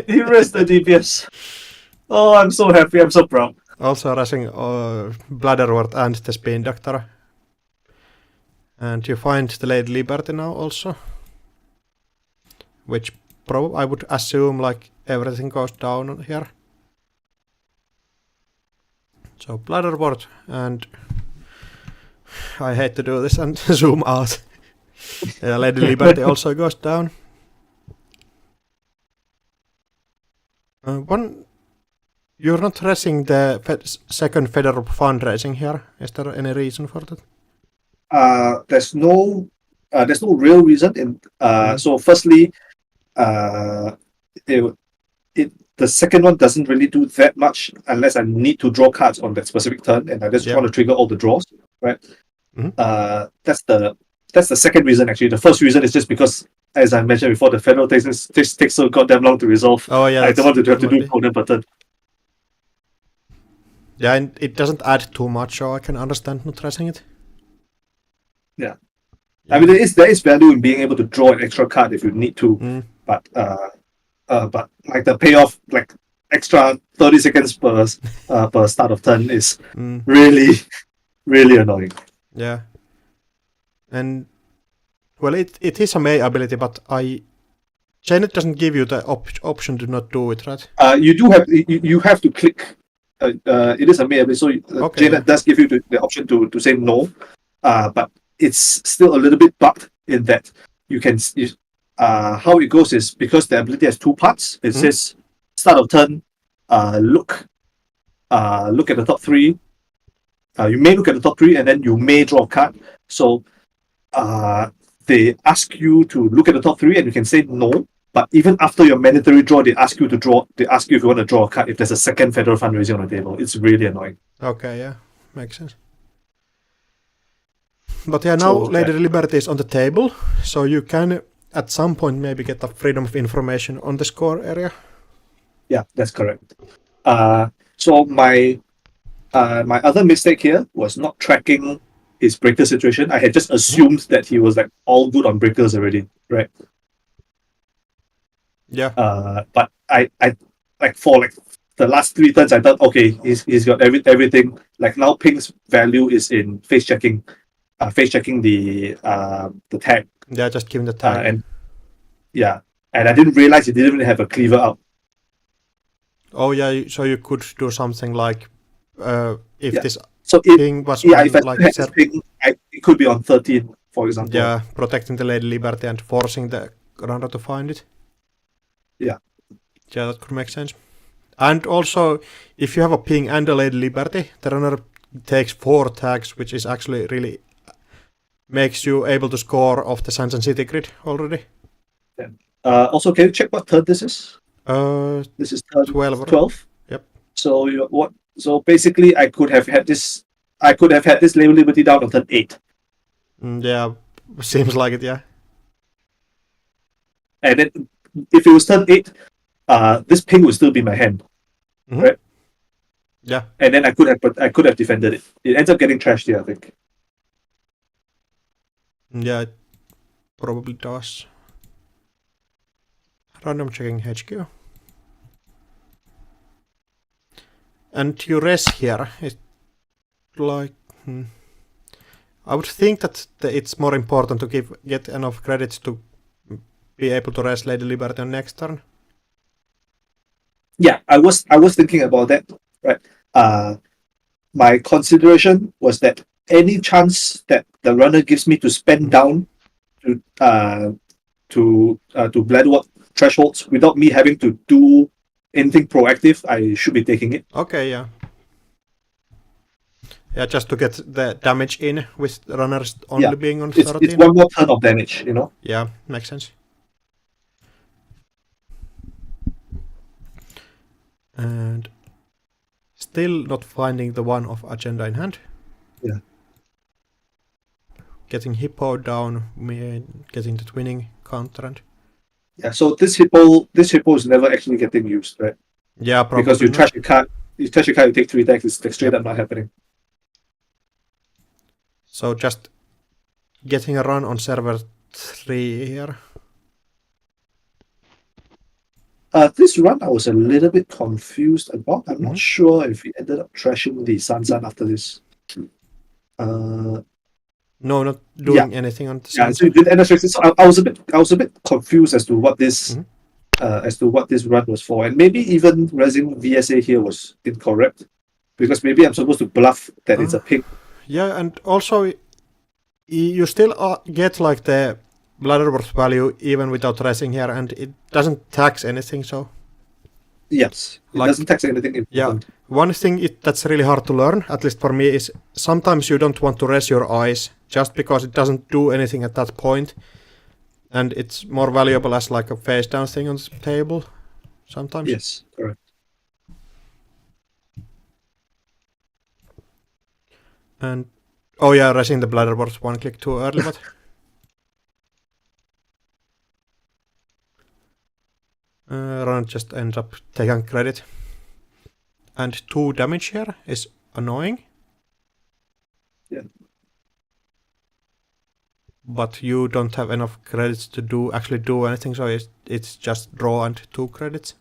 He raised the DPS. Oh, I'm so happy. I'm so proud. Also rushing Bladderwort and the Spin Doctor. And you find the Lady Liberty now also. Which I would assume like everything goes down here. So Bladderwort, and I hate to do this and zoom out. Lady Liberty also goes down. You're not raising the second federal fundraising here. Is there any reason for that? There's no real reason. So firstly, the second one doesn't really do that much unless I need to draw cards on that specific turn, and I just want to trigger all the draws, right? That's the second reason. Actually, the first reason is just because, as I mentioned before, the federal takes so goddamn long to resolve. Oh yeah, I don't want to have to do it per turn. Yeah, and it doesn't add too much, so I can understand not pressing it. Yeah. I mean, there is value in being able to draw an extra card if you need to, but like the payoff, like extra 30 seconds per start of turn is really, really annoying. Yeah. And well, it is a May ability, but Janet doesn't give you the option to not do it, right? You have to click. It is a May ability, so Janet does give you the option to say no, but it's still a little bit bugged in that you can. How it goes is because the ability has 2 parts. It says start of turn, look at the top 3, you may look at the top three, and then you may draw a card. So they ask you to look at the top three, and you can say no. But even after your mandatory draw, they ask you to draw. They ask you if you want to draw a card if there's a second federal fundraising on the table. It's really annoying. Okay, yeah, makes sense. But yeah, now Lady Liberty is on the table, so you can at some point maybe get the freedom of information on the score area. Yeah, that's correct. So my other mistake here was not tracking his breaker situation. I had just assumed that he was like all good on breakers already, right? Yeah. But I like for like the last 3 turns, I thought, okay, he's got everything. Like now, Ping's value is in face checking the tag. Yeah, just give him the tag. And I didn't realize he didn't even have a cleaver out. Oh yeah, so you could do something like if this Ping was if on, I like had this Ping, it could be on 13, for example. Yeah, protecting the Lady Liberty and forcing the runner to find it. Yeah, that could make sense. And also, if you have a Ping and a Lady Liberty, the runner takes 4 tags, which is actually really makes you able to score off the Sands and City grid already. Yeah. Also, can you check what turn this is? This is turn 12. Yep. So basically, I could have had this Lady Liberty down on turn 8. Yeah, seems like it. Yeah. And then, if it was turn 8, this Ping would still be my hand, right? Yeah. And then I could have defended it. It ends up getting trashed here, I think. Yeah, it probably does. Random checking HQ. And you res here. It's like I would think that it's more important to get enough credits to be able to res Lady Liberty on next turn. Yeah, I was thinking about that. Right. My consideration was that any chance that the runner gives me to spend down to Bladewalk thresholds without me having to do anything proactive, I should be taking it. Okay, yeah. Yeah, just to get the damage in with runners only being on 13. It's one more turn of damage, you know? Yeah, makes sense. And still not finding the one of agenda in hand. Yeah. Getting Hippo down, getting the twinning counter and... Yeah, so this hippo is never actually getting used, right? Yeah, probably. Because you trash your card, you take 3 attacks, it's straight up not happening. So just getting a run on server 3 here. This run I was a little bit confused about. I'm not sure if we ended up trashing the Sansan after this. No, not doing anything on the Sansan. Yeah, so you did end up trashing. So I was a bit confused as to what this run was for, and maybe even resing VSA here was incorrect, because maybe I'm supposed to bluff that it's a ping. Yeah, and also you still get like the Bladderworth value even without resing here, and it doesn't tax anything, so... Yes, it doesn't tax anything important. Yeah, one thing that's really hard to learn, at least for me, is sometimes you don't want to res your eyes, just because it doesn't do anything at that point, and it's more valuable as like a face-down thing on the table, sometimes. Yes, correct. And... oh yeah, resing the Bladderworth 1 click too early, but... Run just ends up taking credit. And 2 damage here is annoying. Yeah. But you don't have enough credits to actually do anything, so it's just draw and 2 credits.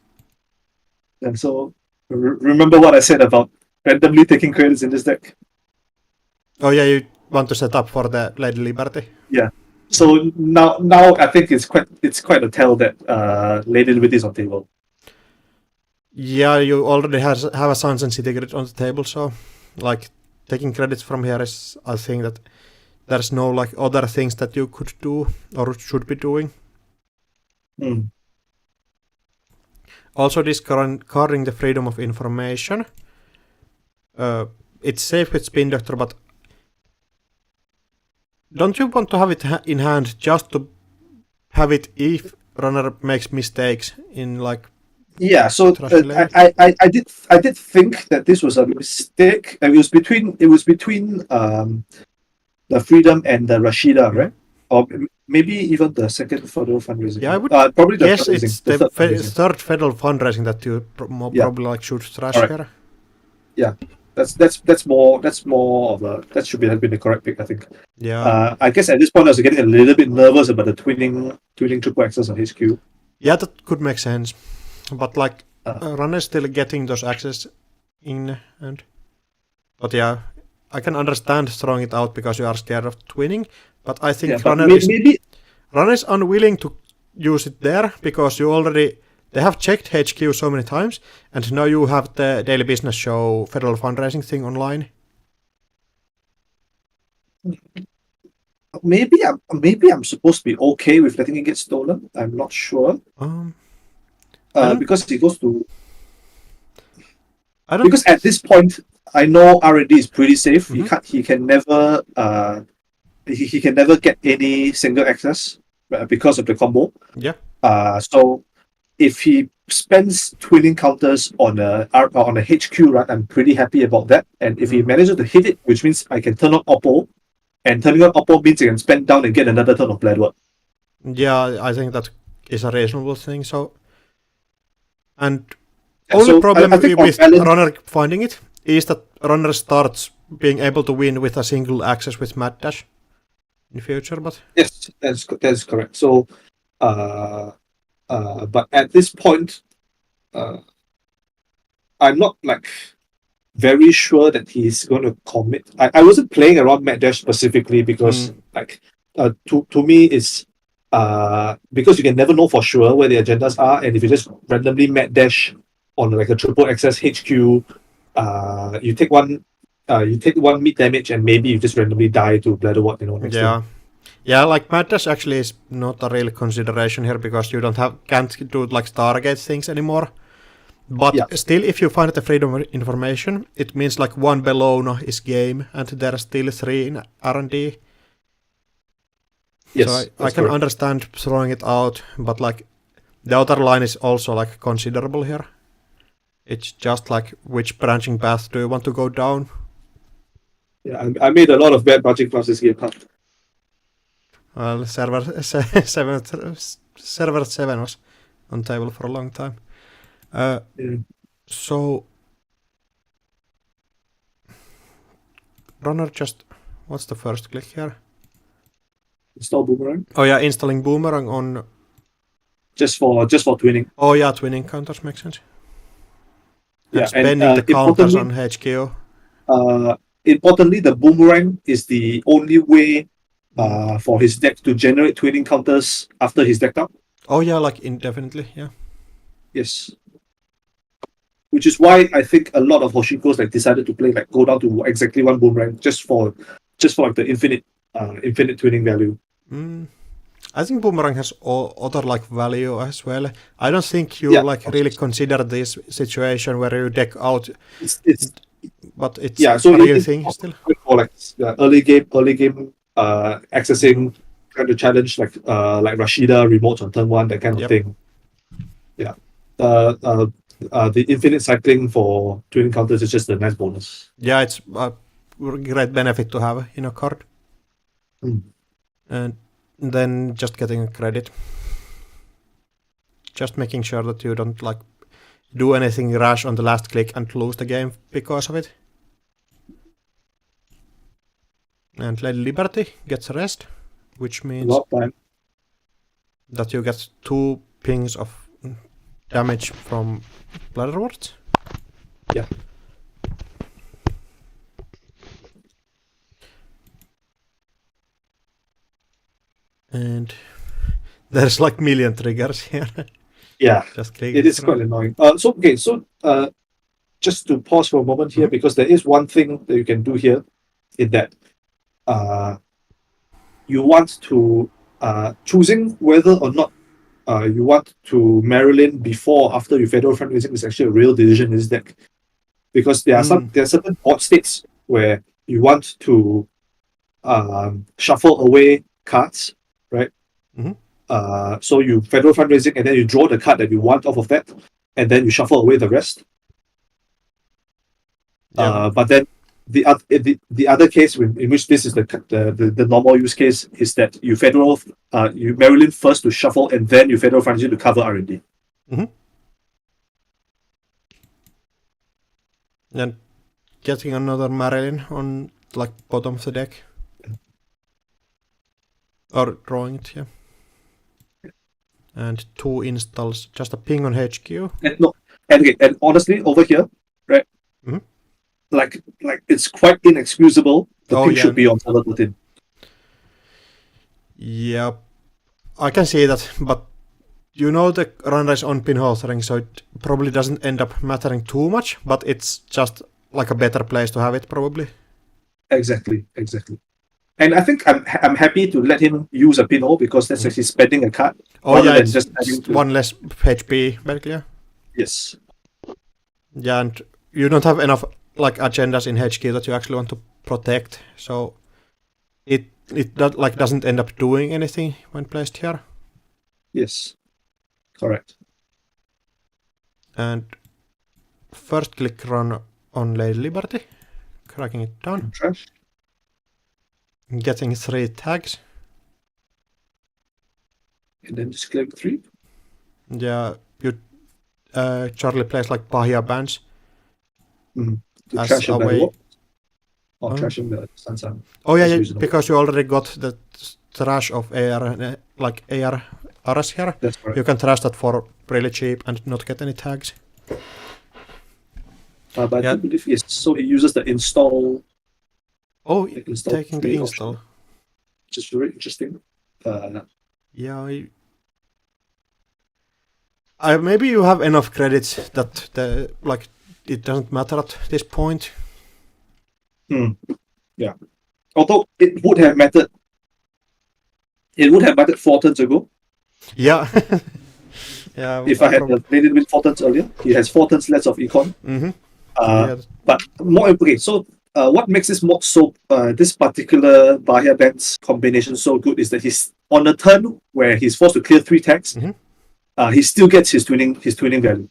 And so, remember what I said about randomly taking credits in this deck? Oh yeah, you want to set up for the Lady Liberty? Yeah. So now I think it's quite a tell that Lady Liberty is on table. Yeah, you already have a Suns and City grid on the table, so like taking credits from here is, I think that there's no like other things that you could do or should be doing. Also discarding the freedom of information. it's safe with Spin Doctor, but don't you want to have it in hand just to have it if runner makes mistakes in like Yeah, so trashing lane? I did think that this was a mistake. It was between the Freedom and the Rashida, right? Or maybe even the second federal fundraising. Yeah, I would probably the guess fundraising, it's the the third fundraising. third federal fundraising that you Yeah. probably like should trash Correct. here. Yeah, that's more of a that should have been the correct pick, I think. Yeah, I guess at this point I was getting a little bit nervous about the twinning triple access on HQ. yeah, that could make sense, but like Uh. runner still getting those access in, and but yeah, I can understand throwing it out because you are scared of twinning, but I think Yeah, but runner maybe is unwilling to use it there because they have checked HQ so many times, and now you have the daily business show federal fundraising thing online. maybe I'm supposed to be okay with letting it get stolen. I'm not sure. Because it goes to. I don't. Because at this point, I know R&D is pretty safe. Mhm. He can never he can never get any single access because of the combo. Yeah. So if he spends twinning counters on a HQ run, I'm pretty happy about that. And if he manages to hit it, which means I can turn on Oppo, and turning on Oppo means I can spend down and get another turn of blade work. Yeah, I think that is a reasonable thing. So, and Yeah, only so problem I think on with balance- runner finding it is that runner starts being able to win with a single access with Mad Dash in future. But Yes, that's correct. So, but at this point, I'm not like very sure that he's going to commit. I wasn't playing around Mad Dash specifically because like to me it's because you can never know for sure where the agendas are, and if you just randomly Mad Dash on like a triple access HQ, you take one meat damage and maybe you just randomly die to Bladderwort, next yeah. turn. Yeah, like Mad Dash actually is not a real consideration here because you can't do like Stargate things anymore. But Yeah. still, if you find the freedom of information, it means like one Bellona is game, and there are still 3 in R&D. Yes, so I can correct. understand throwing it out, but like the other line is also like considerable here. It's just like which branching path do you want to go down? Yeah, I made a lot of bad branching paths this game. Well, server 7 was on table for a long time. So runner just what's the first click here? Install Boomerang. Oh yeah, installing Boomerang on Just for twinning. Oh yeah, twinning counters makes sense. And Yeah, spending the counters on HQ. Importantly, the Boomerang is the only way for his deck to generate twinning counters after he's decked out. Oh yeah, like indefinitely, yeah. Yes. Which is why I think a lot of Hoshikos like decided to play like go down to exactly one Boomerang just for like the infinite twinning value. I think Boomerang has other like value as well. I don't think you really consider this situation where you deck out. But it's so a real thing still. For like early game accessing kind of challenge like Rashida remotes on turn 1, that kind of thing. Yeah. The infinite cycling for twinning counters is just a nice bonus. Yeah, it's a great benefit to have in a card. And then just getting credit. Just making sure that you don't like do anything rash on the last click and lose the game because of it. And Lady Liberty gets rest, which means that you get 2 pings of damage from Bladderwort. Yeah. And there's like million triggers here. Yeah, just it is quite annoying. So just to pause for a moment here, because there is one thing that you can do here, in that you want to choosing whether or not you want to Marilyn before or after your federal fundraising is actually a real decision in this deck, because there are certain board states where you want to shuffle away cards, right? So you federal fundraising, and then you draw the card that you want off of that, and then you shuffle away the rest. But then the other case in which this is the normal use case is that you Maryland first to shuffle, and then you federal fundraising to cover R&D. And getting another Marilyn on like bottom of the deck. Or drawing it, yeah. And 2 installs, just a ping on HQ. And honestly, over here, right? Like it's quite inexcusable. The ping should be on server 13. Yeah, I can see that, but you know the runner is on pin authoring, so it probably doesn't end up mattering too much, but it's just like a better place to have it, probably. Exactly. And I think I'm happy to let him use a pinhole because that's actually spending a card. Oh yeah, it's just one less HP, basically. Yeah. Yes. Yeah, and you don't have enough like agendas in HQ that you actually want to protect, so it doesn't end up doing anything when placed here. Yes, correct. And first click run on Lady Liberty, cracking it down. Trash. Getting 3 tags. And then just click 3. Yeah, you Charlie plays like Bahia bands. Trash away. Or trashing the Sansan. Oh yeah, because you already got the trash of AR, like AR Aras here. That's correct. You can trash that for really cheap and not get any tags. But I believe yes, so it uses the install. Oh, taking the install. Option, which is very interesting. Yeah, I maybe you have enough credits that it doesn't matter at this point. Yeah. Although it would have mattered. It would have mattered 4 turns ago. Yeah. Yeah. If I had played it with 4 turns earlier, he has 4 turns less of econ. But more okay. So what makes this mod so this particular Bahia Band's combination so good is that he's on a turn where he's forced to clear 3 tags. He still gets his twinning value.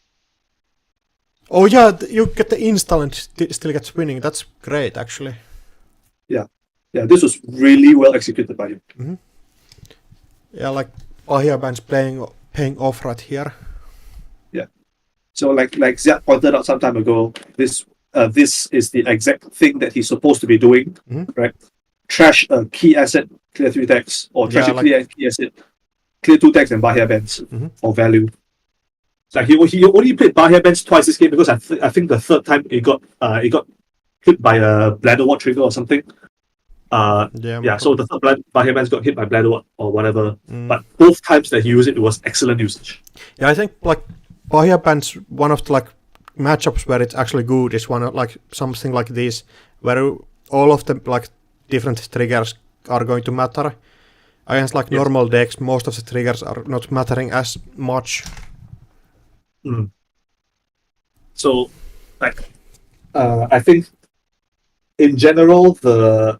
Oh yeah, you get the install and still get winning. That's great, actually. Yeah, this was really well executed by him. Yeah, like Bahia Band's paying off right here. Yeah. So like Ziad pointed out some time ago, this is the exact thing that he's supposed to be doing, right? Trash a key asset, clear 3 tags, or trash a key asset, clear 2 tags and Bahia Bands for value. Like he only played Bahia Bands twice this game because I think the third time it got hit by a Bladderwort trigger or something. So the third Bahia Bands got hit by Bladderwort or whatever. But both times that he used it, it was excellent usage. Yeah, I think like Bahia Bands, one of the like matchups where it's actually good is one of like something like this, where all of the like different triggers are going to matter. Against like normal decks, most of the triggers are not mattering as much. So, like, I think in general the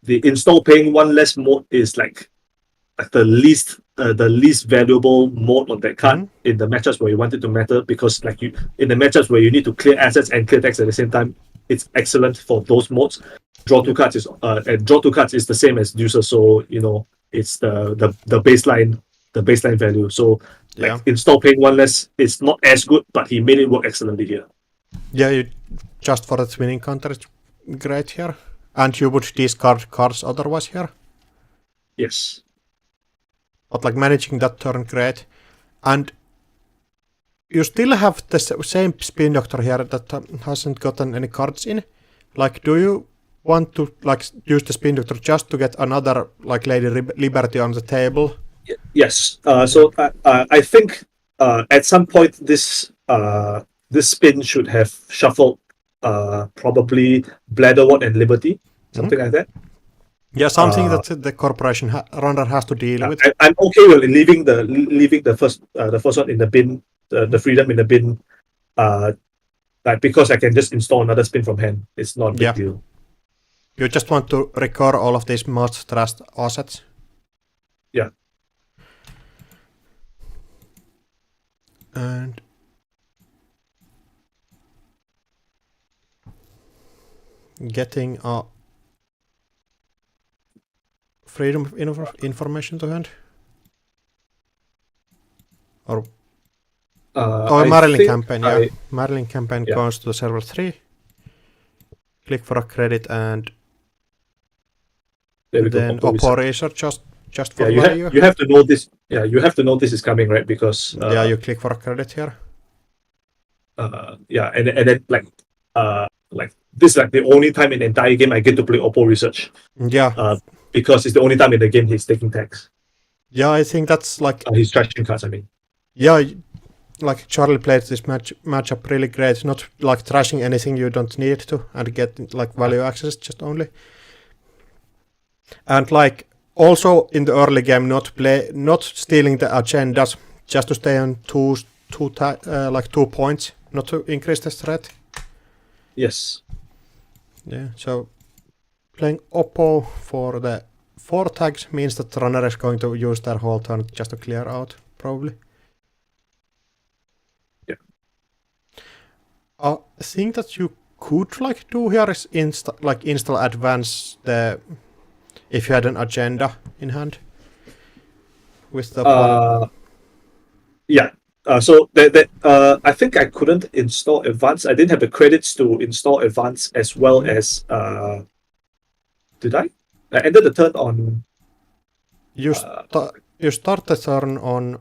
install paying 1 less mode is like the least valuable mode on that card in the matchups where you want it to matter, because like in the matchups where you need to clear assets and clear decks at the same time, it's excellent for those modes. Draw 2 cards is and draw 2 cards is the same as Deucer, so you know it's the baseline value. So install paying 1 less is not as good, but he made it work excellently here. Yeah, you just for the winning counter is great here, and you would discard cards otherwise here. Yes. But like managing that turn, great. And you still have the same Spin Doctor here that hasn't gotten any cards in. Like, do you want to like use the Spin Doctor just to get another like Lady Liberty on the table? Yes. So I think at some point this spin should have shuffled probably Bladderwort and Liberty, something like that. Yeah, something that the corporation runner has to deal with. I'm okay with leaving the first one in the bin, the freedom in the bin, like because I can just install another spin from hand, it's not a big Yeah. deal. You just want to record all of these most trust assets. Yeah. And getting a freedom of information to hand. Or I Marilyn think campaign, yeah. Marilyn campaign Yeah. goes to server 3. Click for a credit and There we go. then Oppo Oppo research. research just for Yeah, value. you have to know this. Yeah, you have to know this is coming, right? Because Yeah, you click for a credit here. yeah, and then like this is like the only time in the entire game I get to play Oppo research. Yeah. Because it's the only time in the game he's taking tax. Yeah, I think that's like He's trashing cards. I mean. yeah, like Charlie played this matchup really great, not like trashing anything you don't need to and get like value access just only. And like also in the early game not stealing the agendas, just to stay on two 2 points, not to increase the threat. Yes. Yeah, so playing Oppo for the 4 tags means that the runner is going to use their whole turn just to clear out, probably. Yeah. A thing that you could like do here is install advance the if you had an agenda in hand with the yeah. So I think I couldn't install advance. I didn't have the credits to install advance as well as did I? I ended the turn on. You start the turn on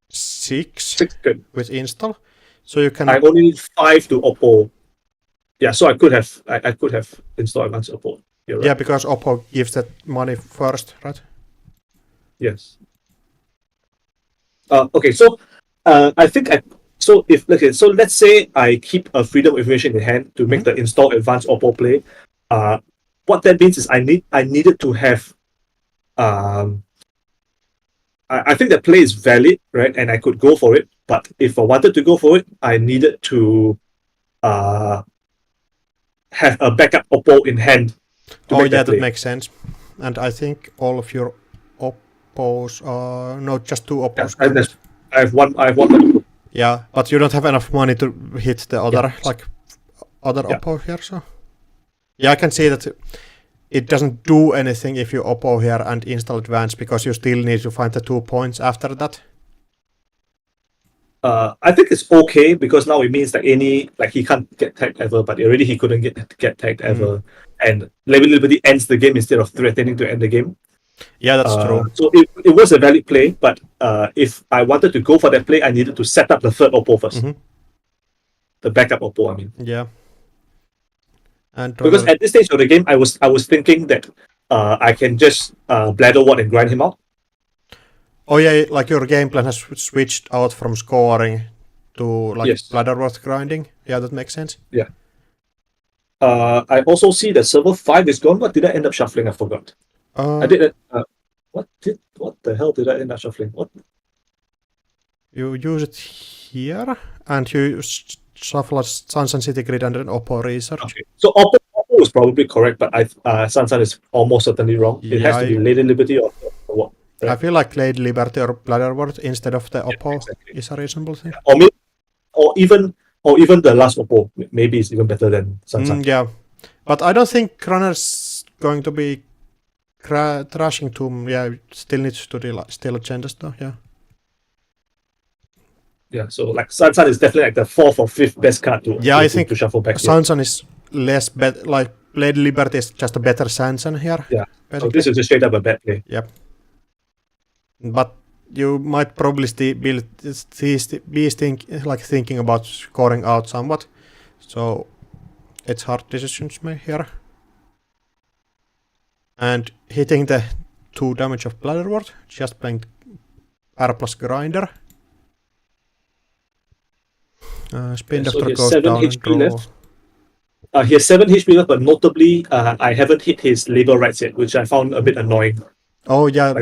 6 Good. with install, so you can. I only need 5 to Oppo. Yeah, so I could have installed advance Oppo. You're right. Yeah, because Oppo gives that money first, right? Yes. Okay, so I think so let's say I keep a freedom of information in hand to make the install advanced Oppo play. What that means is I needed to have I think that play is valid, right? And I could go for it, but if I wanted to go for it, I needed to have a backup Oppo in hand. Oh yeah, that makes sense. And I think all of your Oppos are just 2 Oppos. Yeah, I have one. Yeah, but you don't have enough money to hit the other Oppo here, so yeah, I can see that it doesn't do anything if you Oppo here and install advance because you still need to find the 2 points after that. I think it's okay because now it means that he can't get tagged ever, but already he couldn't get tagged ever, and Liberty ends the game instead of threatening to end the game. Yeah, that's true. So it was a valid play, but if I wanted to go for that play, I needed to set up the third Oppo first. The backup Oppo, I mean. Yeah. And because at this stage of the game, I was thinking that I can just bladder ward and grind him out. Oh yeah, like your game plan has switched out from scoring to bladder ward grinding. Yeah, that makes sense. Yeah. I also see that server 5 is gone. What did I end up shuffling? I forgot. I did. What the hell did I end up shuffling? What? You use it here, and you shuffle Sunshine City Grid and an Oppo research. Okay. So Oppo was probably correct, but Sunshine is almost certainly wrong. It has to be Lady Liberty or what? Right? I feel like Lady Liberty or Bladder Ward instead of the Oppo is a reasonable thing. Or even the last Oppo maybe is even better than Sunshine. Yeah, but I don't think Runner's going to be trashing Tomb. Yeah, still needs to steal agendas though. Yeah. Yeah, so like Sunshine is definitely like the 4th or 5th best card I think to shuffle back. Sunshine is less bad. Like Lady Liberty is just a better Sunshine here. Yeah. So this is just straight up a bad play. Yep. But you might probably be thinking about scoring out somewhat. So it's hard decisions made here. And hitting the 2 damage of Bladder Ward, just playing R plus Grinder. Spin Doctor goes down and draw. Left. He has 7 HP left, but notably, I haven't hit his labor rights yet, which I found a bit annoying. Oh yeah,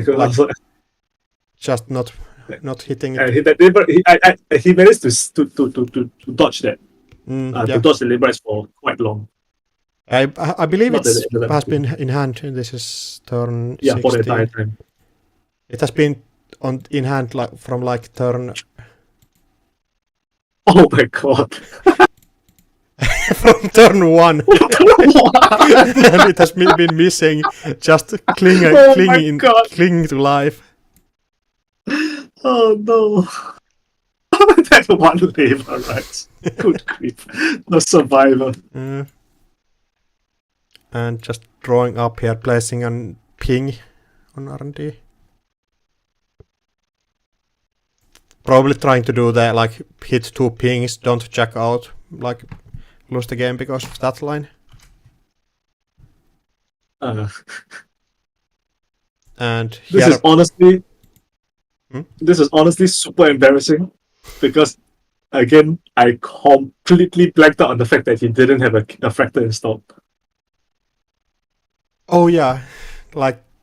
just not not hitting And it. he managed to dodge that, to Yeah. dodge the labor rights for quite long. I believe Not that it it ended up has being- been in hand. This is turn Yeah, for the entire 16. time. It has been in hand from turn Oh my god. from turn 1. And it has been missing, just Oh my God. clinging to life. Oh no. That one labor rights. Good grief. The survivor. And just drawing up here, placing a ping on R&D. Probably trying to do the hit 2 pings, don't check out, lose the game because of that line. And This here, is honestly Hmm? this is honestly super embarrassing because again I completely blanked out on the fact that he didn't have a fractal installed. oh yeah,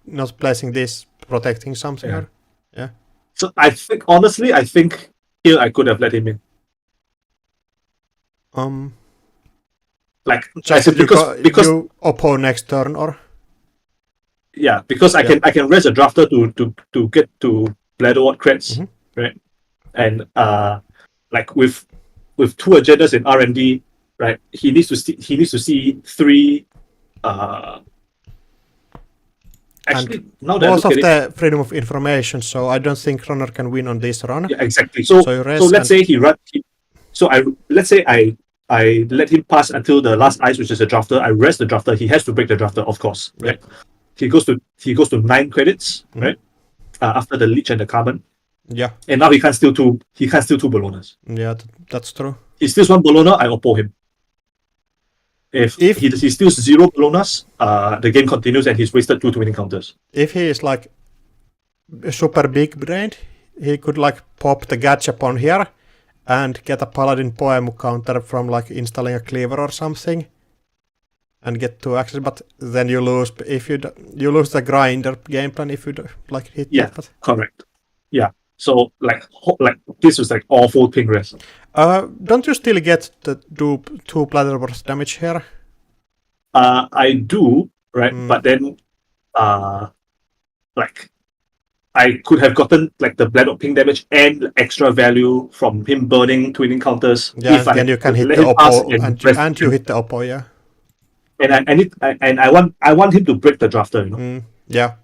not placing this, protecting something. Yeah. Or, yeah. So I think here I could have let him in. Like I Just said, because you oppo next turn, or yeah, because I can raise a drafter to get to Bladderwort creds, right? And like with 2 agendas in R&D, right? He needs to see 3 actually now that I both look of at it, the freedom of information, so I don't think runner can win on this run. yeah, exactly. So you raise let's say let's say I let him pass until the last ice, which is a drafter. I rest the drafter. He has to break the drafter, of course. Right? He goes to 9 credits, right? After the leech and the carbon. Yeah. And now he can't steal 2 Bolognas. Yeah, that's true. He steals 1 Bologna, I oppo him. If he steals 0 Bolognas, the game continues and he's wasted 2 twinning counters. If he is super big brained, he could pop the gachap on here and get a paladin poem counter from installing a cleaver or something and get 2 access, but then you lose if you lose the grinder game plan if you hit that. But correct. Yeah. So this was awful ping rest. don't you still get the do 2 Bladderworth damage here? I do, right? But then I could have gotten the Bladderworth ping damage and extra value from him burning twinning counters. Yeah, and then you can hit the oppo and you hit the oppo, yeah. And I want him to break the drafter, you know. Yeah.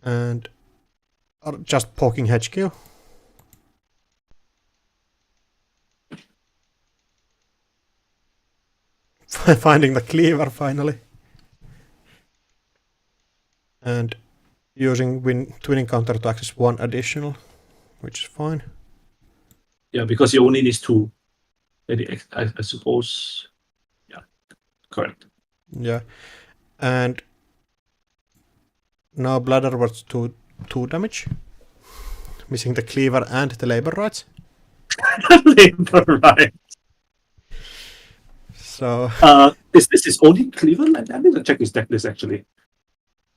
And just poking HQ. Finding the cleaver finally. And using twinning counter to access 1 additional, which is fine. Yeah, because he only needs 2. I suppose. Yeah, correct. Yeah. And now Bladderworth 2 damage. Missing the cleaver and the labor rights. Labor rights. So is this his only cleaver? I need to check his deck list actually.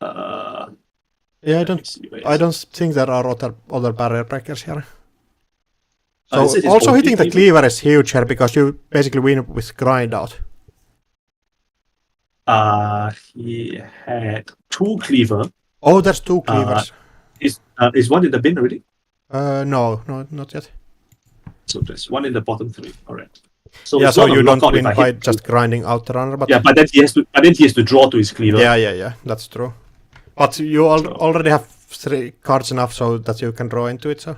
Yeah, I don't think there are other barrier breakers here. So also hitting the cleaver is huge here because you basically win with grind out. He had 2 cleaver. Oh, there's 2 cleavers. Is 1 in the bin already? No, not yet. So there's 1 in the bottom 3. All right. So yeah, so you don't win by just grinding out the runner, but yeah, but then he has to draw to his cleaver. Yeah, that's true. But you already have 3 cards enough so that you can draw into it. So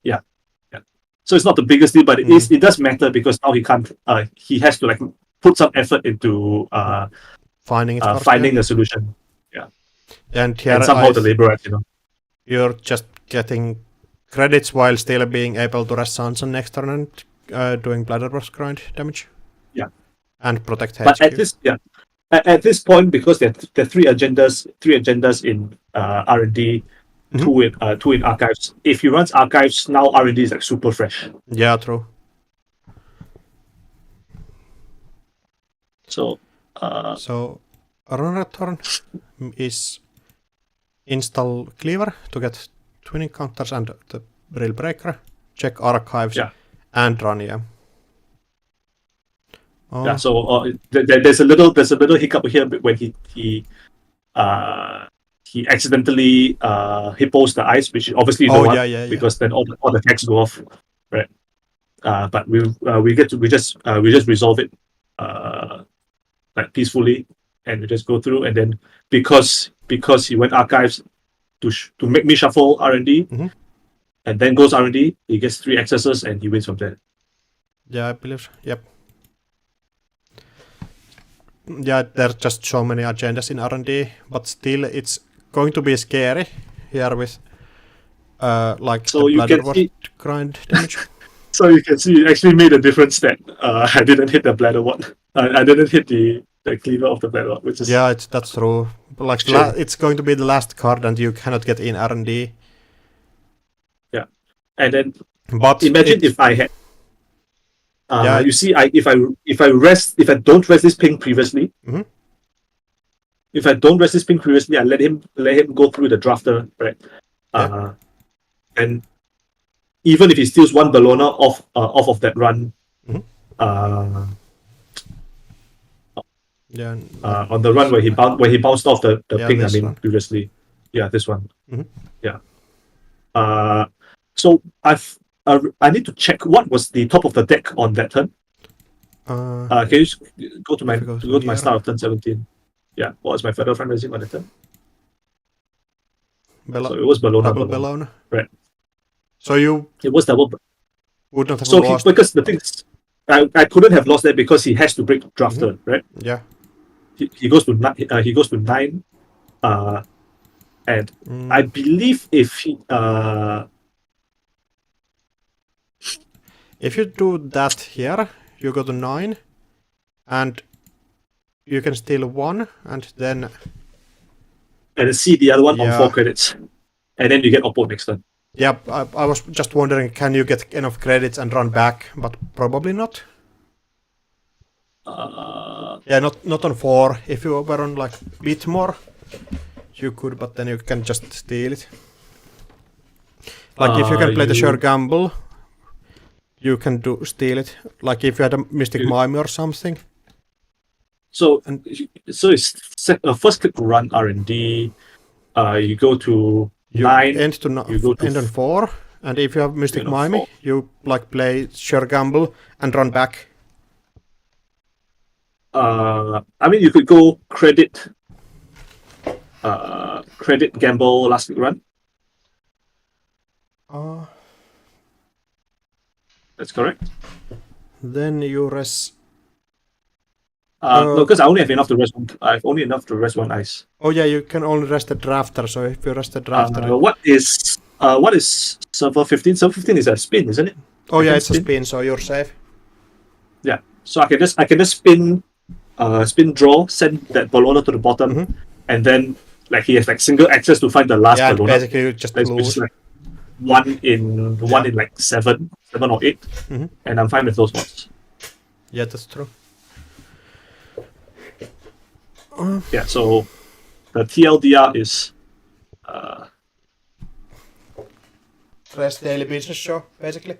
yeah. So it's not the biggest deal, but it does matter because now he can't. He has to put some effort into finding a solution. Yeah. And here somehow the labor rights, you're just getting credits while still being able to rest Sanson next turn and doing Bladderworth grind damage. Yeah. And protect HQ. But at this point, because there are 3 agendas in R&D, 2 in archives. If he runs archives now, R&D is super fresh. Yeah, true. So runner turn is install Cleaver to get twin encounters and the Real Breaker, check archives, Yeah. and run, yeah. Oh, Yeah, so there's a little hiccup here when he accidentally hippos the ice, which obviously you don't want, yeah. because then all the tags go off, right? But we just resolve it like peacefully, and we just go through, and then because he went archives to make me shuffle R&D, Mhm. and then goes R&D, he gets 3 accesses and he wins from there. Yeah, I believe so. Yep. Yeah, there's just so many agendas in R&D, but still it's going to be scary here with like So the you can Bladderwort see- grind damage. So you can see it actually made a difference that I didn't hit the bladder one. I didn't hit the cleaver of the bladder one, which is Yeah, that's true. Like Shame. it's going to be the last card and you cannot get in R&D. and then But imagine if I had Yeah. you see if I don't rest this ping previously, Mhm. if I don't rest this ping previously, I let him go through the drafter, right? And even if he steals 1 Bellona off of that run, Mhm. Yeah. On the run where he bounced off the Yeah, ping, I this mean one. previously. Yeah, this one. Mhm. Yeah. So I need to check what was the top of the deck on that turn. Can you just go to my If you go to my here. start of turn 17? Yeah, what was my Feather Friend Raising on that turn? So it was Bellona. Double Bellona. Right. So you It was double. would not have So lost. because the thing is, I couldn't have lost that because he has to break drafter, right? Yeah. He goes to he goes to 9, and I believe if you do that here, you go to 9, and you can steal 1, and then see the other one on Yeah. 4 credits, and then you get Oppo next turn. yeah, I was just wondering, can you get enough credits and run back? But probably not. Yeah, not on 4. If you were on like a bit more, you could, but then you can just steal it. Like if you can play the sure gamble, you can steal it. Like if you had a Mystic Mime or something. So it's first click run R&D. You go to You 9. end to you go to end on 4, and if you have Mystic end on Mime, 4. you like play sure gamble and run back. I mean, you could go credit gamble last click run. That's correct. Then you res. No, because I only have enough to rest one. I have only enough to rest 1 ice. Oh yeah, you can only rest the drafter. So if you rest the drafter, What is server 15? Server 15 is a spin, isn't it? oh I yeah, can it's a spin. spin, so you're safe. Yeah. So I can just spin, draw, send that Bellona to the bottom, Mhm. and then like he has like single access to find the last Yeah, and Bellona. basically you just That's which lose. is like one in like 7 or 8, Mhm. and I'm fine with those ones. Yeah, that's true. Yeah. So the TLDR is Rest daily business show, basically.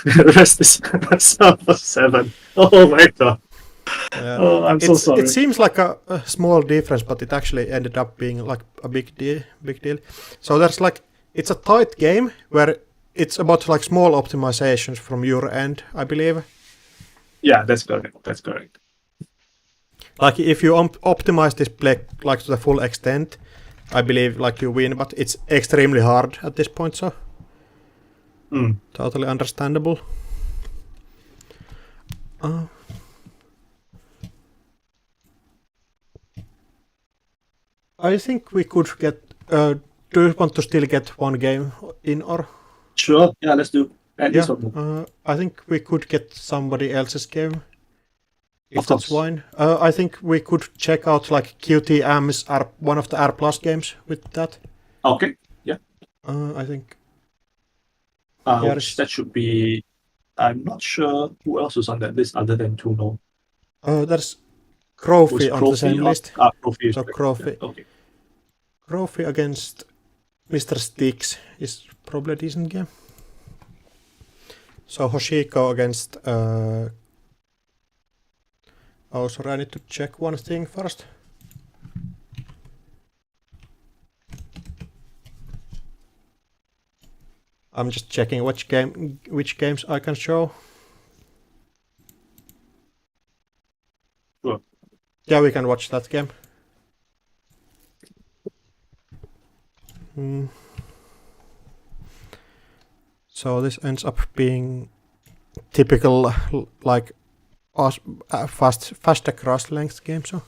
the rest is server 7. Oh my god. Oh, I'm so sorry. It seems like a small difference, but it actually ended up being like a big deal. So there's like, it's a tight game where it's about like small optimizations from your end, I believe. Yeah, that's correct. Like if you optimize this play like to the full extent, I believe like you win, but it's extremely hard at this point, so totally understandable. I think we could get. Do you want to still get one game in, or? Sure. Yeah, let's do at least Yeah, one. I think we could get somebody else's game. If Of that's course. fine. I think we could check out like QTM's one of the R Plus games with that. Okay. Yeah. I think. That should be. I'm not sure who else is on that list other than Tuno. There's Crowfy Who's on the same list. Crowfy is So correct. Crowfy. Yeah, okay. Trophy against Mr. Sticks is probably a decent game. So Hoshiko against... Oh, sorry, I need to check one thing first. I'm just checking which games I can show. Sure. Yeah, we can watch that game. So this ends up being typical like fast across length game. So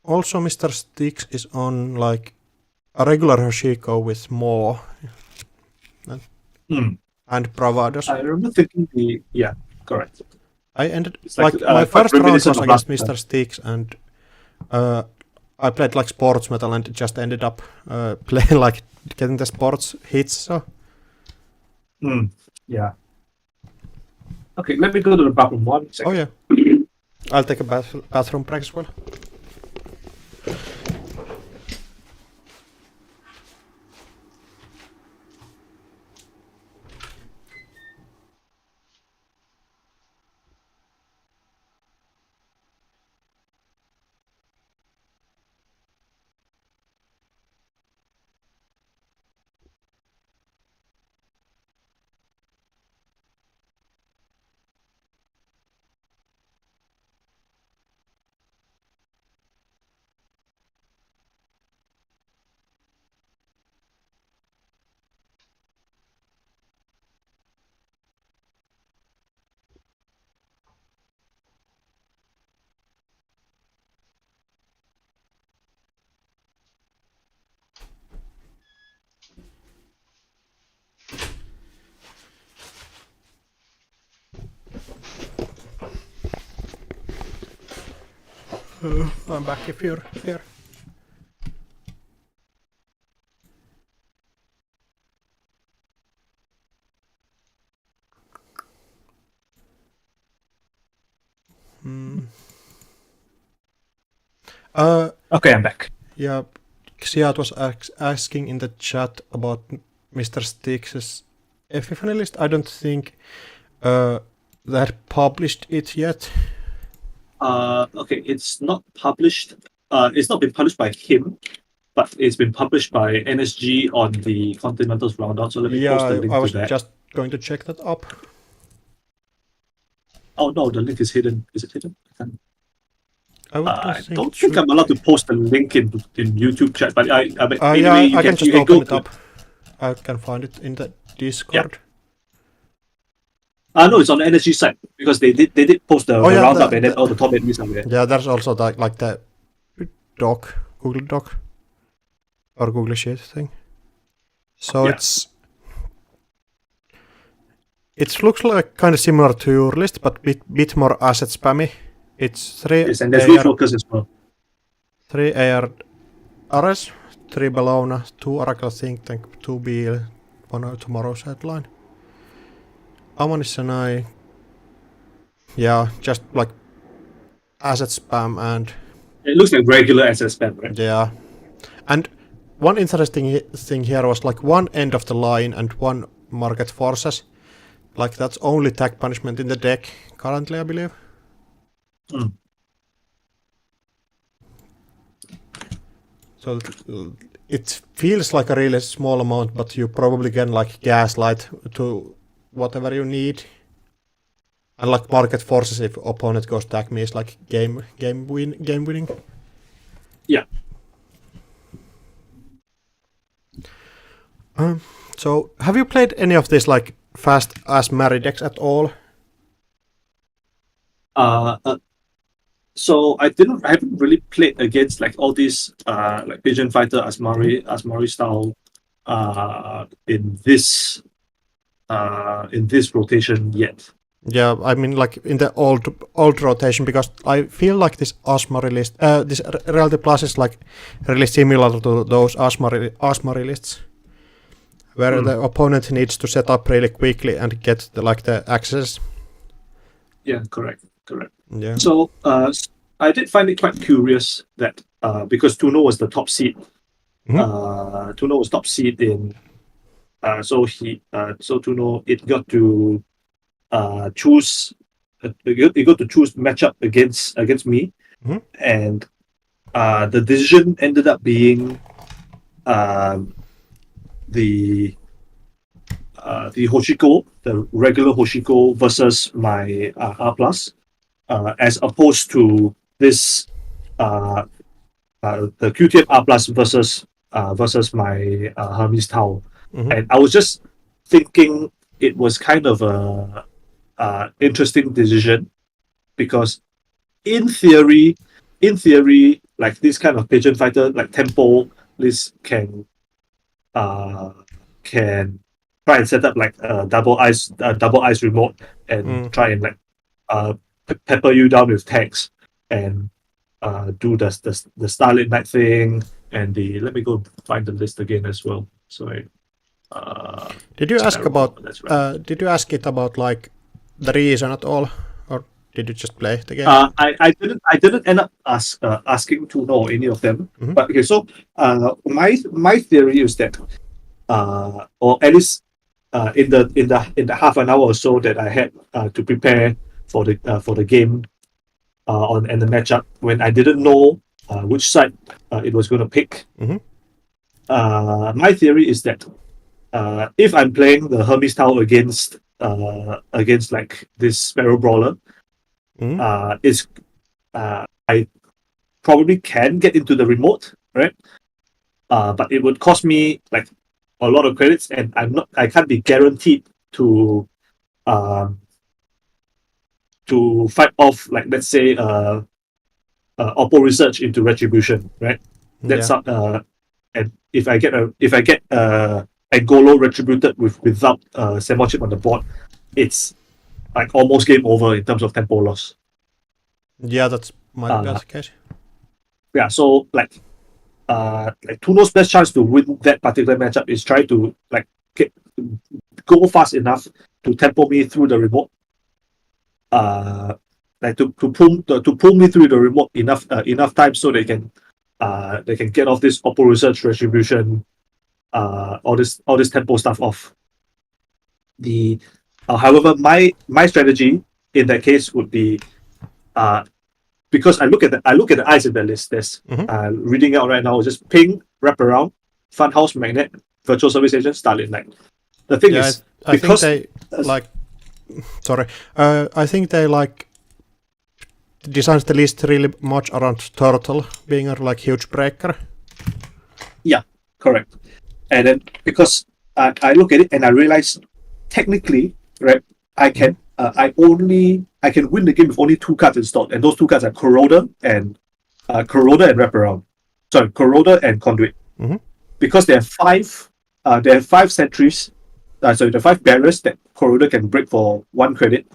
also Mr. Sticks is on like a regular Hoshiko with more and bravados. I remember thinking correct. I ended It's like my quite first round reminiscent was of against last time. Mr. Sticks, and I played like sports metal and just ended up playing like getting the sports hits. So Yeah. Okay, let me go to the bathroom 1 second. oh yeah, I'll take a bathroom break as well. I'm back if you're here. Okay, I'm back. Yeah, Xiat was asking in the chat about Mr. Sticks' Epiphany list. I don't think they published it yet. Okay, it's not published. It's not been published by him, but it's been published by NSG on the Continentals Roundup. So let me post the link I was to that. just going to check that up. Oh no, the link is hidden. Is it hidden? I don't think I'm allowed to post the link in YouTube chat, but I mean, yeah, anyway, I can just you open go it up. I can find it in the Discord. Yeah. No, it's on the NSG site because they did post the roundup and then all the top entries are there. Yeah, there's also like the Google Doc or Google Sheet thing. So it looks like kind of similar to your list, but bit more asset spammy. It's 3 Yes, and there's refocus as well. 3 AR Ares, 3 Bellona, 2 Oracle Think Tank, 2 Beal, 1 Tomorrow's Headline. Amanisanai. Yeah, just like asset spam and... It looks like regular asset spam, right? Yeah. And one interesting thing here was like one end of the line and one market forces. Like that's only tag punishment in the deck currently, I believe. So it feels like a really small amount, but you probably can like gaslight to whatever you need. And like market forces if opponent goes tag me is like game winning. Yeah. So have you played any of these like fast as Mary decks at all? So I haven't really played against like all these like Pigeon Fighter Asmari style in this rotation yet. Yeah, I mean like in the old rotation, because I feel like this Asmari list, this Reality Plus is like really similar to those Asmari lists, where the opponent needs to set up really quickly and get the access. Yeah, correct. Yeah. So I did find it quite curious that because Tuno was the top seed. Mhm. Tuno was top seed in. So Tuno it got to choose. It got to choose matchup against me, Mhm. and the decision ended up being the Hoshiko, the regular Hoshiko versus my R plus, as opposed to this the QTF R plus versus my Hermes Tau. Mhm. And I was just thinking it was kind of a interesting decision because in theory, like this kind of pigeon fighter, like Tempo, this uh, can try and set up like a double ice remote and Mm. try and like pepper you down with tags and do the Starlit Night thing and the let me go find the list again as well. Sorry. Did you ask Sparrow about? Bomber, that's right. Did you ask it about like the reason at all, or did you just play the game? I didn't end up asking to know any of them. Mhm. But okay, so my theory is that or at least in the half an hour or so that I had to prepare for the game on and the matchup when I didn't know which side it was going to pick. Mhm. My theory is that if I'm playing the Hermes Tau against like this Sparrow Brawler, Mhm. is I probably can get into the remote, right? But it would cost me like a lot of credits, and I can't be guaranteed to um to fight off like let's say Oppo research into retribution, right? That's Yeah. and if I get Angolo retributed without Semo chip on the board, it's like almost game over in terms of tempo loss. Yeah, that might be Uh, the case. yeah, so like Tuno's best chance to win that particular matchup is try to like go fast enough to tempo me through the remote. Like to pull me through the remote enough time so they can get off this Oppo research retribution, all this tempo stuff off. The however my strategy in that case would be because I look at the eyes in the list. There's Mhm. reading out right now just ping, wrap around, funhouse, magnet, virtual service agent, Starlit Night. The thing Yeah, is I think because they like. Sorry, I think they like designed the list really much around Turtle being a like huge breaker. yeah, correct. And then because I look at it and I realize technically, right, I can I can win the game with only two cards installed, and those two cards are Corroder and Wraparound. Sorry, Corroder and Conduit. Mhm. Because there are five sentries. Sorry, the five barriers that Corroder can break for one credit.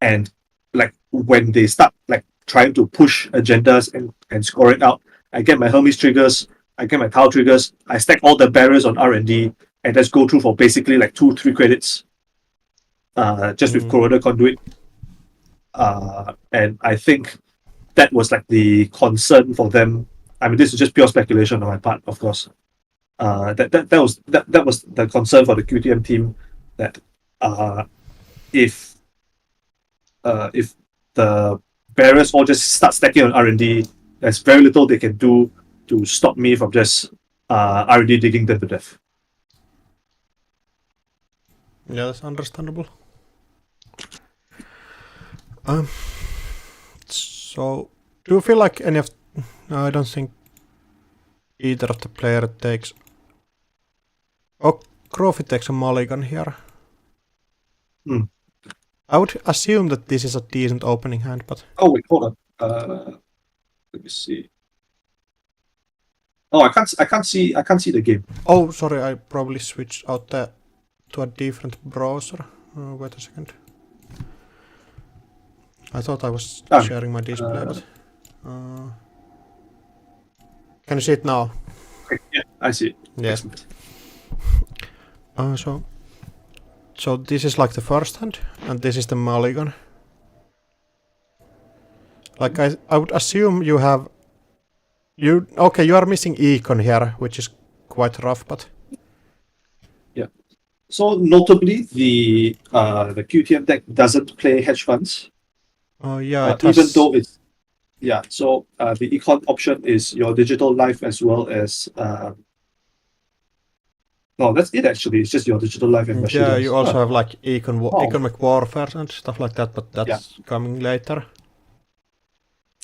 And like when they start like trying to push agendas and score it out, I get my Hermes triggers, I get my Tau triggers, I stack all the barriers on R&D and just go through for basically like 2-3 credits just with Corroder Conduit. And I think that was like the concern for them. I mean, this is just pure speculation on my part, of course. That was the concern for the QTM team that if if the barriers all just start stacking on R&D, there's very little they can do to stop me from just R&D digging them to death. Yeah, that's understandable. So, do you feel like any of? No, I don't think either of the player takes. Oh, Crowfit takes a mulligan here. Hmm. I would assume that this is a decent opening hand, but Oh wait, hold on. Let me see. Oh, I can't see the game. oh, sorry, I probably switched out to a different browser. Wait a second. I thought I was sharing my display, but can you see it now? Yeah, I see it. Yes. Excellent. So this is like the first hand, and this is the mulligan. Like I would assume you have you are missing econ here, which is quite rough, but So notably, the QTM deck doesn't play hedge funds, yeah, it even has. though it's So the econ option is your digital life as well as no, that's it actually. It's just your digital life and Yeah, machines. you also have like Oh. economic warfare and stuff like that, but that's coming later.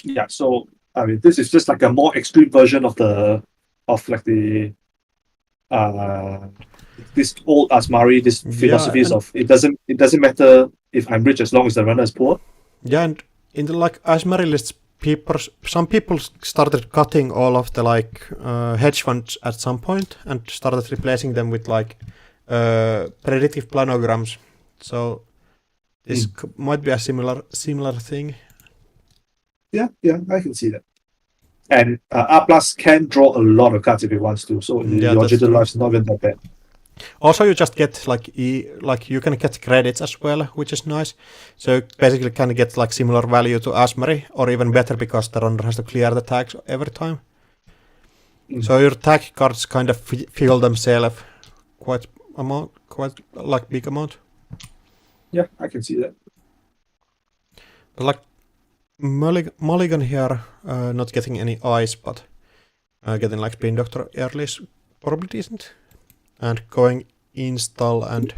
Yeah. So I mean, this is just like a more extreme version of the uh this old Asmari, this philosophies and of it doesn't matter if I'm rich as long as the runner is poor. yeah, and in the like Asmari lists, some people started cutting all of the like hedge funds at some point and started replacing them with like predictive planograms. So this might be a similar thing. Yeah, I can see that. And R plus can draw a lot of cards if it wants to, so Yeah, your that's digital true. life's not even that bad. Also, you just get like you can get credits as well, which is nice. So you basically can get like similar value to Asmari, or even better because the runner has to clear the tags every time. So your tag cards kind of fill themselves quite like big amount. Yeah, I can see that. But like Mulligan here, not getting any eyes, but getting like Spin Doctor early is probably decent. And going install and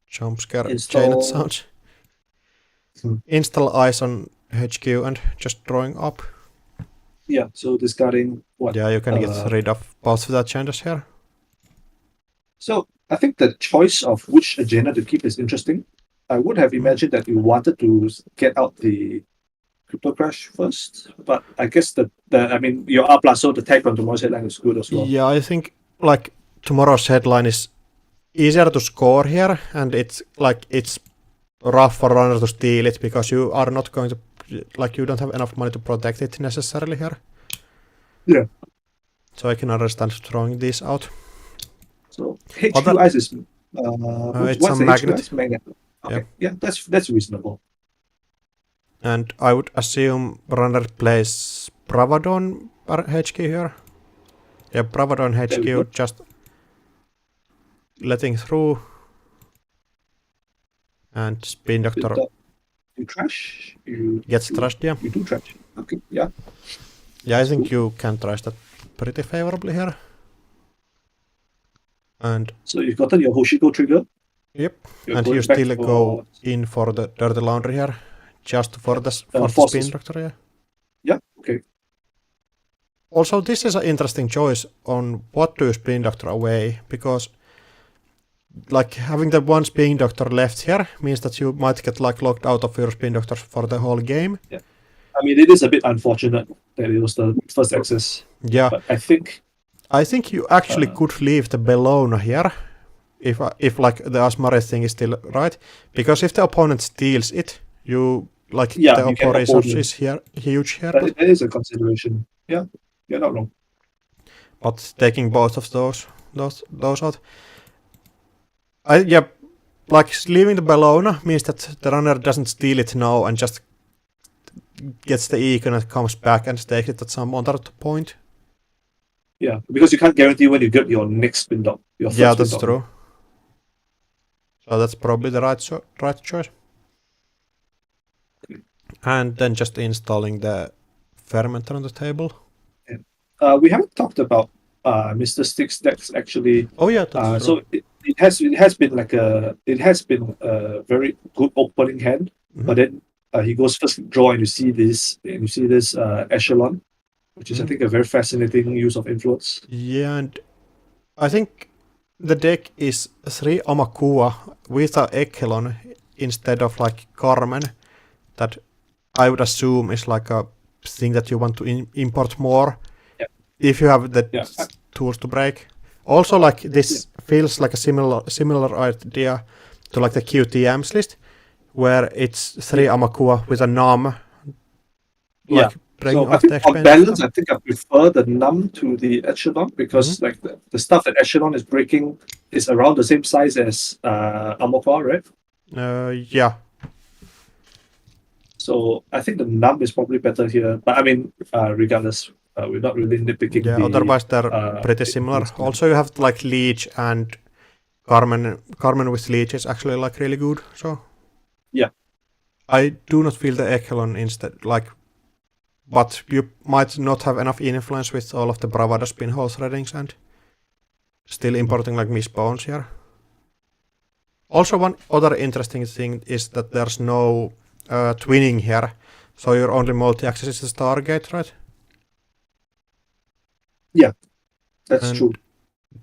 jump scare chain sounds. Install eyes on HQ and just drawing up. Yeah, so discarding what? Yeah, you can get rid of both of the changes here. So I think the choice of which agenda to keep is interesting. I would have imagined that you wanted to get out the crypto crash first, but I guess your R plus, so the tag on tomorrow's headline is good as well. Yeah, I think like tomorrow's headline is easier to score here, and it's rough for runner to steal it because you are not going to you don't have enough money to protect it necessarily here. Yeah. So I can understand throwing this out. So HQ Ice is it's what's a the magnet. HQ magnet? Okay, yeah, that's reasonable. And I would assume runner plays Bravadon HQ here. Yeah, Bravadon HQ just letting through. And Spin Doctor you trash. You gets trashed, yeah. You do trash. Okay, yeah. Yeah, I think you can trash that pretty favorably here. And so you've gotten your Hoshiko trigger. Yep, and you still go in for the Dirty Laundry here, just for the Spin Doctor, yeah. Yeah, okay. Also, this is an interesting choice on what to Spin Doctor away, because like having the one Spin Doctor left here means that you might get like locked out of your Spin Doctors for the whole game. Yeah, I mean it is a bit unfortunate that it was the first access. Yeah, but I think you actually could leave the Bellona here, if like the Asmari thing is still right, because if the opponent steals it, the operations is here huge here. That is a consideration. Yeah, you're not wrong. But taking both of those out, leaving the Bellona means that the runner doesn't steal it now and just gets the econ and comes back and takes it at some other point. Yeah, because you can't guarantee when you get your next spin dock. Yeah, that's true. So that's probably the right choice. And then just installing the fermenter on the table. Yeah. We haven't talked about Mr. Stick's decks actually. Oh yeah, that's true. So it has been a very good opening hand, but then he goes first draw and you see this echelon, which is I think a very fascinating use of influence. Yeah, and I think the deck is 3 Amakua with a echelon instead of like Carmen, that I would assume is like a thing that you want to import more if you have the tools to break. Also, like this feels like a similar idea to like the QTMs list, where it's 3 Amakua with a num. So I think on balance, I think I prefer the num to the echelon because like the stuff that echelon is breaking is around the same size as Amakua, right? Yeah. So I think the num is probably better here. But I mean, regardless, we're not really nitpicking Yeah, the. otherwise they're pretty the similar. instant. Also, you have like Leech and Carmen. Carmen with Leech is actually like really good. So Yeah. I do not feel the Echelon instead. Like, but you might not have enough influence with all of the Bravado spin-hole threadings and still importing like Miss Bones here. Also, one other interesting thing is that there's no twinning here, so your only multi-access is the Stargate, right? That's And true.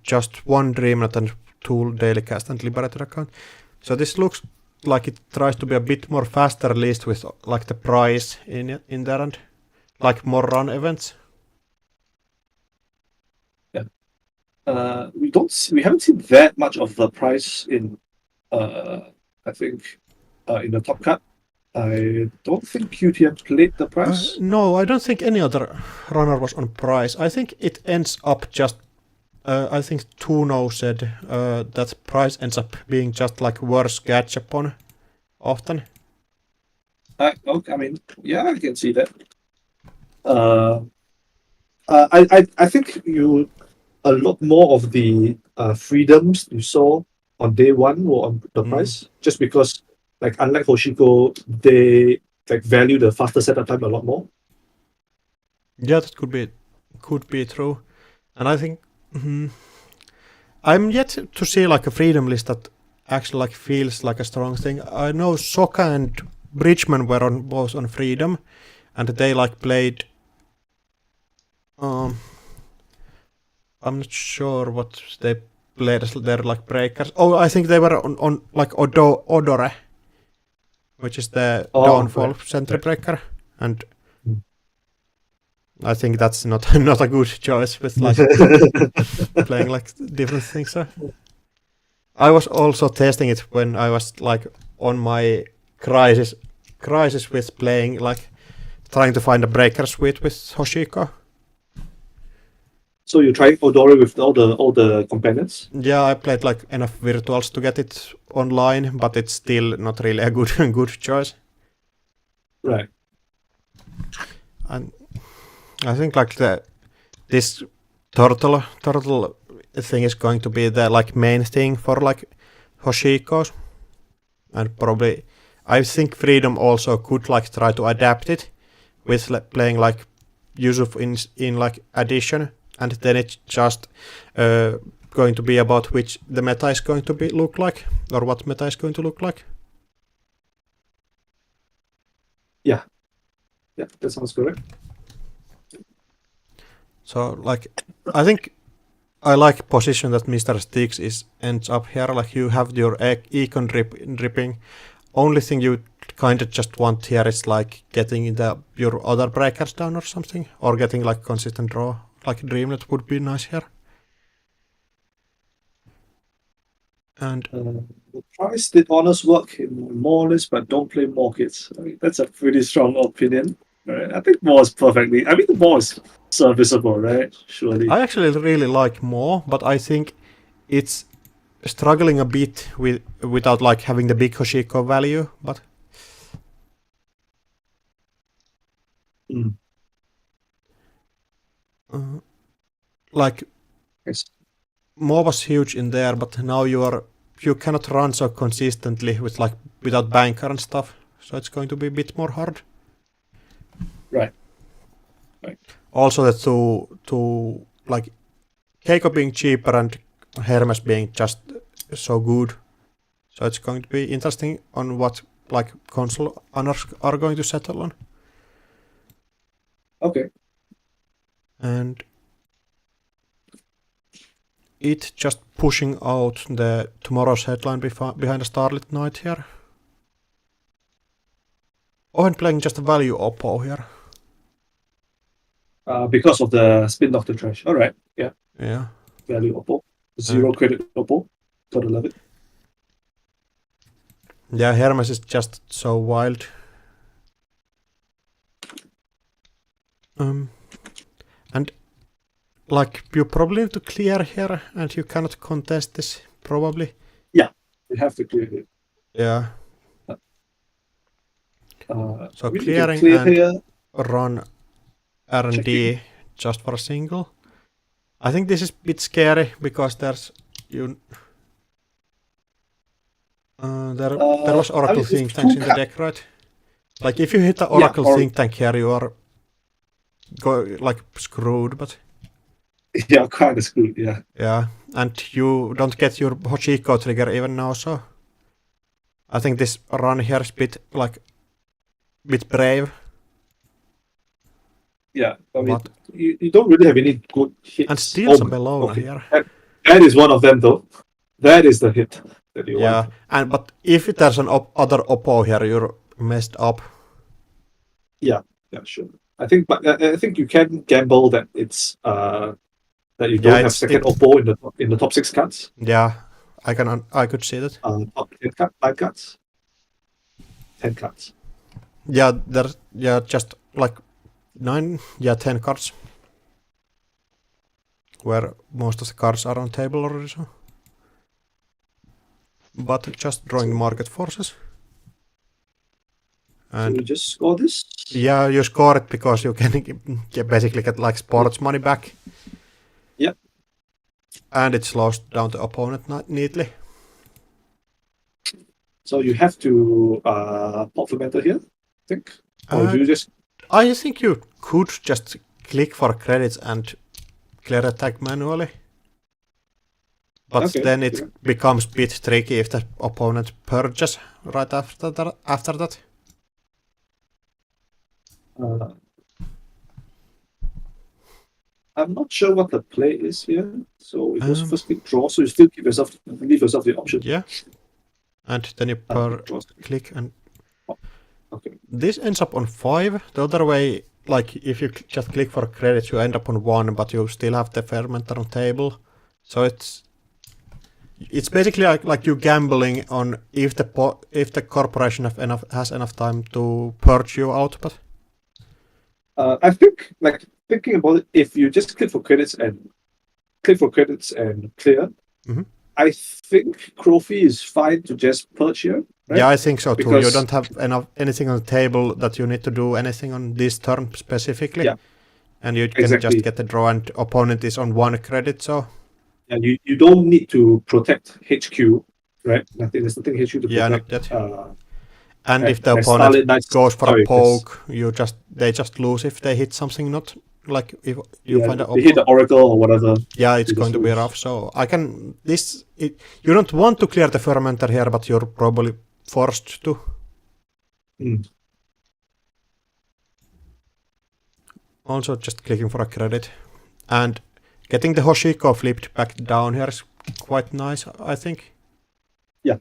just one Dreamnet and two Daily Cast and Liberator account. So this looks like it tries to be a bit more faster list with like the price in there and like more run events. We haven't seen that much of the price in I think in the top cut. I don't think QTM played the price. No, I don't think any other runner was on price. I think it ends up just. I think Tuno said that price ends up being just like worse catch upon often. I mean, yeah, I can see that. I think a lot more of the freedoms you saw on day one were on the price, just because like unlike Hoshiko, they like value the faster setup time a lot more. Yeah, that could be true, and I think I'm yet to see like a freedom list that actually like feels like a strong thing. I know Soka and Bridgman were on both on freedom, and they like played. I'm not sure what they played as their like breakers. Oh, I think they were on like Odore, which is the downfall sentry breaker, and I think that's not not a good choice with like playing like different things. So I was also testing it when I was like on my crisis with playing like trying to find a breaker suite with Hoshiko. So you tried Odori with all the companions? Yeah, I played like enough virtuals to get it online, but it's still not really a good good choice. Right. And I think like this turtle thing is going to be the like main thing for like Hoshikos, and probably I think Freedom also could like try to adapt it with playing like Yusuf in like addition, and then it's just going to be about which the meta is going to be look like, or what meta is going to look like. Yeah, that sounds correct. So like I think I like position that Mr. Sticks ends up here. Like you have your econ dripping. Only thing you kind of just want here is like getting your other breakers down or something, or getting like consistent draw. Like Dreamlet would be nice here. And the price did honest work in more lists, but don't play more kids. I mean, that's a pretty strong opinion. Right? I think more is perfectly. I mean, the more is serviceable, right? Surely. I actually really like more, but I think it's struggling a bit without like having the big Hoshiko value. But like Yes. Mo was huge in there, but now you cannot run so consistently with like without banker and stuff. So it's going to be a bit more hard. Right. Also the two like Keiko being cheaper and Hermes being just so good. So it's going to be interesting on what like console owners are going to settle on. Okay. And it just pushing out the tomorrow's headline behind a Starlit Night here. Oh, and playing just a value Oppo here. Because of the Spin Doctor trash. All right. Yeah. Yeah. Value Oppo. Zero credit Oppo. Gotta love it. Yeah, Hermes is just so wild. And like you probably need to clear here, and you cannot contest this probably. Yeah, you have to clear it. Yeah. So we can clearing clear and here. run R&D Checking. just for a single. I think this is a bit scary because there's there was Oracle it's think tanks in the deck, right? Like if you hit the Oracle think tank here, you are like screwed. But yeah, kind of screwed. Yeah. yeah, and you don't get your Hoshiko trigger even now, so I think this run here is bit brave. Yeah, I mean, But you don't really have any good hits. and steals a Bellona okay. here. That is one of them, though. That is the hit that you want. But if there's an other oppo here, you're messed up. Yeah, sure. I think, but I think you can gamble that it's that you don't have second oppo in the top 6 cards. Yeah, I could see that. Top 5 cards, 10 cards. Yeah, just like 10 cards. Where most of the cards are on table already, so. But just drawing market forces. And so you just score this? Yeah, you score it because you can basically get like sports money back. Yep. And it slows down the opponent neatly. So you have to pop fermenter here, I think? Or do you just... I think you could just click for credits and clear attack manually. But then it becomes a bit tricky if the opponent purges right after that. I'm not sure what the play is here. So it was first click draw, so you still leave yourself the option. Yeah. And then you click and... Okay. This ends up on 5. The other way, like if you just click for credits, you end up on 1, but you still have the fermenter on table. So it's basically like you gambling on if the corporation has enough time to purge you out. But I think, like thinking about it, if you just click for credits and clear, I think Trophy is fine to just purge here. Right? Yeah, I think so too. Because you don't have anything on the table that you need to do anything on this turn specifically. Yeah. And you can just get the draw, and opponent is on 1 credit, so... Yeah, you don't need to protect HQ, right? There's nothing HQ to protect. Yeah, not that. And if the opponent goes for a poke, they just lose if they hit something not... Like if you find they hit the Oracle or whatever. Yeah, it's going to be rough. So you don't want to clear the fermenter here, but you're probably forced to. Also, just clicking for a credit and getting the Hoshiko flipped back down here is quite nice, I think. Yeah.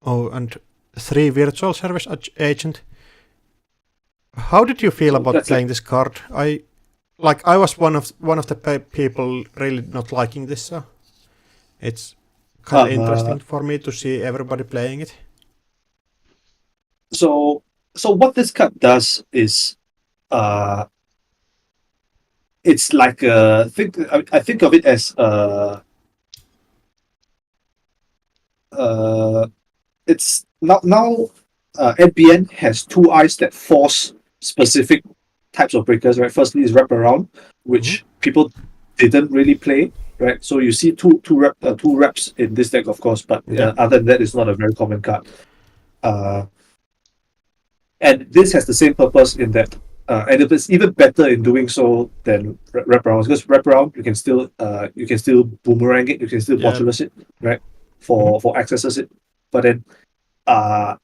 Oh, and 3 virtual service agent. How did you feel about playing this card? I was one of the people really not liking this. So it's kind of interesting for me to see everybody playing it. So what this card does is, it's like I think of it as it's now NPN has 2 eyes that force specific types of breakers, right? Firstly is wrap around, which people didn't really play, right? So you see two wraps in this deck, of course, but other than that, it's not a very common card. And this has the same purpose in that, and it's even better in doing so than wraparound, because wraparound you can still boomerang it, you can still modulus it, right? For accesses it, but then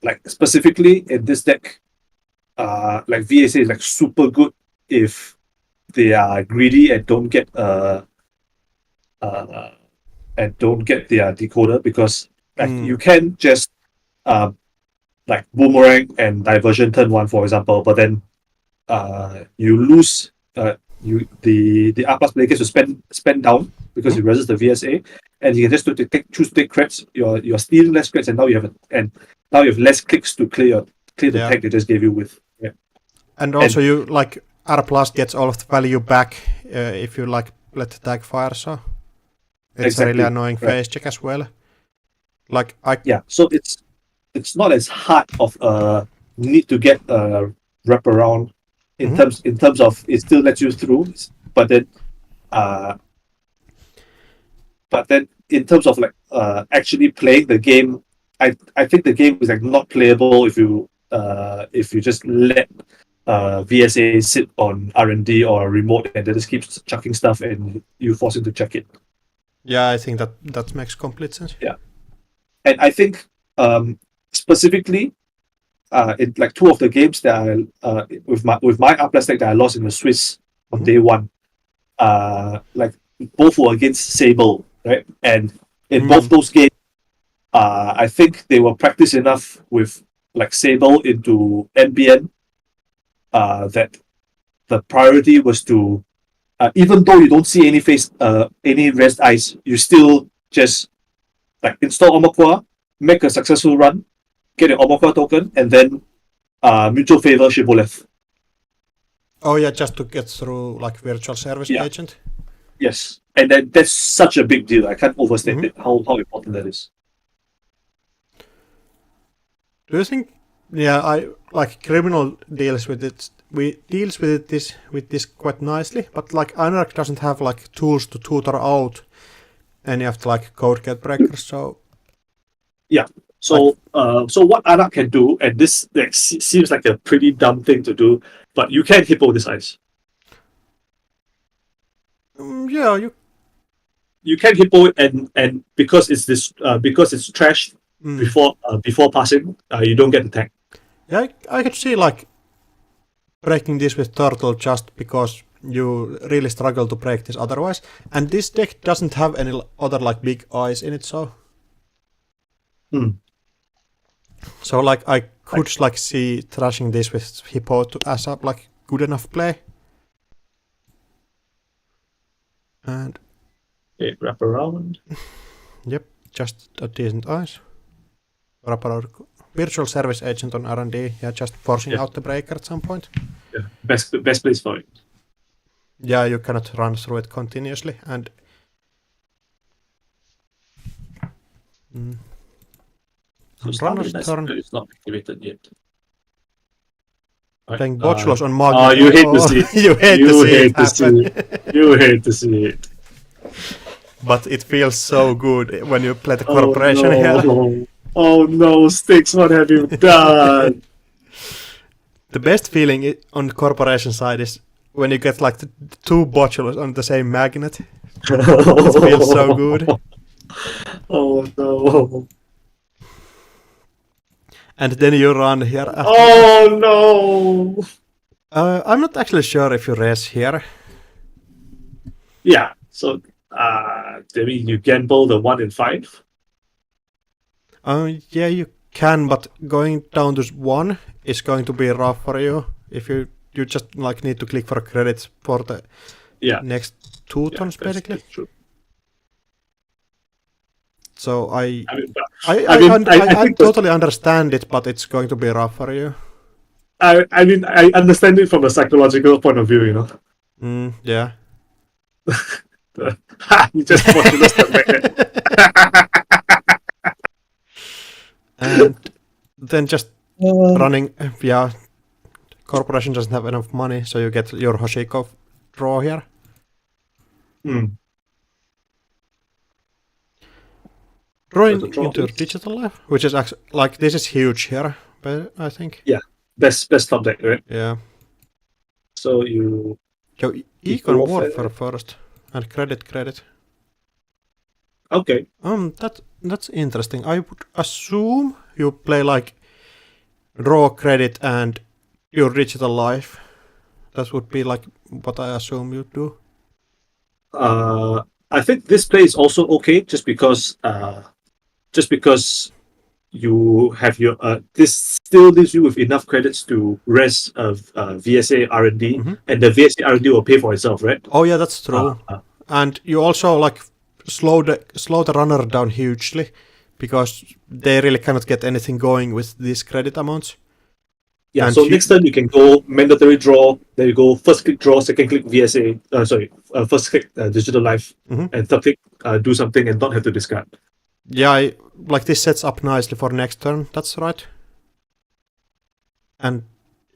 like specifically in this deck, like VSA is like super good if they are greedy and don't get their decoder, because like you can just like boomerang and diversion turn 1, for example, but then you lose the R+ player gets to spend down because you resist the VSA, and you can just choose to take creds. You're stealing less creds, and now you have less clicks to clear the tag they just gave you with. Yeah. And also you like R+ gets all of the value back if you like let the tag fire, so it's a really annoying phase check as well. Like I Yeah, so it's not as hard of a need to get a wraparound in terms of it still lets you through, but then uh in terms of like actually playing the game, I think the game is like not playable if you just let VSA sit on R&D or a remote and they just keeps chucking stuff and you force him to check it. Yeah, I think that makes complete sense. Yeah. And I think specifically in like two of the games that I with my Atlas deck that I lost in the Swiss on day one, like both were against Sable, right? And in both those games, I think they were practiced enough with like Sable into NBN that the priority was to even though you don't see any rest ice, you still just like install Omakwa, make a successful run, get an Omakwa token, and then mutual favor Shibboleth. Oh yeah, just to get through like virtual service agent. Yes, and that's such a big deal. I can't overstate it how important that is. Do you think? Yeah, I like criminal deals with it. We deals with this quite nicely, but like Anarch doesn't have like tools to tutor out any of the like code gate breakers. So yeah, so what Anarch can do, and this like, seems like a pretty dumb thing to do, but you can hippo this ice. Yeah, you can hippo it, and because it's trashed before passing, you don't get the tag. Yeah, I could see like breaking this with Turtle just because you really struggle to break this otherwise. And this deck doesn't have any other like big eyes in it, so. So like I could like see trashing this with Hippo to as up like good enough play. And wrap around. Yep, just a decent eyes. Wrap around. Virtual service agent on R&D, yeah, just forcing out the breaker at some point. Yeah, best place for it. Yeah, you cannot run through it continuously, and runner's turn. It's not activated yet. Playing Botulos on Magni. Oh, you hate to see it. You hate to see it. You hate to see it. But it feels so good when you play the corporation here. Oh no, Styx, what have you done? The best feeling on the corporation side is when you get like the two botulos on the same magnet. It feels so good. Oh no. And then you run here. Oh no. I'm not actually sure if you race here. Yeah, so I mean you gamble the 1 in 5. Yeah, you can, but going down to 1 is going to be rough for you. If you just like need to click for credits for the next 2 turns, basically. That's true. So I think totally understand it, but it's going to be rough for you. I mean, I understand it from a psychological point of view, you know. Yeah. You just want to step back. And then just running, corporation doesn't have enough money, so you get your Hoshiko draw here. Drawing into digital life, which is actually like this is huge here, but I think. Yeah, best top deck, right? Yeah. So you go Econ Warfare first and credit. Okay. That's interesting. I would assume you play like draw credit and your digital life. That would be like what I assume you do. I think this play is also okay just because you have your this still leaves you with enough credits to rest of VSA R&D, and the VSA R&D will pay for itself, right? Oh yeah, that's true. And you also like slow the runner down hugely because they really cannot get anything going with these credit amounts. Yeah, and so next time you can go mandatory draw, then you go first click draw, second click VSA, first click digital life, and third click do something and not have to discard. Yeah, like this sets up nicely for next turn. That's right. And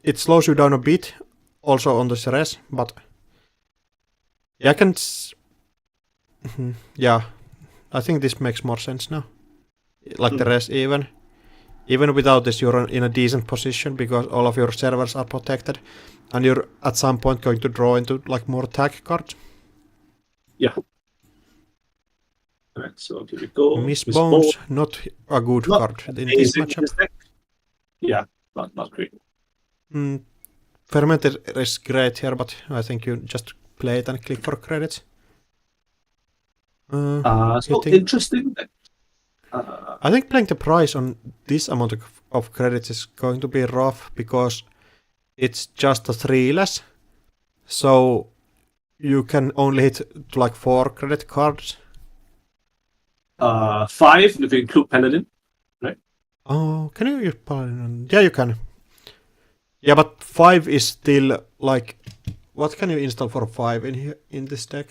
it slows you down a bit, also on the res, but yeah, I can. Yeah, I think this makes more sense now. Like the rest, even without this, you're in a decent position because all of your servers are protected, and you're at some point going to draw into like more tag cards. Yeah. Alright, so here we go. Miss Bones, not a good Not card in this amazing matchup. this deck. Yeah, not great. Fermented is great here, but I think you just play it and click for credits. So think- interesting that I think playing the price on this amount of credits is going to be rough because it's just a 3 less. So you can only hit to like 4 credit cards. 5 if you include Paladin. Oh, can you use Paladin? Yeah, you can. Yeah, but 5 is still like... What can you install for 5 in here in this deck?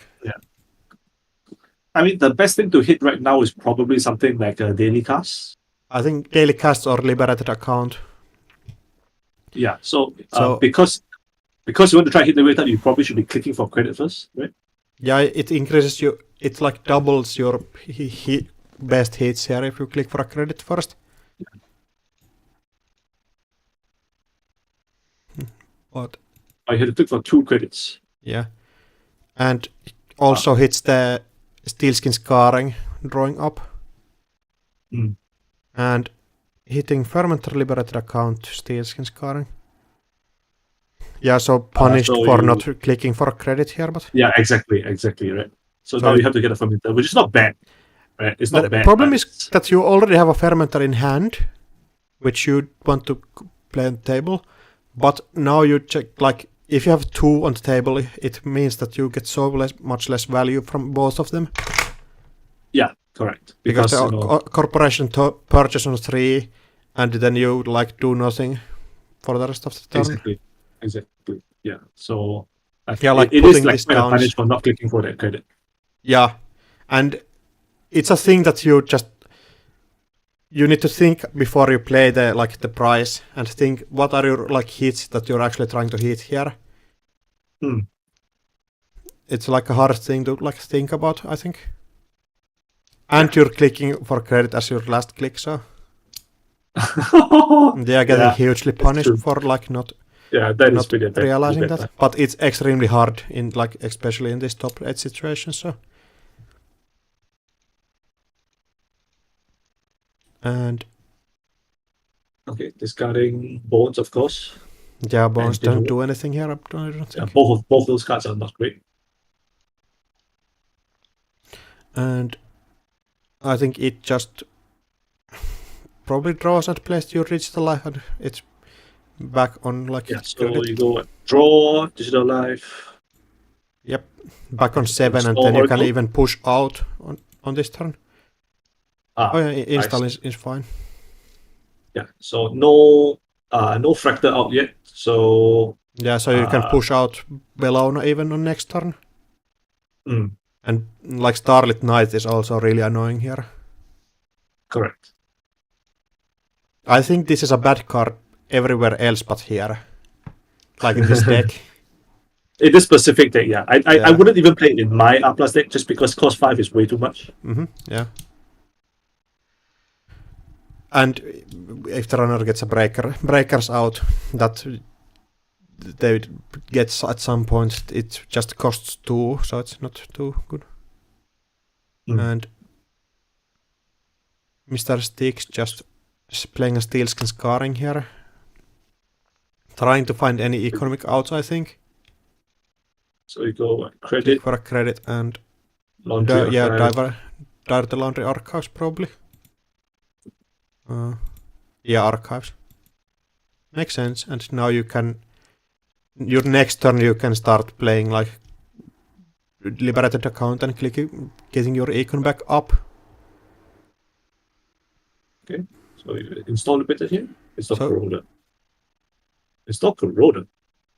I mean, the best thing to hit right now is probably something like a daily cast. I think daily cast or liberated account. Yeah, so So- because you want to try hit the rate, you probably should be clicking for credit first, right? Yeah, it increases you. It like doubles your best hits here if you click for a credit first. But I had to click for 2 credits. yeah, and also hits the Steelskin Scarring drawing up. And hitting Fermenter Liberated account Steelskin Scarring. Yeah, so punished so for you- not clicking for a credit here, but Yeah, exactly, right. So So- now you have to get a fermenter, which is not bad, right? It's not the bad. problem but is it's- that you already have a Fermenter in hand, which you want to play on the table, but now you check, like, if you have 2 on the table, it means that you get so much less value from both of them. yeah, correct. Because the you know, corporation purchase on 3, and then you like do nothing for the rest of the turn. exactly. Yeah. So Yeah, like it is putting like this quite a down punish for not clicking for that credit. Yeah, and it's a thing that you need to think before you play the price and think what are your like hits that you're actually trying to hit here. It's like a hard thing to like think about, I think. And you're clicking for credit as your last click, so they are getting Yeah, hugely true. punished for like not that is not pretty bad. realizing pretty that. bad. But it's extremely hard in like especially in this top 8 situation, so. And Okay, discarding bones, of course. yeah, Bones And don't do anything here, I don't think. Yeah, both those cards are not great. And I think it just probably draws and plays your digital life and it's back on like Yeah, so credit. you go draw, digital life. Back on 7 and Install then you can Oracle. even push out on this turn. Oh yeah, install nice. is fine. Yeah, so no fractal out yet. So Yeah, so you can push out Bellona even on next turn. mm, And like Starlit Knight is also really annoying here. correct. I think this is a bad card everywhere else but here. Like in this deck. In this specific deck, yeah. I Yeah. wouldn't even play it in my R plus deck just because cost 5 is way too much. Yeah. And if the runner gets a breakers out, that they get at some point, it just costs 2, so it's not too good. And Mr. Sticks just playing a Steelskin Scarring here. Trying to find any economic outs, I think. So you go credit, Click for a credit and laundry. dive the laundry archives probably. Yeah, archives. Makes sense. And now you can, your next turn you can start playing like liberated account and getting your econ back up. So you install a bit here. Install So- Corroder. Install Corroder.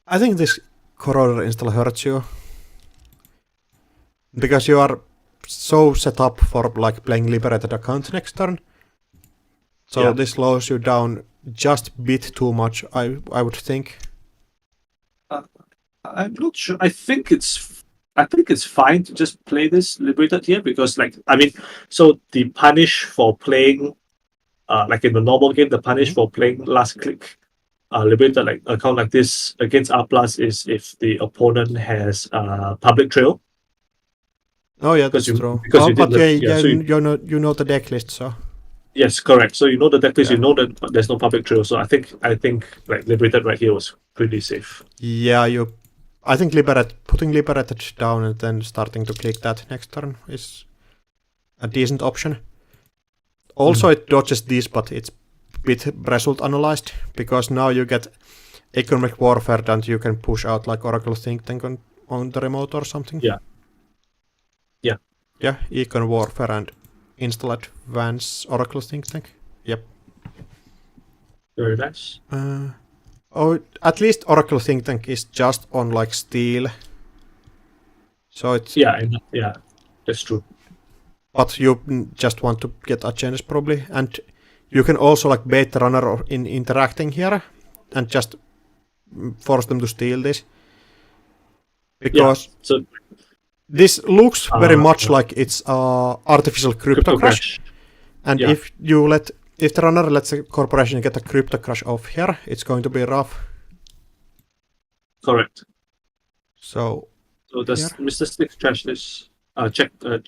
I think this Corroder install hurts you. Because you are so set up for like playing liberated account next turn. So this slows you down just a bit too much, I would think. I'm not sure. I think it's fine to just play this liberated here because so the punish for playing like in the normal game, the punish for playing last click liberated like account like this against R plus is if the opponent has public trail. Oh yeah, that's true. Because but you know the deck list, so. Yes, correct. So you know the deck list, Yeah. you know that there's no public trail. So I think like liberated right here was pretty safe. Yeah, I think putting liberated down and then starting to click that next turn is a decent option. Also, it dodges this, but it's a bit result analyzed because now you get economic warfare and you can push out like Oracle Think Tank on the remote or something. Yeah. Yeah, Econ Warfare and install advance Oracle Think Tank. Yep. Very nice. At least Oracle Think Tank is just on like steel. So it's Yeah, that's true. but you just want to get agendas probably, and you can also like bait the runner in interacting here and just force them to steal this because so this looks very much like it's artificial crypto crash. And if the runner lets a corporation get a crypto crash off here, it's going to be rough. Correct. So does Mr. Stick trash this?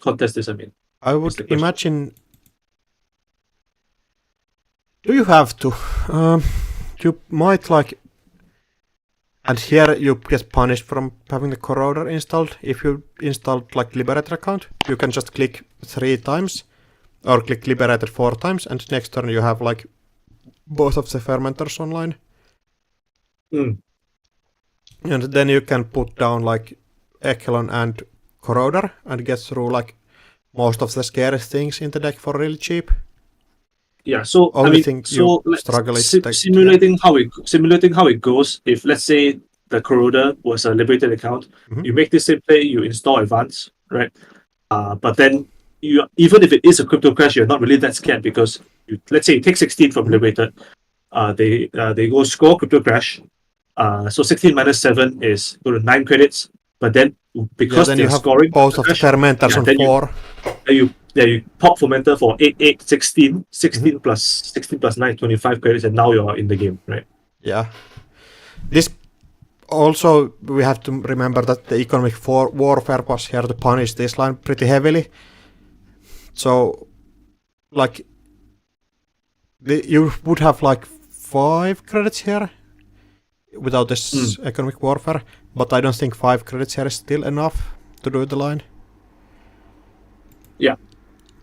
Contest this, I mean. I would imagine. Do you have to? You might like. And here you get punished from having the corroder installed. If you installed like liberator account, you can just click 3 times, or click liberator 4 times, and next turn you have like both of the fermenters online. And then you can put down like Echelon and corroder and get through like most of the scary things in the deck for really cheap. Yeah, so Only thing you struggle is simulating how it goes. If let's say the corroder was a liberated account, you make this same play, you install advance, right? But then even if it is a crypto crash, you're not really that scared because let's say you take 16 from liberated, they go score crypto crash. So 16 minus 7 is go to 9 credits, but then because then they're you have scoring both of the fermenters on 4. You pop fermenter for 8, 8, 16, 16 plus 16 plus 9, 25 credits, and now you're in the game, right? Yeah. This also, we have to remember that the economic warfare was here to punish this line pretty heavily. So, like, you would have like 5 credits here without this economic warfare, but I don't think 5 credits here is still enough to do the line. Yeah.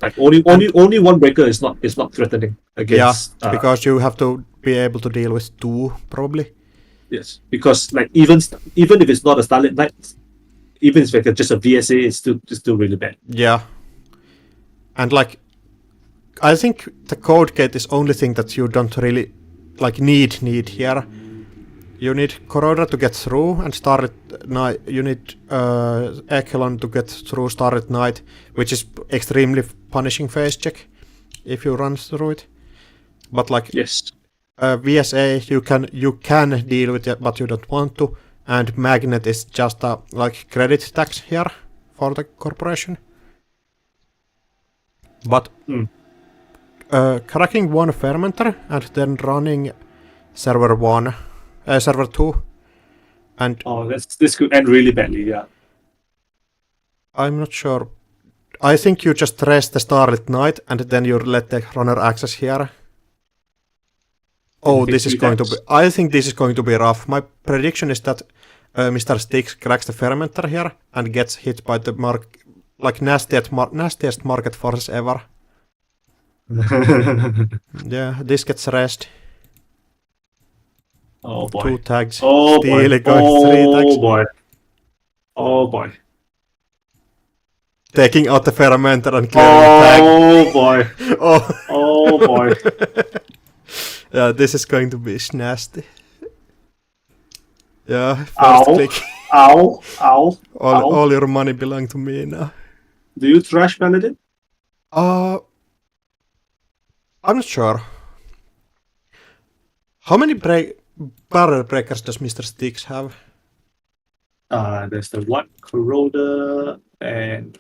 Like only one breaker is not threatening against. Yeah, because you have to be able to deal with 2 probably. Yes, because like even if it's not a Starlit Knight, even if it's just a VSA, it's still really bad. Yeah, and like I think the code gate is only thing that you don't really like need here. You need corroder to get through and Starlit Knight. You need Echelon to get through Starlit Knight, which is extremely punishing phase check if you run through it. But like VSA, you can deal with it, but you don't want to. And Magnet is just a like credit tax here for the corporation. But cracking 1 fermenter and then running server 2, and this could end really badly. Yeah, I'm not sure. I think you just rest the Starlit Knight and then you let the runner access here. Oh, this is going to be. I think this is going to be rough. My prediction is that Mr. Sticks cracks the fermenter here and gets hit by the nastiest market forces ever. Yeah, this gets rest. Oh boy. 2 tags. Oh Steely boy. going 3 tags. Oh boy. Oh boy. Taking out the fermenter and clearing the tag. Oh boy. Oh boy. Yeah, this is going to be nasty. Yeah, first click. Ow. All your money belong to me now. Do you trash Paladin? I'm not sure. How many barrel breakers does Mr. Sticks have? There's the one corroder and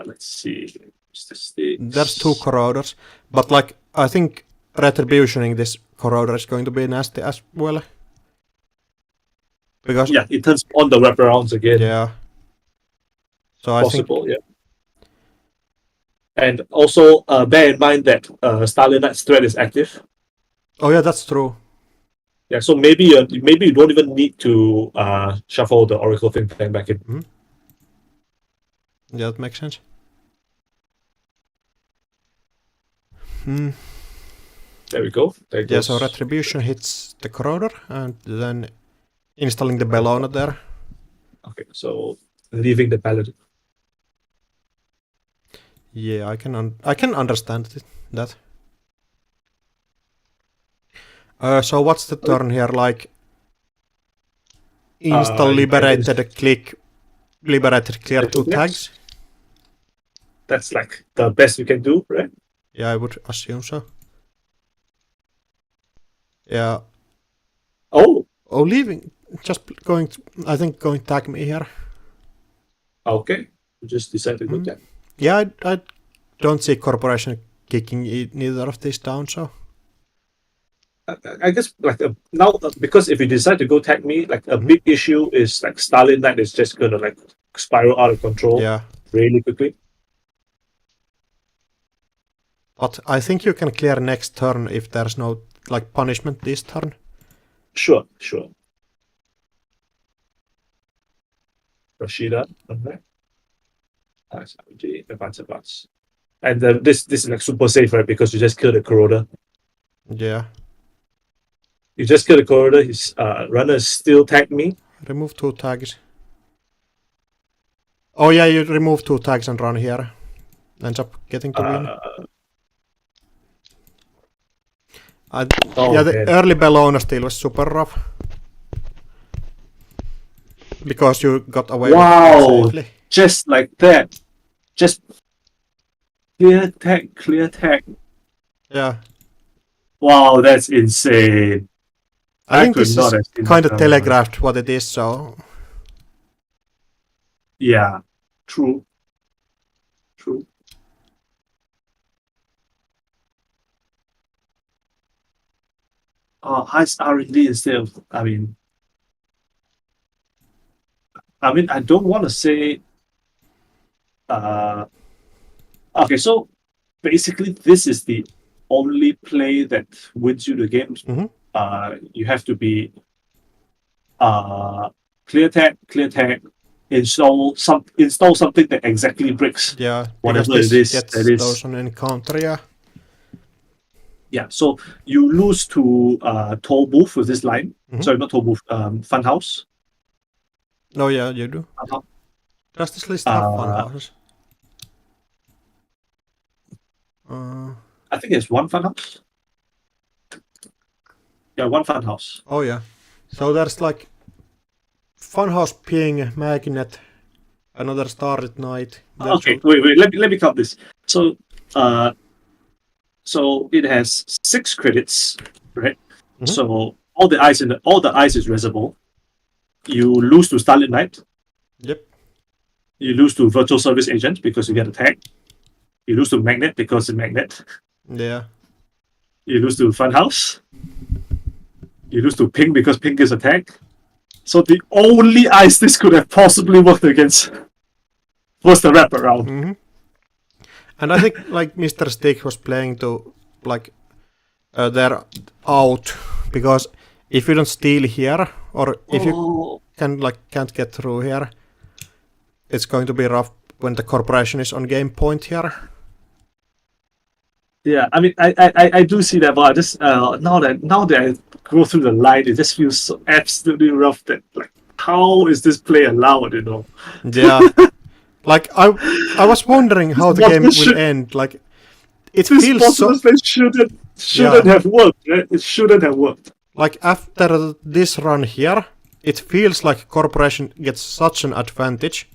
let's see. Mr. Sticks. There's 2 corroders, but like I think retributioning this corroder is going to be nasty as well. Because Yeah, it turns on the wraparounds again. yeah. So I think Possible, yeah. And also bear in mind that Starlit Knight's threat is active. oh yeah, that's true. Yeah, so maybe you don't even need to shuffle the Oracle Think Tank back in. Yeah, that makes sense. Hmm. There we go. There it Yeah, goes. so retribution hits the corroder and then installing the Bellona there. Okay, so leaving the Paladin. Yeah, I can understand that. So what's the turn here? Like install liberated, click liberated, clear 2 tags. That's like the best you can do, right? Yeah, I would assume so. Yeah. Oh, Leaving. Just going. I think going tag me here. okay. You just decided to go there. Yeah, I don't see corporation kicking neither of these down. So I guess like now because if you decide to go tag me, like a big issue is like Starlit Knight is just gonna like spiral out of control yeah. really quickly. But I think you can clear next turn if there's no like punishment this turn. Sure. Rashida, okay. Nice, advance. And this is like super safe, right? Because you just kill the corroder. Yeah. You just kill the corroder. His runner still tag me. Remove 2 tags. Oh yeah, you remove 2 tags and run here. Ends up getting to win. Yeah, the early Bellona steal was super rough. Because you got away with it safely. Just like that. Just clear tag. Yeah. Wow, that's insane. I think could this not is have seen kind that of coming. telegraphed what it is, so Yeah, true. Highest R&D instead of, I mean, I don't want to say, okay, so basically this is the only play that wins you the games. You have to be clear tag, install something that exactly breaks yeah, whatever because it this is gets that is. those on encounter, yeah. Yeah, so you lose to Toll Booth with this line. Sorry, not Toll Booth, Funhouse. No, yeah, you do. Does this list have fun houses? I think it's one Funhouse. Yeah, one Funhouse. Oh yeah. So there's like Funhouse, Ping, Magnet, another Starlit Knight. Okay, wait. Let me count this. So, so it has 6 credits, right? So all the ice is reservoir. You lose to Starlit Knight. Yep. You lose to Virtual Service Agent because you get attacked. You lose to Magnet because it's Magnet. Yeah. You lose to Funhouse. You lose to Ping because Ping is attacked. So the only ice this could have possibly worked against was the wraparound. And I think like Mr. Stick was playing to like they're out because if you don't steal here or if you can't get through here, it's going to be rough when the corporation is on game point here. Yeah, I mean, I do see that, but I just now that I go through the line, it just feels so absolutely rough. That like, how is this play allowed? You know? Yeah, like I was wondering how the game will end. Like, it feels so. This shouldn't have worked. Right? It shouldn't have worked. Like after this run here, it feels like corporation gets such an advantage,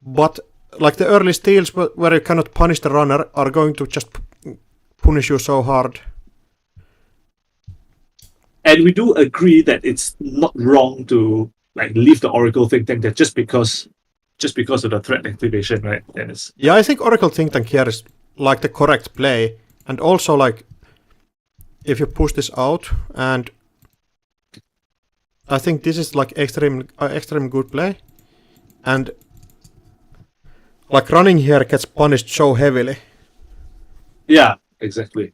but like the early steals where you cannot punish the runner are going to just punish you so hard. And we do agree that it's not wrong to like leave the Oracle think tank there just because of the threat activation, right? Yes. Yeah, I think Oracle think tank here is like the correct play, and also like if you push this out, and I think this is like extreme good play, and like running here gets punished so heavily. Yeah, exactly.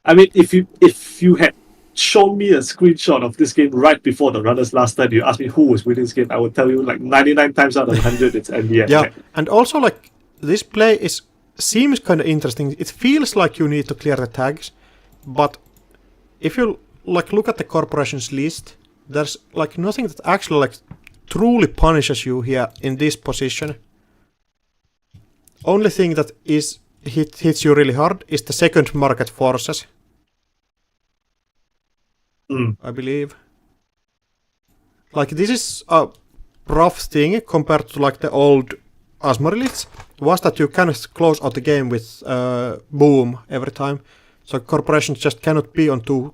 I mean, if you had shown me a screenshot of this game right before the runners last time, you asked me who was winning this game, I would tell you like 99 times out of 100 it's NBN. Yeah, right? and also like this play seems kind of interesting. It feels like you need to clear the tags, but if you like look at the corporation's list, there's like nothing that actually like truly punishes you here in this position. Only thing that hits you really hard is the second market forces. I believe. Like this is a rough thing compared to like the old Asmorilists, was that you can close out the game with boom every time. So corporations just cannot be on two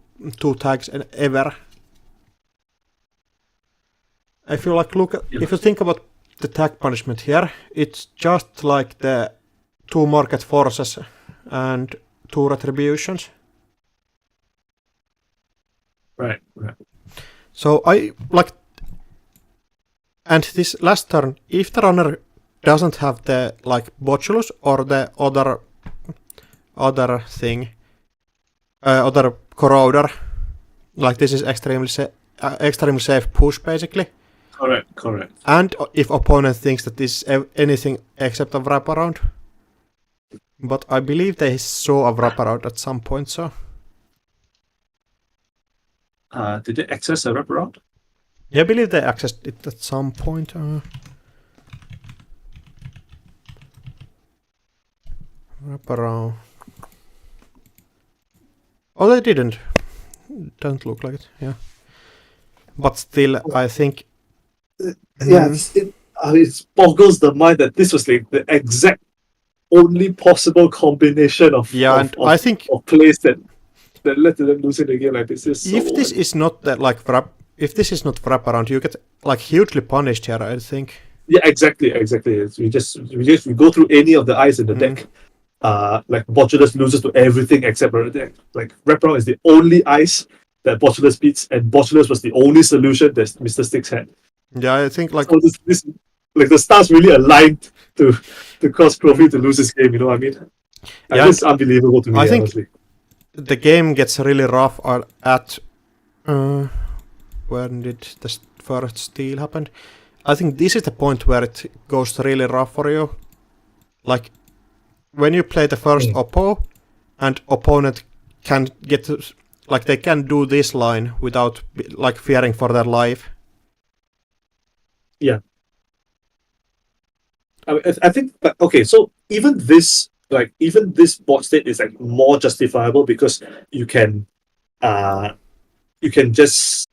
tags ever. If you like if you think about the tag punishment here, it's just like the 2 market forces and 2 retributions. Right. So I like, and this last turn, if the runner doesn't have the like Botulus or the other thing, other corroder, like this is extremely safe push basically. Correct. And if opponent thinks that this is anything except a wraparound, but I believe they saw a wraparound at some point, so. Did they access a wraparound? Yeah, I believe they accessed it at some point. Wraparound. Oh, they didn't. Don't look like it, yeah. But still, I think. Yeah, it boggles the mind that this was like the exact only possible combination of I think of plays that led to them losing the game like this. If this is not that like if this is not wraparound, you get like hugely punished here, I think. Yeah, exactly. We go through any of the eyes in the deck. Like Botulus loses to everything except the deck. Like wraparound is the only ice that Botulus beats, and Botulus was the only solution that Mr. Sticks had. Yeah, I think like so this like the stars really aligned to cause Profi to lose this game. You know what I mean? Yeah, it's unbelievable to me. I think honestly. The game gets really rough at when did the first steal happen? I think this is the point where it goes really rough for you. Like when you play the first oppo, and opponent can get like they can do this line without like fearing for their life. Yeah. I think, but okay, so even this bot state is like more justifiable because you can just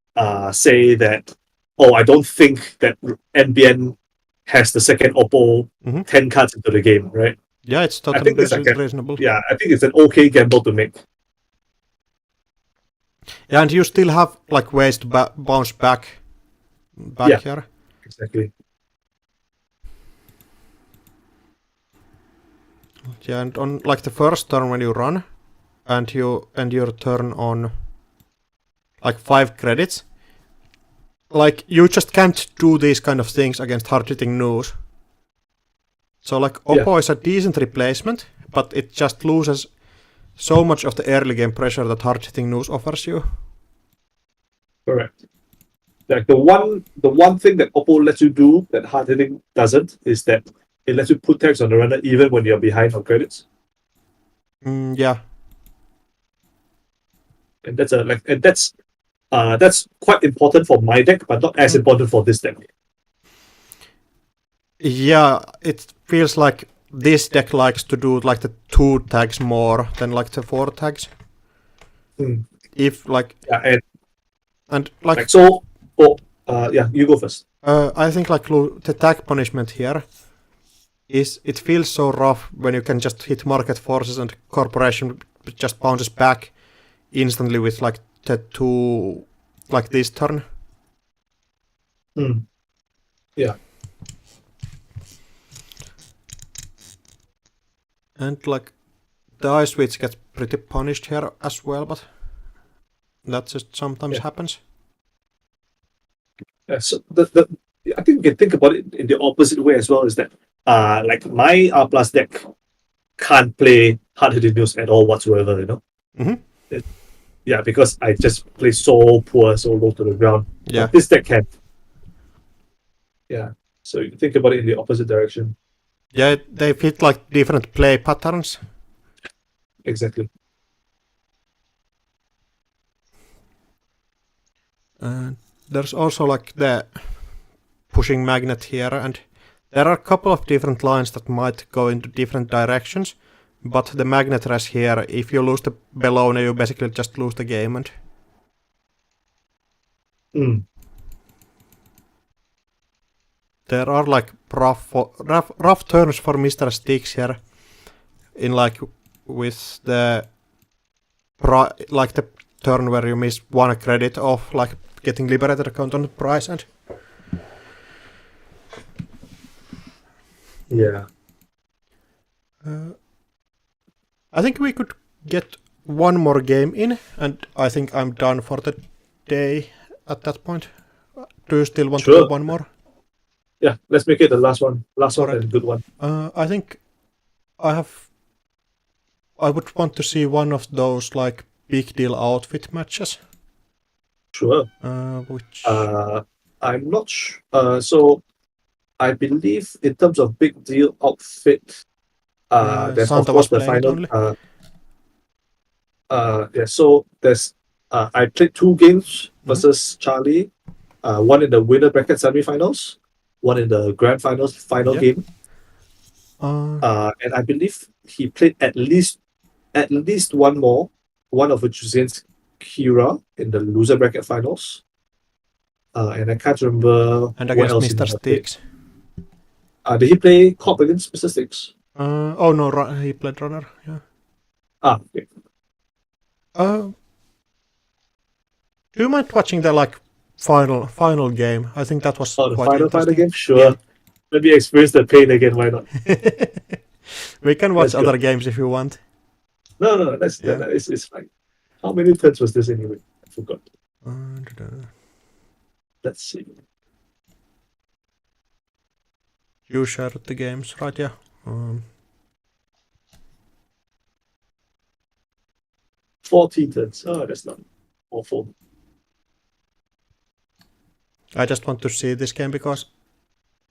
say that, oh, I don't think that NBN has the second oppo 10 cards into the game, right? Yeah, it's totally reasonable. Yeah, I think it's an okay gamble to make. Yeah, and you still have like ways to bounce back here. Exactly. Yeah, and on like the first turn when you run, and you end your turn on like 5 credits, like you just can't do these kind of things against hard-hitting news. So like oppo is a decent replacement, but it just loses so much of the early game pressure that hard-hitting news offers you. Correct. Like the one thing that oppo lets you do that hard-hitting doesn't is that it lets you put tags on the runner even when you're behind on credits. Yeah. And that's quite important for my deck, but not as important for this deck. Yeah, it feels like this deck likes to do like the 2 tags more than like the 4 tags. If like and like so. Yeah, you go first. I think like the tag punishment here it feels so rough when you can just hit market forces and corporation just bounces back instantly with like the two, like this turn. Yeah. And like the eye switch gets pretty punished here as well, but that just sometimes happens. Yeah, so I think we can think about it in the opposite way as well. Is that like my R plus deck can't play hard hitting news at all whatsoever. You know. Yeah, because I just play so poor, so low to the ground. Yeah. But this deck can. Yeah. So you think about it in the opposite direction. Yeah, they fit like different play patterns. Exactly. And there's also like the pushing magnet here, and there are a couple of different lines that might go into different directions. But the magnet res here, if you lose the Bellona, you basically just lose the game. And there are like rough turns for Mr. Sticks here, in like with the like the turn where you miss 1 credit of like getting liberated account on the price. And yeah. I think we could get one more game in, and I think I'm done for the day at that point. Do you still want to do one more? Yeah, let's make it the last one. Last one Alright. and good one. I think I would want to see one of those like big deal outfit matches. Sure. Which I'm not so I believe in terms of big deal outfit, there's Santa of was course the playing it final. only. Yeah, so there's I played 2 games versus Charlie. One in the winner bracket semifinals, one in the grand finals final game. And I believe he played at least one more, one of which was against Kira in the loser bracket finals. And I can't remember And what against else he Mr. might have played. Sticks. Did he play Cop against Mr. Sticks? Oh no, he played runner. Yeah. Okay. Do you mind watching the like final game? I think that was the quite final interesting. game. Sure. Yeah. Let me experience the pain again. Why not? We can watch Let's other go. games if you want. No. It's fine. How many turns was this anyway? I forgot. Let's see. You shared the games, right? Yeah. 14 turns. Oh, that's not awful. I just want to see this game because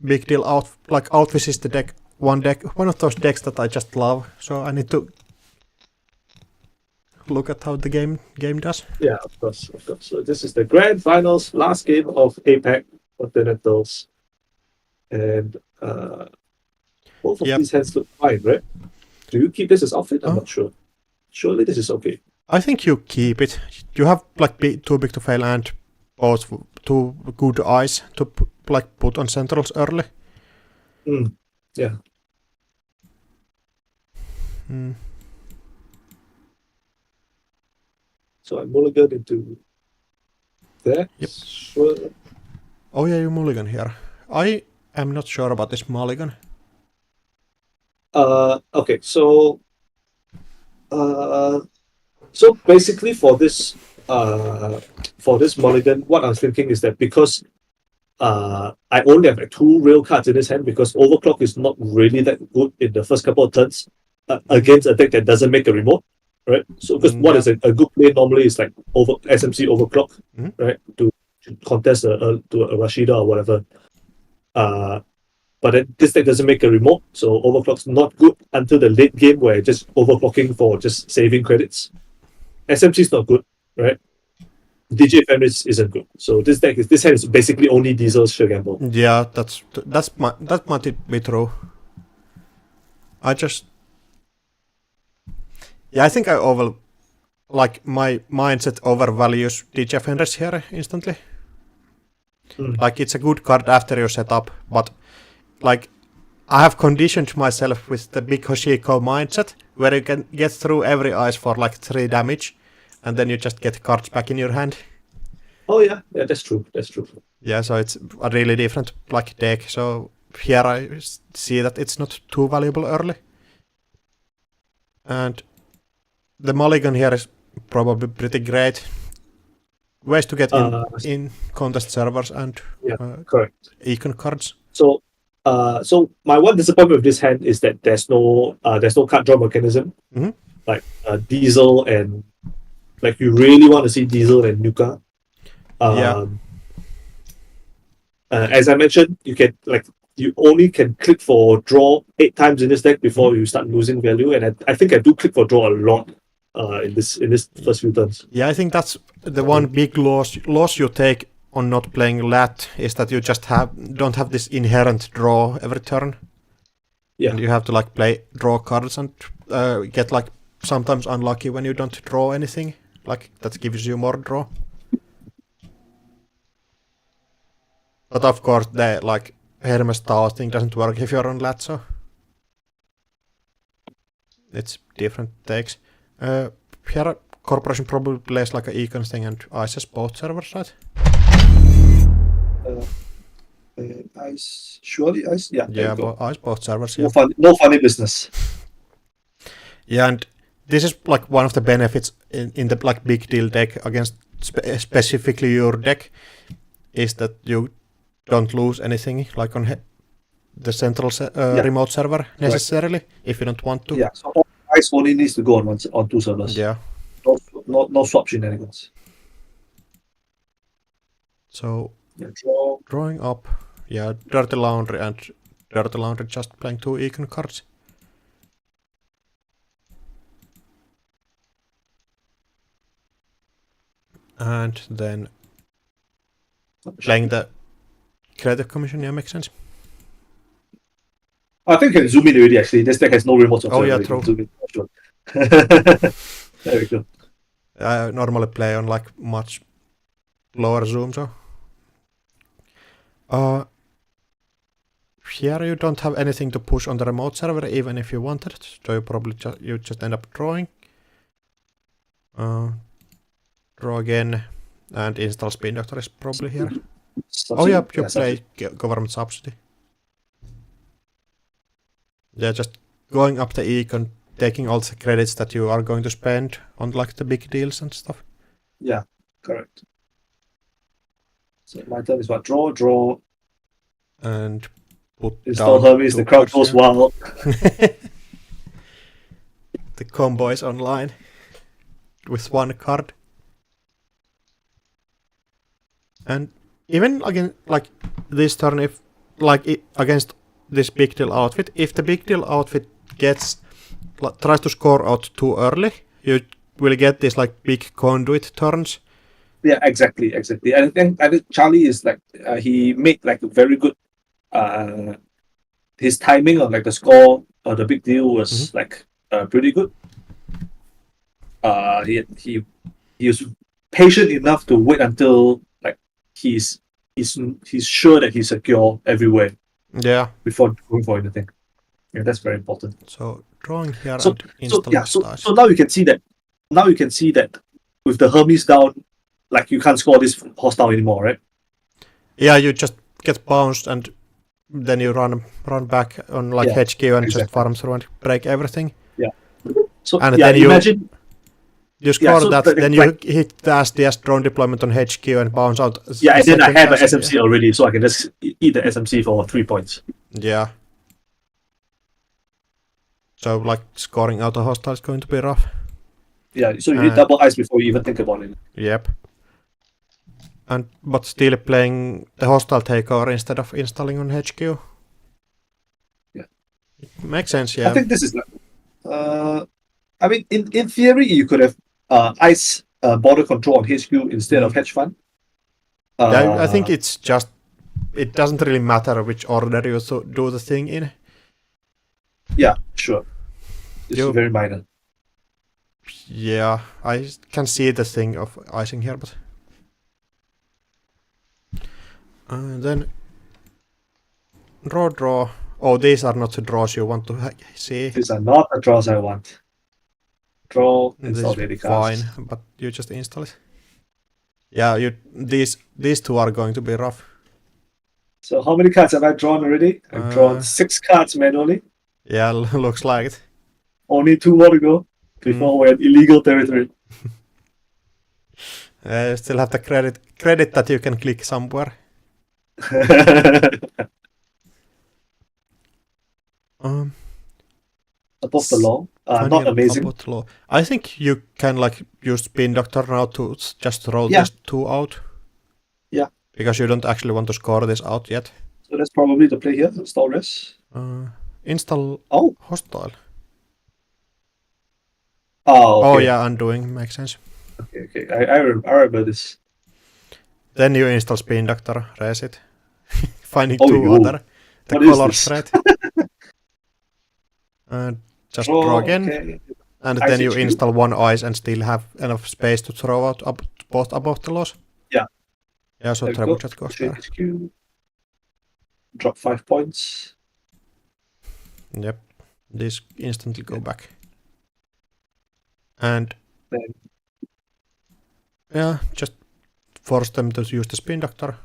big deal Outfish is the deck, one of those decks that I just love. So I need to look at how the game does. Yeah, of course. So this is the grand finals, last game of APAC Continentals, and both of these hands look fine, right? Do you keep this as outfit? I'm not sure. Surely this is okay. I think you keep it. You have like too big to fail and both two good eyes to put on centrals early. Yeah. So I mulligan into that. Yep. Sure. Oh yeah, you mulligan here. I am not sure about this mulligan. Okay, so basically for this mulligan, what I was thinking is that because I only have like 2 real cards in this hand because Overclock is not really that good in the first couple of turns against a deck that doesn't make a remote, right? So because what is a good play normally is like SMC Overclock, right? To contest to a Rashida or whatever. But then this deck doesn't make a remote, so Overclock's not good until the late game where just overclocking for just saving credits. SMC's not good, right? DJ Fenris isn't good. So this hand is basically only Diesel's Sheer Gamble. Yeah, that might be true. I think my mindset overvalues DJ Fenris here instantly. Like it's a good card after you set up, but like I have conditioned myself with the big Hoshiko mindset, where you can get through every ice for like 3 damage, and then you just get cards back in your hand. Oh yeah, that's true. That's true. Yeah, so it's a really different like deck. So here I see that it's not too valuable early. And the mulligan here is probably pretty great. Ways to get in contest servers and correct. econ cards. So, so my one disappointment with this hand is that there's no card draw mechanism, like Diesel and like you really want to see Diesel and Nuka. As I mentioned, you only can click for draw 8 times in this deck before you start losing value, and I think I do click for draw a lot in this first few turns. Yeah, I think that's the one big loss you take on not playing Lat is that you just don't have this inherent draw every turn. Yeah, and you have to like play draw cards and get like sometimes unlucky when you don't draw anything. Like that gives you more draw. But of course, the like Hermes Tao thing doesn't work if you're on Lat, so it's different takes. Here, Corporation probably plays like a econ thing and ICEs both servers, right? Ice, surely Ice, yeah. Yeah, ICE both servers. No, no funny business. Yeah, and this is like one of the benefits in the like big deal deck against specifically your deck is that you don't lose anything like on the central remote server necessarily if you don't want to. Yeah, so Ice only needs to go on 2 servers. Yeah. No swap shenanigans. So drawing up, yeah, Dirty Laundry and Dirty Laundry just playing 2 econ cards. And then playing the Creative Commission, yeah, makes sense. I think you can zoom in already actually. This deck has no remote observer. Oh yeah, true. Zoom in. Sure. There we go. I normally play on like much lower zoom, so. Here you don't have anything to push on the remote server, even if you wanted, so you probably just end up drawing. Draw again, and install Spin Doctor is probably here. Subsidy? Oh yeah, you Subsidy. play government subsidy. Yeah, just going up the econ, taking all the credits that you are going to spend on like the big deals and stuff. Yeah, correct. So my turn is what? Draw. And put Install down Hermes, 2 the crowd cards, goes yeah. wild. The combo is online with 1 card. And even again, like this turn, if like against this big deal outfit, if the big deal outfit tries to score out too early, you will get these like big conduit turns. Yeah, exactly. And I think Charlie is like he made like a very good. His timing on like the score, the big deal was like pretty good. He was patient enough to wait until like he's sure that he's secure everywhere. Yeah. Before going for anything. Yeah, that's very important. So drawing here and installing stars. So now you can see that. Now you can see that with the Hermes down, like you can't score this hostile anymore, right? Yeah, you just get bounced and then you run back on like HQ and just farm through and break everything. Yeah. So and yeah, then imagine you score that, then you hit the SDS drone deployment on HQ and bounce out. Yeah, and then I have an SMC already, so I can just eat the SMC for 3 points. Yeah. So like scoring out a hostile is going to be rough. Yeah, so you need double ice before you even think about it. Yep. But still playing the hostile takeover instead of installing on HQ. Yeah. It makes sense, yeah. I think this is like I mean in theory you could have ice border control on HQ instead of hedge fund. Yeah, I think it's just it doesn't really matter which order you do the thing in. Yeah, sure. It's very minor. Yeah, I can see the thing of icing here, but then draw. Oh, these are not the draws you want to see. These are not the draws I want. Draw, This install is daily fine, cards. but you just install it. Yeah, these two are going to be rough. So how many cards have I drawn already? I've drawn 6 cards manually. Yeah, looks like it. Only 2 more to go before we're in illegal territory. Still have the credit that you can click somewhere. Above the law. Funny Not amazing. about law. I think you can like use Spin Doctor now to just roll Yeah. these two out. Yeah. Because you don't actually want to score this out yet. So that's probably the play here. Install res. Install Oh. hostile. Oh, okay. Oh yeah, undoing makes sense. Okay. I remember this. Then you install Spin Doctor, raise it. Finding Oh, two yo. other. The What is color this? threat. Just draw again. Okay. And Ice then you HQ. install one ice and still have enough space to throw out both above the loss. Yeah. Yeah, so There we treble go. jet goes there. HQ. Drop 5 points. Yep. These instantly go back. And Then yeah, just force them to use the Spin Doctor.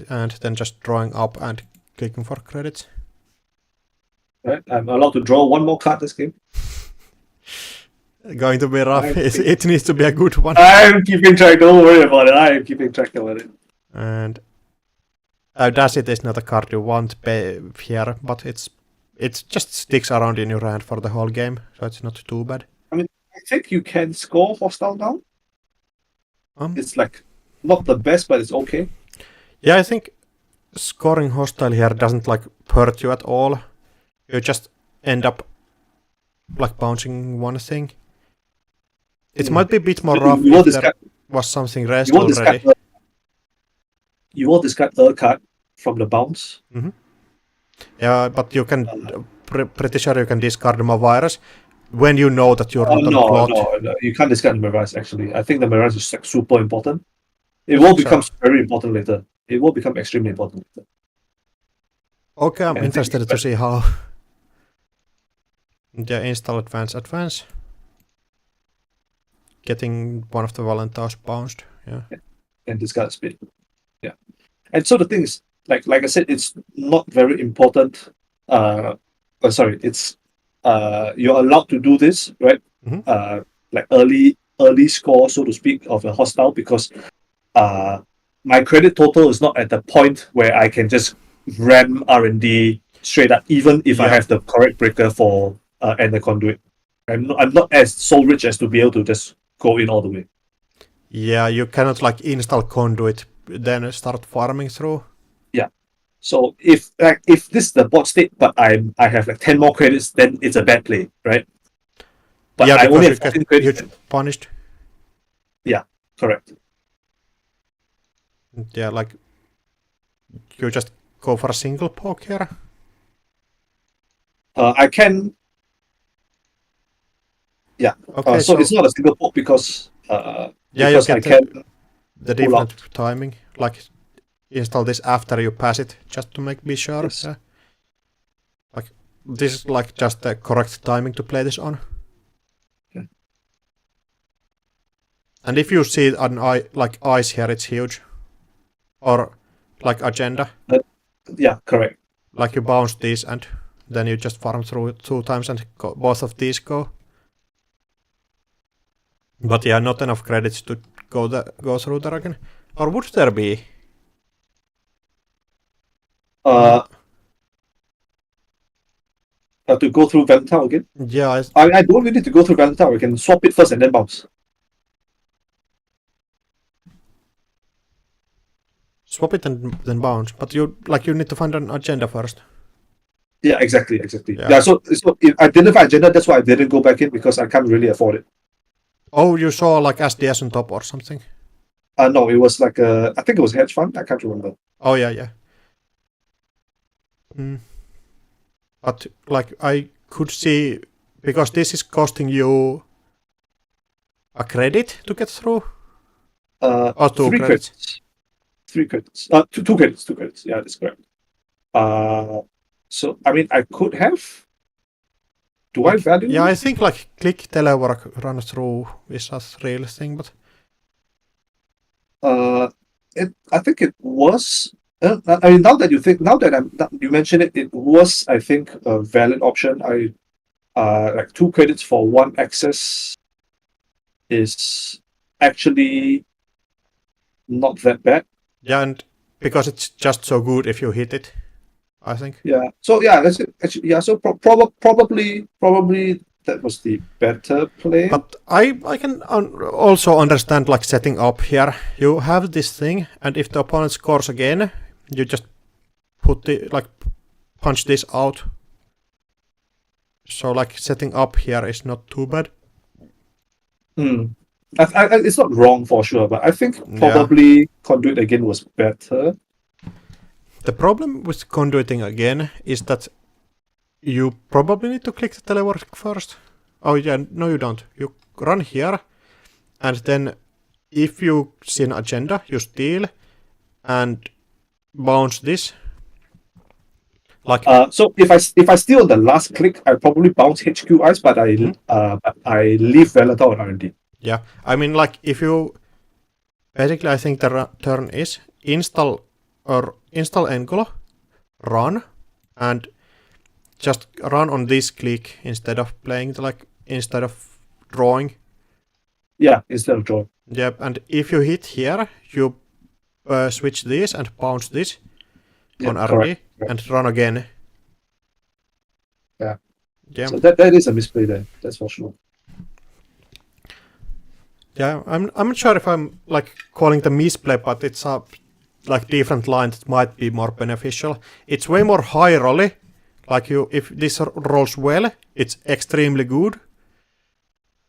And then just drawing up and clicking for credits. right, I'm allowed to draw 1 more card this game. Going to be rough. I It needs to be a good one. I'm keeping track. Don't worry about it. I am keeping track about it. And Audacity is not a card you want here, but it just sticks around in your hand for the whole game, so it's not too bad. I think you can score hostile now. It's like not the best, but it's okay. Yeah, I think scoring hostile here doesn't like hurt you at all. You just end up like bouncing one thing. It might be a bit more rough if there was something raised already. You will discard a card from the bounce. Yeah, but you can pretty sure you can discard my virus when you know that you're not on plot. No, you can't discard the Mirage actually. I think the Mirage is like super important. It will become very important later. It will become extremely important later. Okay, I'm interested to see how. Yeah, install advance. Getting one of the Valentine's bounced. Yeah. And discard spin. Yeah. And so the thing is, like I said, it's not very important. It's you're allowed to do this, right? Like early score, so to speak, of a hostile because my credit total is not at the point where I can just ram R&D straight up, even if I have the correct breaker for and the conduit. I'm not as so rich as to be able to just go in all the way. Yeah, you cannot like install conduit then start farming through. Yeah. So if this is the bot state, but I have like 10 more credits, then it's a bad play, right? But yeah, I only have you 14 get credits. Punished. Yeah, correct. Yeah, like you just go for a single poke here. I can. Yeah. Okay, so it's not a single poke because you get I can the different timing. Like install this after you pass it, just to be sure. Yes. Yeah. Like this is like just the correct timing to play this on. Okay. And if you see an like ice here, it's huge. Or like agenda. Yeah, correct. Like you bounce these and then you just farm through it 2 times and both of these go. But yeah, not enough credits to go through there again. Or would there be? To go through Valentine again? Yeah. I don't really need to go through Valentine. We can swap it first and then bounce. Swap it and then bounce, but you need to find an agenda first. Yeah, exactly. Yeah, so if I didn't find agenda, that's why I didn't go back in because I can't really afford it. Oh, you saw like SDS on top or something? No, it was like I think it was a hedge fund. I can't remember. Oh yeah. But like I could see, because this is costing you a credit to get through. Or 2 3 credits. 3 credits. Two credits. 2 credits. Yeah, that's correct. So I mean, I could have. Do I value? Yeah, I think like click telework run through is a real thing, but I think it was. I mean, now that you mention it, it was, I think, a valid option. Like 2 credits for 1 access is actually not that bad. yeah, and because it's just so good if you hit it, I think. Yeah. So yeah, that's it. Actually, yeah. So probably that was the better play. But I can also understand like setting up here. You have this thing, and if the opponent scores again, you just put the like punch this out. So like setting up here is not too bad. It's not wrong for sure, but I think probably Conduit again was better. The problem with conduiting again is that you probably need to click the telework first. Oh yeah, no you don't. You run here, and then if you see an agenda, you steal and bounce this. Like so if I steal the last click, I probably bounce HQ Ice, but I leave Velador on R&D. Yeah, I mean like if you basically I think the turn is install Engolo, run, and just run on this click instead of playing instead of drawing. Yeah, instead of drawing. Yep, and if you hit here, you switch this and bounce this on RD and run again. Yeah. Yeah. So that is a misplay there. That's for sure. Yeah, I'm not sure if I'm like calling the misplay, but it's a like different line that might be more beneficial. It's way more high rolly. Like if this rolls well, it's extremely good.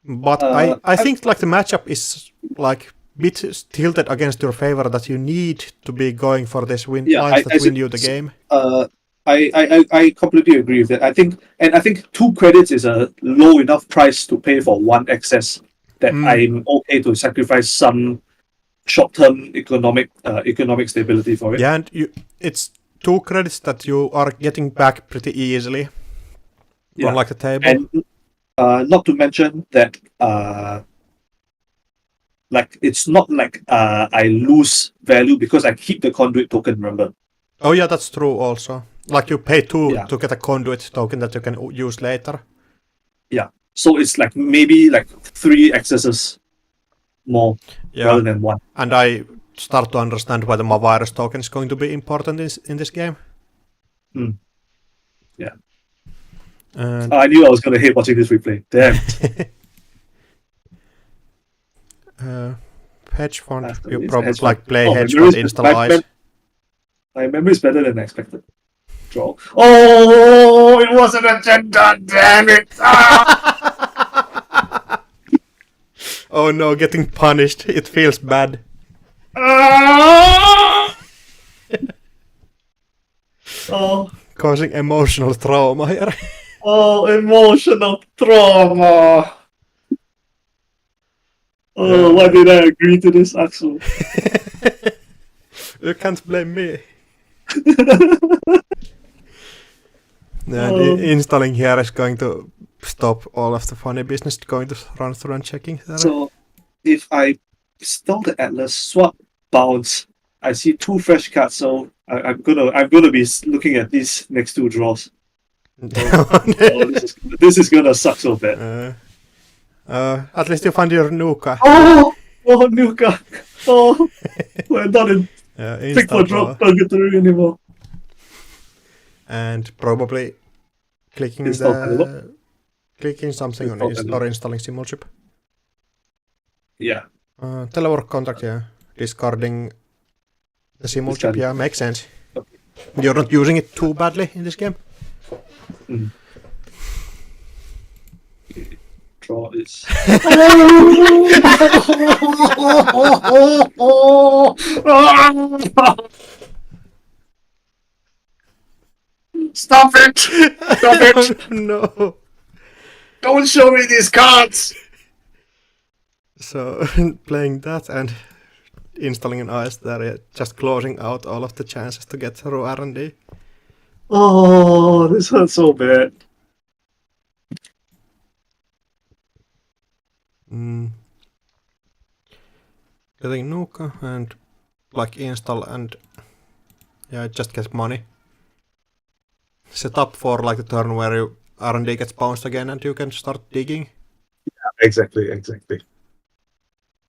But I think like the matchup is like bit tilted against your favor that you need to be going for this lines that win you the game. I completely agree with that. I think 2 credits is a low enough price to pay for 1 access that I'm okay to sacrifice some short-term economic stability for it. Yeah, and it's 2 credits that you are getting back pretty easily on like the table. And not to mention that like it's not like I lose value because I keep the conduit token, remember? Oh yeah, that's true also. Like you pay 2 to get a conduit token that you can use later. Yeah. So it's like maybe like 3 accesses more rather than 1. And I start to understand why the virus token is going to be important in this game. Yeah. And I knew I was going to hate watching this replay. Damn. hedge fund, you probably like play hedge fund install ice. My memory is better than I expected. Draw. Oh, it wasn't a agenda, damn it! Oh no, getting punished. It feels bad. Causing emotional trauma here. Oh, emotional trauma. Oh, why did I agree to this, Axel? You can't blame me. Installing here is going to stop all of the funny business going to run through and checking there. So, if I install the Atlas, swap, bounce, I see 2 fresh cards. So I'm gonna be looking at these next 2 draws. This is gonna suck so bad. At least you find your Nuka. Oh, Nuka. Oh, we're not in pick for drop purgatory anymore. And probably clicking something on or installing Simulchip. Yeah. Telework contract, discarding the Simulchip, makes sense. Okay. You're not using it too badly in this game. Draw is. Stop it! Stop it! No. Don't show me these cards! So, playing that, and installing an IS there, just closing out all of the chances to get through R&D. Oh, this hurts so bad. Getting Nuka and like install and just get money. Set up for like the turn where you R&D gets bounced again and you can start digging. Exactly.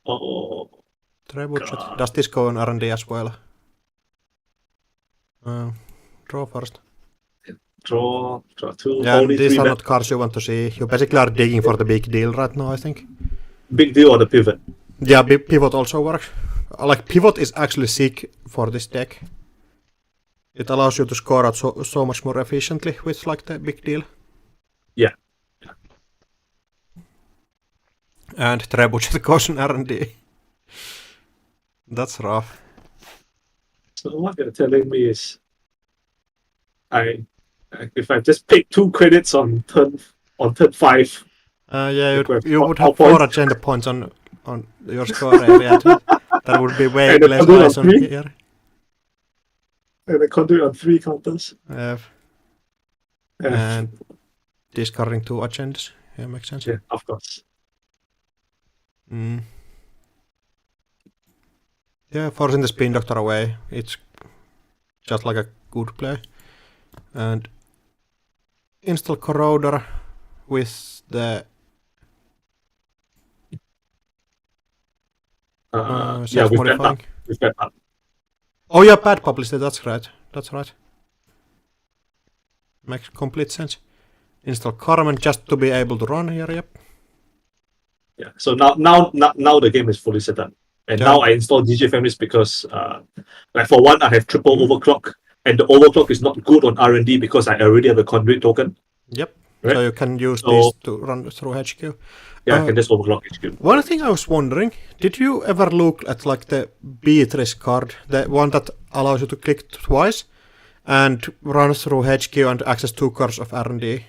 Oh, Trebuchet. Does this go on R&D as well? Draw first. draw 2. Yeah, and only these 3 are mana. not cards you want to see. You basically are digging for the big deal right now, I think. Big deal on the pivot. Yeah, pivot also works. Like, pivot is actually sick for this deck. It allows you to score out so much more efficiently with like the big deal. Yeah. And Trebuchet goes on R&D. That's rough. So what you're telling me is, if I just pick 2 credits on turn 5. Yeah, Request you would four have 4 points. agenda points on your score area. That would be way And a less conduit eyes on on 3? here. And I conduit on 3 counters. And discarding 2 agendas. Yeah, makes sense. Yeah, of course. Yeah, forcing the Spin Doctor away. It's just like a good play. And install Corroder with the self-modifying. With that up. Oh yeah, bad publicity, that's right. Makes complete sense. Install Carmen just to be able to run here, yep. Yeah. So now the game is fully set up. And now I install DJ Families because like for one I have triple overclock, and the overclock is not good on R&D because I already have a conduit token. Yep. Right? So you can use this to run through HQ. Yeah, I can just overclock HQ. One thing I was wondering, did you ever look at like the Beatrice card, the one that allows you to click twice and run through HQ and access 2 cards of R&D?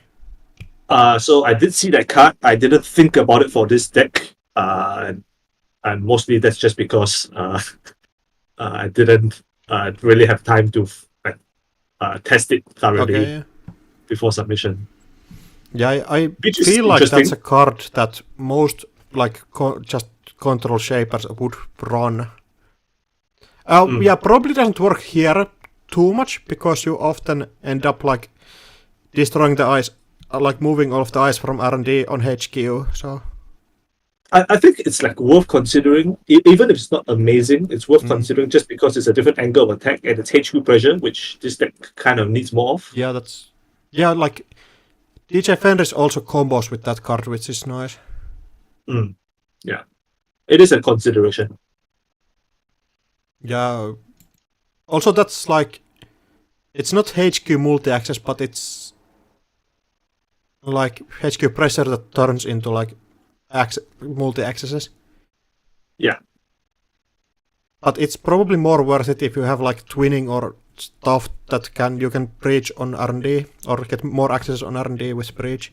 So I did see that card. I didn't think about it for this deck. And mostly that's just because I didn't really have time to test it thoroughly before submission. Yeah, I Which is feel like that's interesting. a card that most like just control shapers would run. Yeah, probably doesn't work here too much because you often end up like destroying the ice, like moving all of the ice from R&D on HQ. So I think it's like worth considering, even if it's not amazing. It's worth considering just because it's a different angle of attack and it's HQ pressure, which this deck kind of needs more of. Yeah, like DJ Fenris also combos with that card, which is nice. Yeah, it is a consideration. Yeah. Also, that's like, it's not HQ multi-access, but it's like HQ pressure that turns into like multi-accesses. Yeah. But it's probably more worth it if you have like twinning or stuff that you can breach on R&D or get more access on R&D with breach.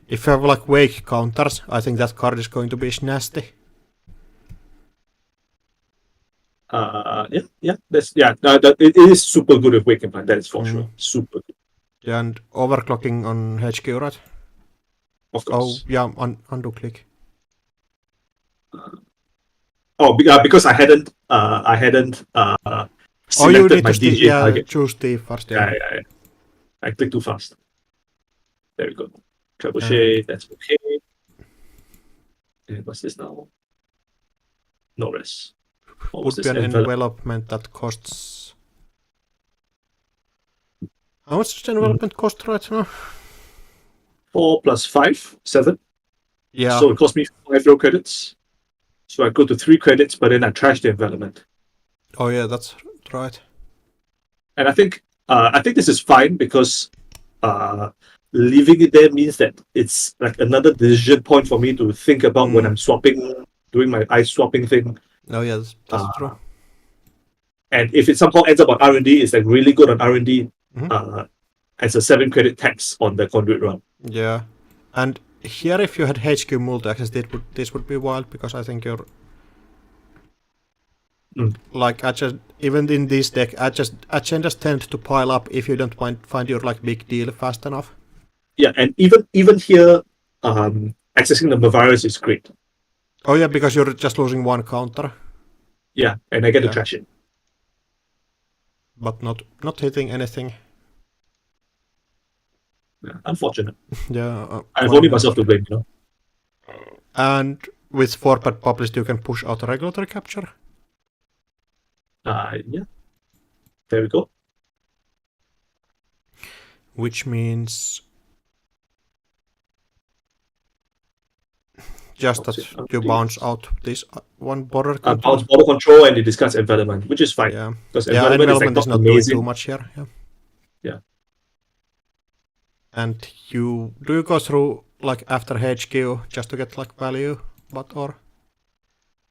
If you have like wake counters, I think that card is going to be nasty. It is super good with wake and plan. That is for sure. Super good. Yeah, and overclocking on HQ, right? Of course. Oh yeah, undo click. Because I hadn't you selected need my to DJ target. choose Steve first. Yeah. I clicked too fast. There we go. Trebuchet, that's okay. And what's this now? No rest. Would be an envelopment that costs. How much does the envelopment cost right now? 4 + 5, 7. Yeah. So it cost me 5 row credits. So I go to 3 credits, but then I trash the envelopment. Oh yeah, that's right. And I think this is fine because leaving it there means that it's like another decision point for me to think about when I'm swapping, doing my ice swapping thing. Oh yeah, that's true. And if it somehow ends up on R&D, it's like really good on R&D as a 7 credit tax on the conduit run. Yeah, and here if you had HQ multi-access, this would be wild because I think you're like even in this deck, agendas tend to pile up if you don't find your like big deal fast enough. Yeah, and even here, accessing the Mavirus is great. Oh yeah, because you're just losing one counter. Yeah, and I get to trash it. But not hitting anything. Yeah, unfortunate. Yeah. I have only myself to blame, you know. And with 4-pad published, you can push out a regulatory capture. Yeah. There we go. Which means just that you bounce out this one border control. Bounce border control and you discuss envelopment, which is fine. Yeah. Because envelopment is not not amazing. doing too much here. Yeah. And do you go through like after HQ just to get like value, or?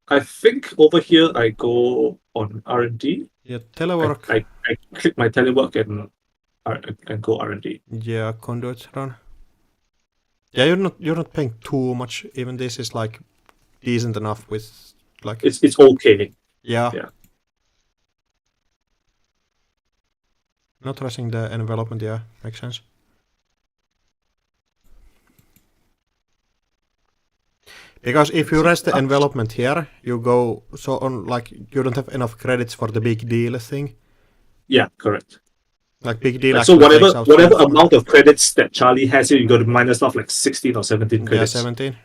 I think over here I go on R&D. Yeah, telework. I click my telework and go R&D. Yeah, conduit run. Yeah, you're not paying too much. Even this is like decent enough with like. It's okay. Yeah. Yeah. Not rushing the envelopment. Yeah, makes sense. Because if you rest the envelopment here, you go so on like you don't have enough credits for the big deal thing. Yeah, correct. Like big deal. Like, so whatever amount of credits that Charlie has here, you go to minus off like 16 or 17 credits. Yeah, 17.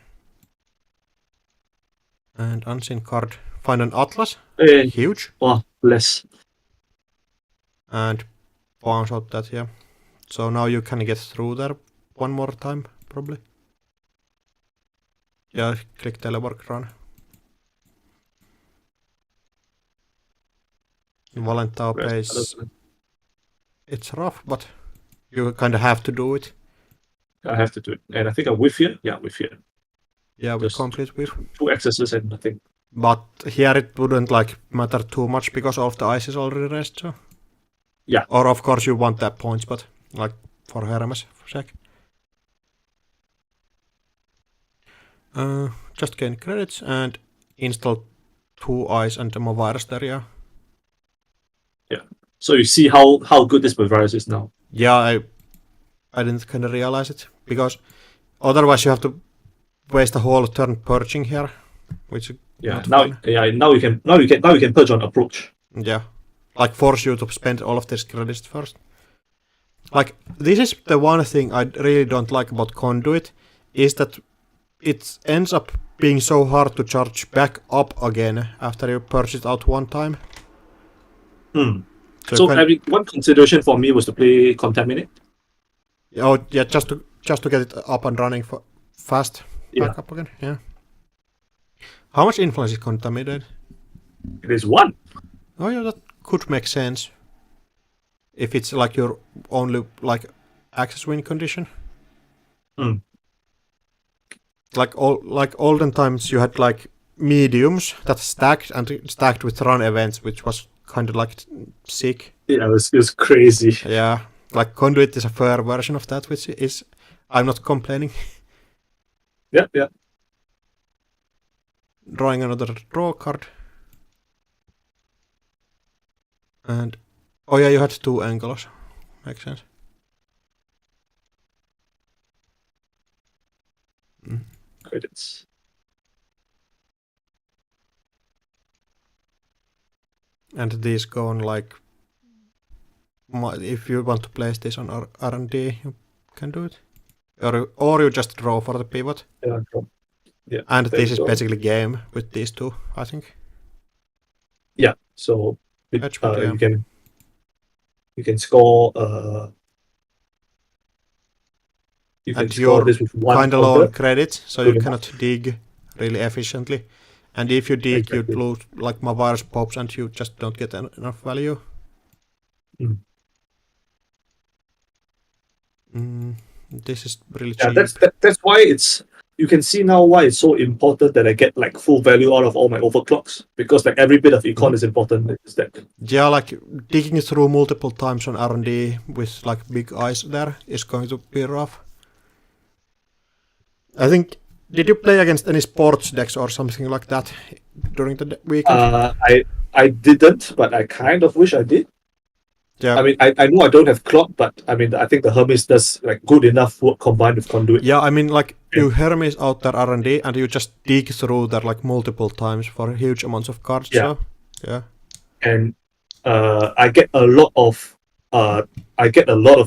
And unseen card. Find an Atlas. Huge. Oh, bless. And bounce out that, yeah. So now you can get through there one more time, probably. Yeah, click telework run. Valentau pace. It's rough, but you kind of have to do it. I have to do it. And I think I'm with here. Yeah, with here. Yeah, we complete with 2 accesses and nothing. But here it wouldn't like matter too much because all of the ice is already rest, so. Yeah. Or of course you want that points, but like for Hermes for sec. Just gain credits and install 2 ice and the Mavirus there, yeah. Yeah. So you see how good this Mavirus is now. Yeah, I didn't kind of realize it because otherwise you have to waste a whole turn purging here, which now you can purge on approach. Yeah, like force you to spend all of these credits first. Like this is the one thing I really don't like about Conduit is that it ends up being so hard to charge back up again after you purge it out one time. So one consideration for me was to play Contaminate. Oh yeah, just to get it up and running fast. Back up again. Yeah. How much influence is Contaminated? It is 1. Oh yeah, that could make sense. If it's like your only like access win condition. Like olden times you had like mediums that stacked with run events, which was kind of like sick. Yeah, it was crazy. Yeah, like Conduit is a fair version of that, which is I'm not complaining. Yeah. Drawing another draw card. And oh yeah, you had 2 angles. Makes sense. Credits. And these go on like if you want to place this on R&D, you can do it. Or you just draw for the pivot. Yeah. And this is basically game with these 2, I think. Yeah. So you can score. You can score this with 1 kind of low on credits, so you cannot dig really efficiently. And if you dig, you lose like Mavirus pops, and you just don't get enough value. This is really cheap. That's why you can see now why it's so important that I get like full value out of all my overclocks, because like every bit of econ is important in this deck. Yeah, like digging through multiple times on R&D with like big eyes there is going to be rough. I think, did you play against any sports decks or something like that during the weekend? I didn't, but I kind of wish I did. Yeah. I mean, I know I don't have clock, but I mean, I think the Hermes does like good enough work combined with conduit. Yeah, I mean, like, you Hermes out there R&D, and you just dig through there, like, multiple times for huge amounts of cards, Yeah. so, yeah. And I get a lot of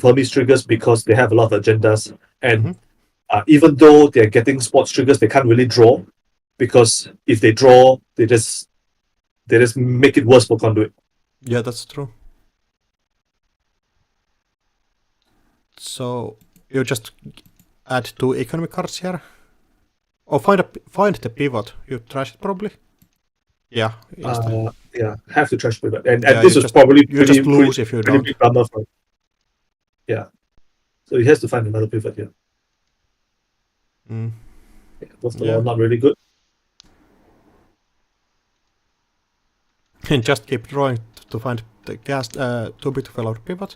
Hermes triggers because they have a lot of agendas, and even though they're getting sports triggers, they can't really draw because if they draw, they just make it worse for conduit. Yeah, that's true. So, you just add 2 economy cards here. Or find the pivot. You trash it probably. Yeah. Yeah, have to trash pivot, and Yeah, this you is just- probably you just lose if you pretty don't. big drama for. Yeah, so he has to find another pivot here. Mm. Yeah, both Yeah. not really good. And just keep drawing to find the gas too big to fill out pivot.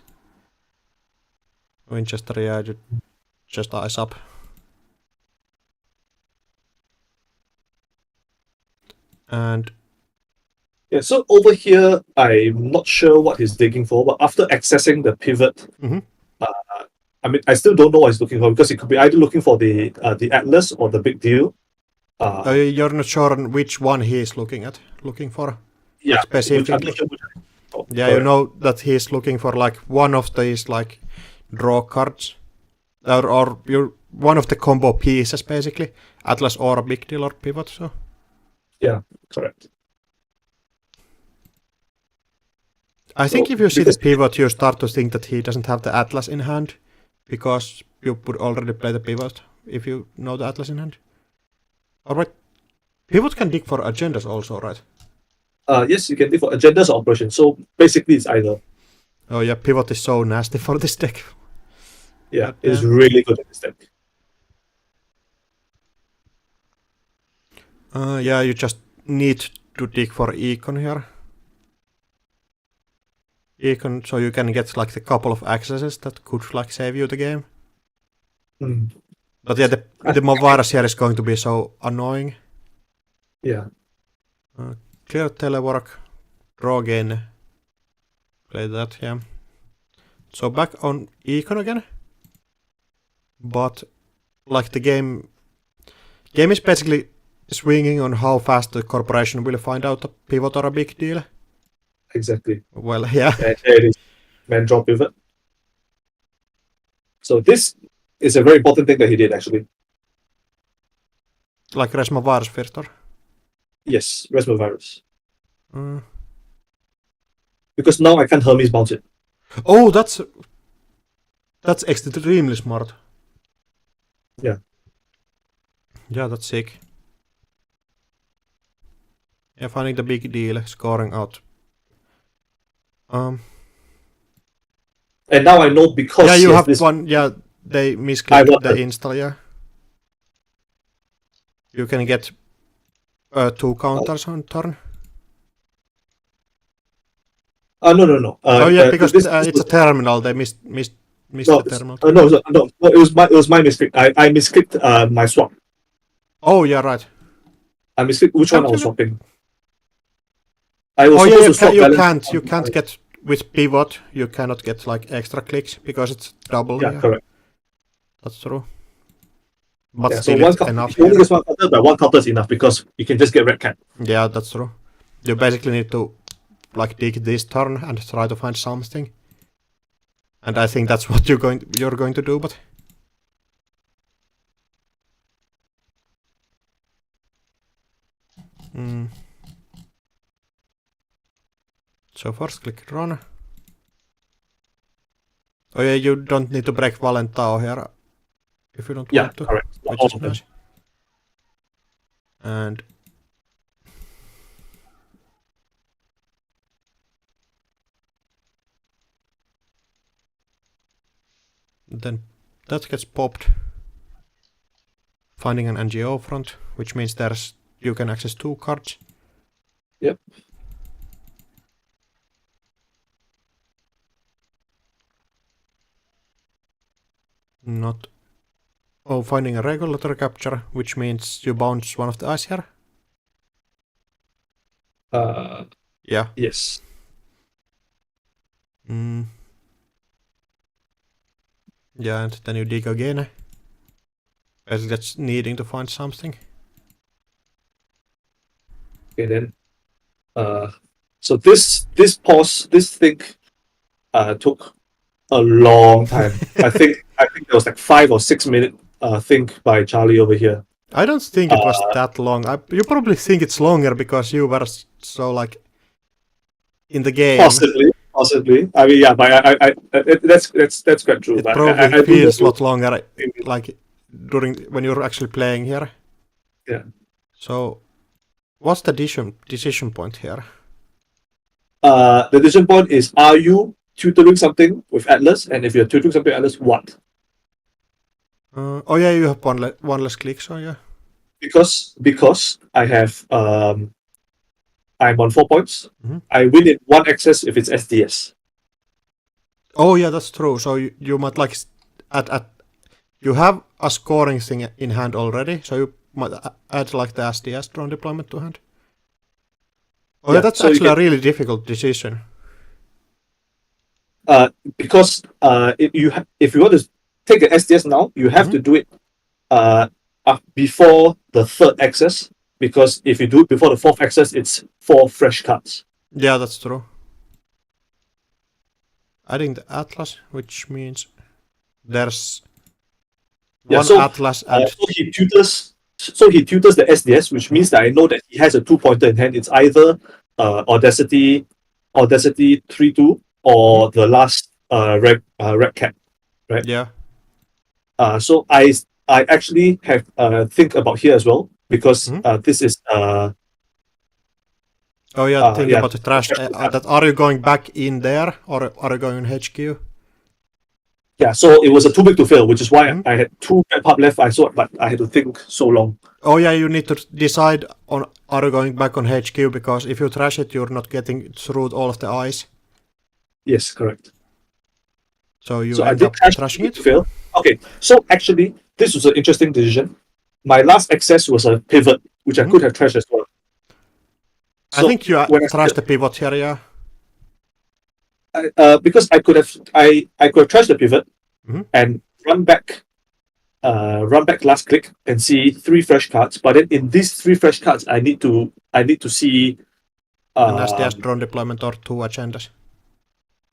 Winchester, yeah, you just ice up. And Yeah, so over here, I'm not sure what he's digging for, but after accessing the pivot, I mean, I still don't know what he's looking for because he could be either looking for the Atlas or the big deal. you're not sure on which one he is looking for. Yeah, specifically. Yeah, correct. you know that he's looking for like one of these like draw cards, or you're one of the combo pieces basically, Atlas or a big deal or pivot. So Yeah, correct. I think So, if you see the because- pivot, you start to think that he doesn't have the Atlas in hand, because you would already play the pivot if you know the Atlas in hand. Alright, pivot can dig for agendas also, right? Yes, you can do for agendas or operations. So basically, it's either. Oh yeah, pivot is so nasty for this deck. Yeah, But, it's really good at this deck. Yeah, you just need to dig for econ here. Econ, so you can get like the couple of accesses that could like save you the game. Mm. But yeah, the Mavarus here is going to be so annoying. Yeah. Clear telework, draw again. Play that, yeah. So back on econ again. But like the game is basically swinging on how fast the corporation will find out a pivot or a big deal. Exactly. Well, yeah. And there it is. Man drop pivot. So this is a very important thing that he did actually. Like Resma Varus Firtor. Yes, Resmovirus. Because now I can't Hermes bounce it. Oh, that's extremely smart. Yeah. Yeah, that's sick. Yeah, finding the big deal, scoring out. And now I know because Yeah, you he has have this. one. Yeah, they misclicked want the that. install. Yeah, you can get 2 counters on turn. No. Oh yeah, because it's a terminal. They missed no, the terminal. no. It was my mistake. I misclicked my swap. Oh yeah, right. I misclicked which one I was swapping. I was Oh supposed yeah, to swap balance you can't get with pivot. You cannot get like extra clicks because it's double. Yeah, correct. That's true. But Yeah, so still, one it's enough. you only Here. get one counter, but one counter is enough because you can just get red cat. Yeah, that's true. You basically need to like dig this turn and try to find something. And I think that's what you're going to do, but so first click run. Oh yeah, you don't need to break Valentao here if you don't Yeah, want to. correct. Which All is of them. nice. And then that gets popped. Finding an NGO front, which means you can access 2 cards. Yep. Not. Oh, finding a regulatory capture, which means you bounce one of the ice here. Yeah. Yes. Yeah, and then you dig again. Basically, that's needing to find something. Okay, then. So this thing took a long time. I think there was like 5 or 6 minute think by Charlie over here. I don't think it was that long. You probably think it's longer because you were so like in the game. Possibly. I mean, yeah, but that's quite true. It But probably I do feels a know- lot longer, like during when you're actually playing here. Yeah. So, what's the decision point here? The decision point is: are you tutoring something with Atlas? And if you're tutoring something with Atlas, what? Oh yeah, you have one less click, so yeah. Because I have I'm on 4 points. Mhm. I win in one access if it's SDS. Oh yeah, that's true. So you might like you have a scoring thing in hand already, so you might add like the SDS drone deployment to hand. Oh yeah, that's so you actually a can- really difficult decision. Because if you want to take the SDS now, you have to do it before the third access. Because if you do it before the fourth access, it's 4 fresh cards. Yeah, that's true. Adding the Atlas, which means there's one Atlas and So he tutors the SDS, which means that I know that he has a 2-pointer in hand. It's either Audacity 3-2 or the last red cap, right? yeah. So I actually have think about here as well because this is Oh yeah, think yeah. about the trash. That are you going back in there or are you going in HQ? Yeah, so it was a too big to fail, which is why I had 2 red pub left. But I had to think so long. Oh yeah, you need to decide on are you going back on HQ, because if you trash it, you're not getting through all of the eyes. Yes, correct. So you So I end did up trash trashing to it. fail. Okay, so actually, this was an interesting decision. My last access was a pivot, which I could have trashed as well. I think you when I trashed the pivot here, yeah. because I could have trashed the pivot Mhm. and run back last click and see 3 fresh cards. But then in these 3 fresh cards, I need to see An SDS drone deployment or 2 agendas.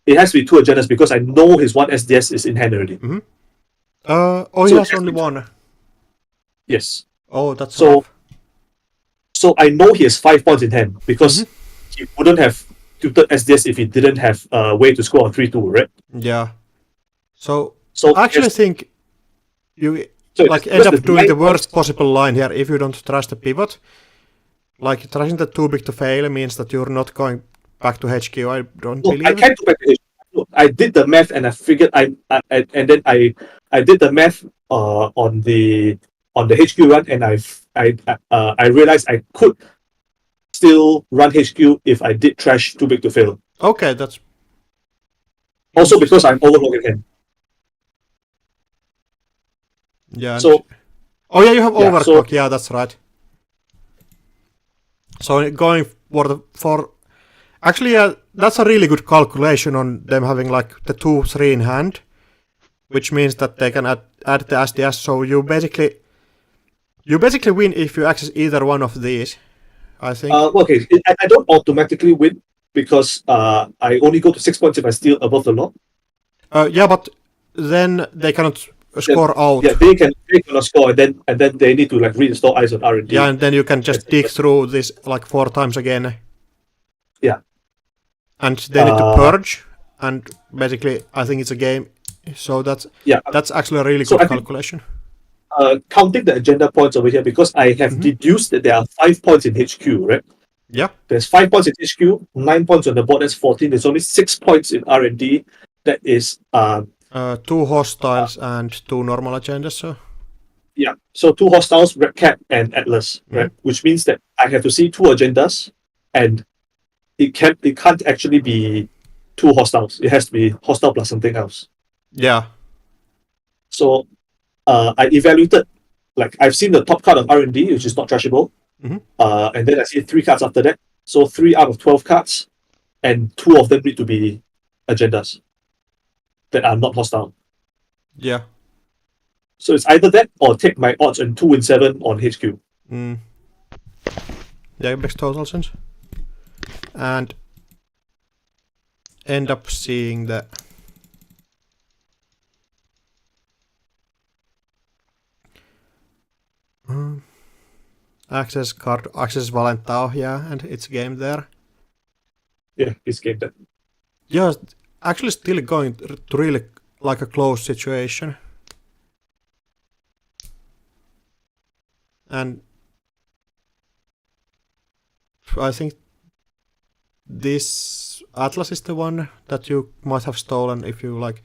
it has to be 2 agendas because I know his 1 SDS is in hand already. Oh, he So has it has only to be- 1. Yes. Oh, that's So rough. So I know he has 5 points in hand because he wouldn't have tutored SDS if he didn't have a way to score a 3-2, right? Yeah. So So I actually think you like end just up the doing the 9 worst points- possible line here if you don't trust the pivot. Like trashing the too big to fail means that you're not going back to HQ. I don't No, believe. I can't go back to HQ. No, I did the math and I figured and then I did the math on the HQ run and I realized I could still run HQ if I did trash too big to fail. Okay, that's Also because I'm overloading hand. yeah. So oh yeah, you have yeah, overclock. Yeah, that's right. So going for actually, yeah, that's a really good calculation on them having like the 2-3 in hand, which means that they can add the SDS. So you basically win if you access either one of these. I think. Okay, I don't automatically win because I only go to 6 points if I steal above the law. Yeah, but then they cannot score out. Yeah, they cannot score, and then they need to like reinstall eyes on R&D. Yeah, and then you can just dig through this like 4 times again. Yeah. And they need to purge, and basically I think it's a game. So that's actually a really So good calculation. Counting the agenda points over here, because I have deduced that there are 5 points in HQ, right? Yeah. There's 5 points in HQ, 9 points on the board. That's 14. There's only 6 points in R&D. That is 2 hostiles and 2 normal agendas. So yeah. So 2 hostiles, Red Cap and Atlas, right? Which means that I have to see 2 agendas, and it can't actually be 2 hostiles. It has to be hostile plus something else. yeah. So I evaluated, like I've seen the top card of R&D, which is not trashable. And then I see 3 cards after that. So 3 out of 12 cards, and 2 of them need to be agendas that are not hostile. Yeah. So it's either that or take my odds and 2 in 7 on HQ. Mm. Yeah, it makes total sense. And end up seeing the access card, access Valentao, yeah, and it's game there. Yeah, it's game that. Yeah, actually still going to really like a close situation. And I think this Atlas is the one that you might have stolen if you like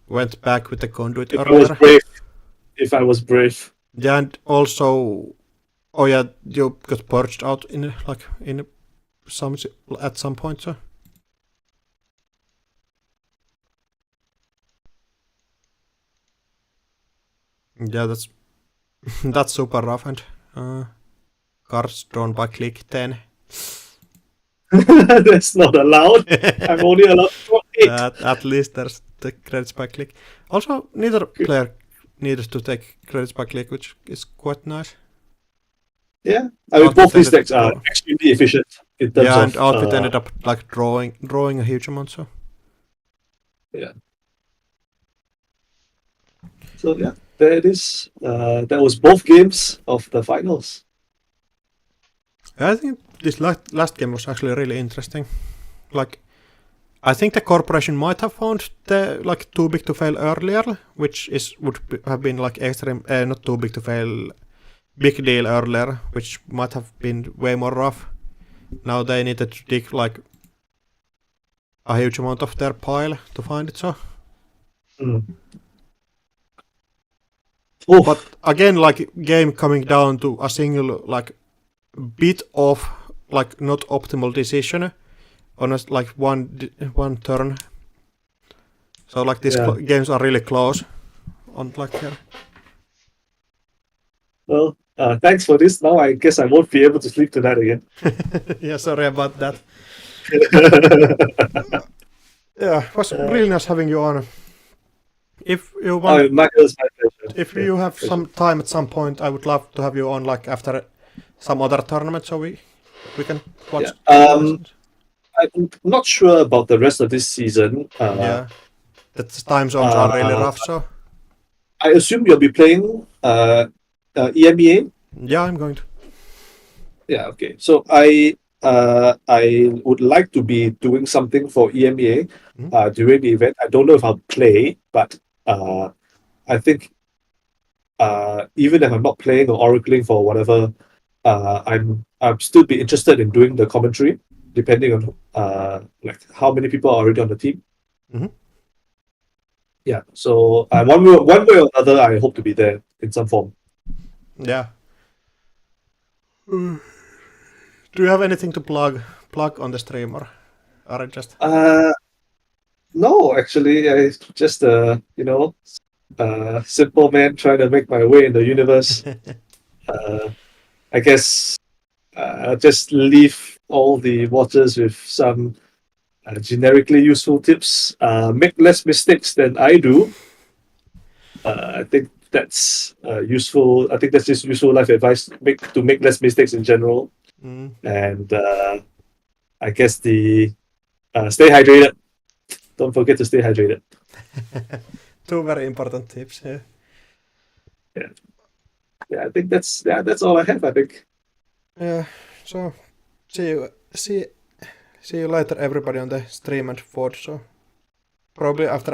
went back with the conduit If I was earlier. brave. If I was brave. Yeah, and also, oh yeah, you got purged out in like in some at some point, so. Yeah, that's that's super rough, and cards drawn by click 10. That's not allowed. I'm only allowed to draw 8. At least there's the credits by click. Also, neither player needs to take credits by click, which is quite nice. Yeah, I mean, both these decks are extremely efficient in terms Yeah, of. and Outfit ended up like drawing a huge amount, so. Yeah. So yeah, there it is. That was both games of the finals. I think this last game was actually really interesting. Like, I think the corporation might have found the like too big to fail earlier, which have been like extreme, not too big to fail, big deal earlier, which might have been way more rough. Now they needed to dig like a huge amount of their pile to find it. So, but again, like game coming down to a single like bit of like not optimal decision on a, like one turn. So like these games are really close on like here. Well, thanks for this. Now I guess I won't be able to sleep tonight again. Yeah, sorry about that. Yeah, it was really nice having you on. If you want, my pleasure. If you have some time at some point, I would love to have you on like after some other tournament, so we can watch. Yeah. I'm not sure about the rest of this season. Yeah, the time zones are really rough. So I assume you'll be playing EMEA. Yeah, I'm going to. Yeah. Okay. So I would like to be doing something for EMEA during the event. I don't know if I'll play, but I think even if I'm not playing or oracling for whatever, I'm still be interested in doing the commentary, depending on like how many people are already on the team. Yeah. So one way or another, I hope to be there in some form. Yeah. Do you have anything to plug on the stream, or are it just? No, actually, I just simple man trying to make my way in the universe. I guess just leave all the watchers with some generically useful tips. Make less mistakes than I do. I think that's useful. I think that's just useful life advice. To make less mistakes in general, and I guess stay hydrated. Don't forget to stay hydrated. Two very important tips. Yeah. I think that's all I have. I think. Yeah. So see you later, everybody on the stream and VOD. So probably after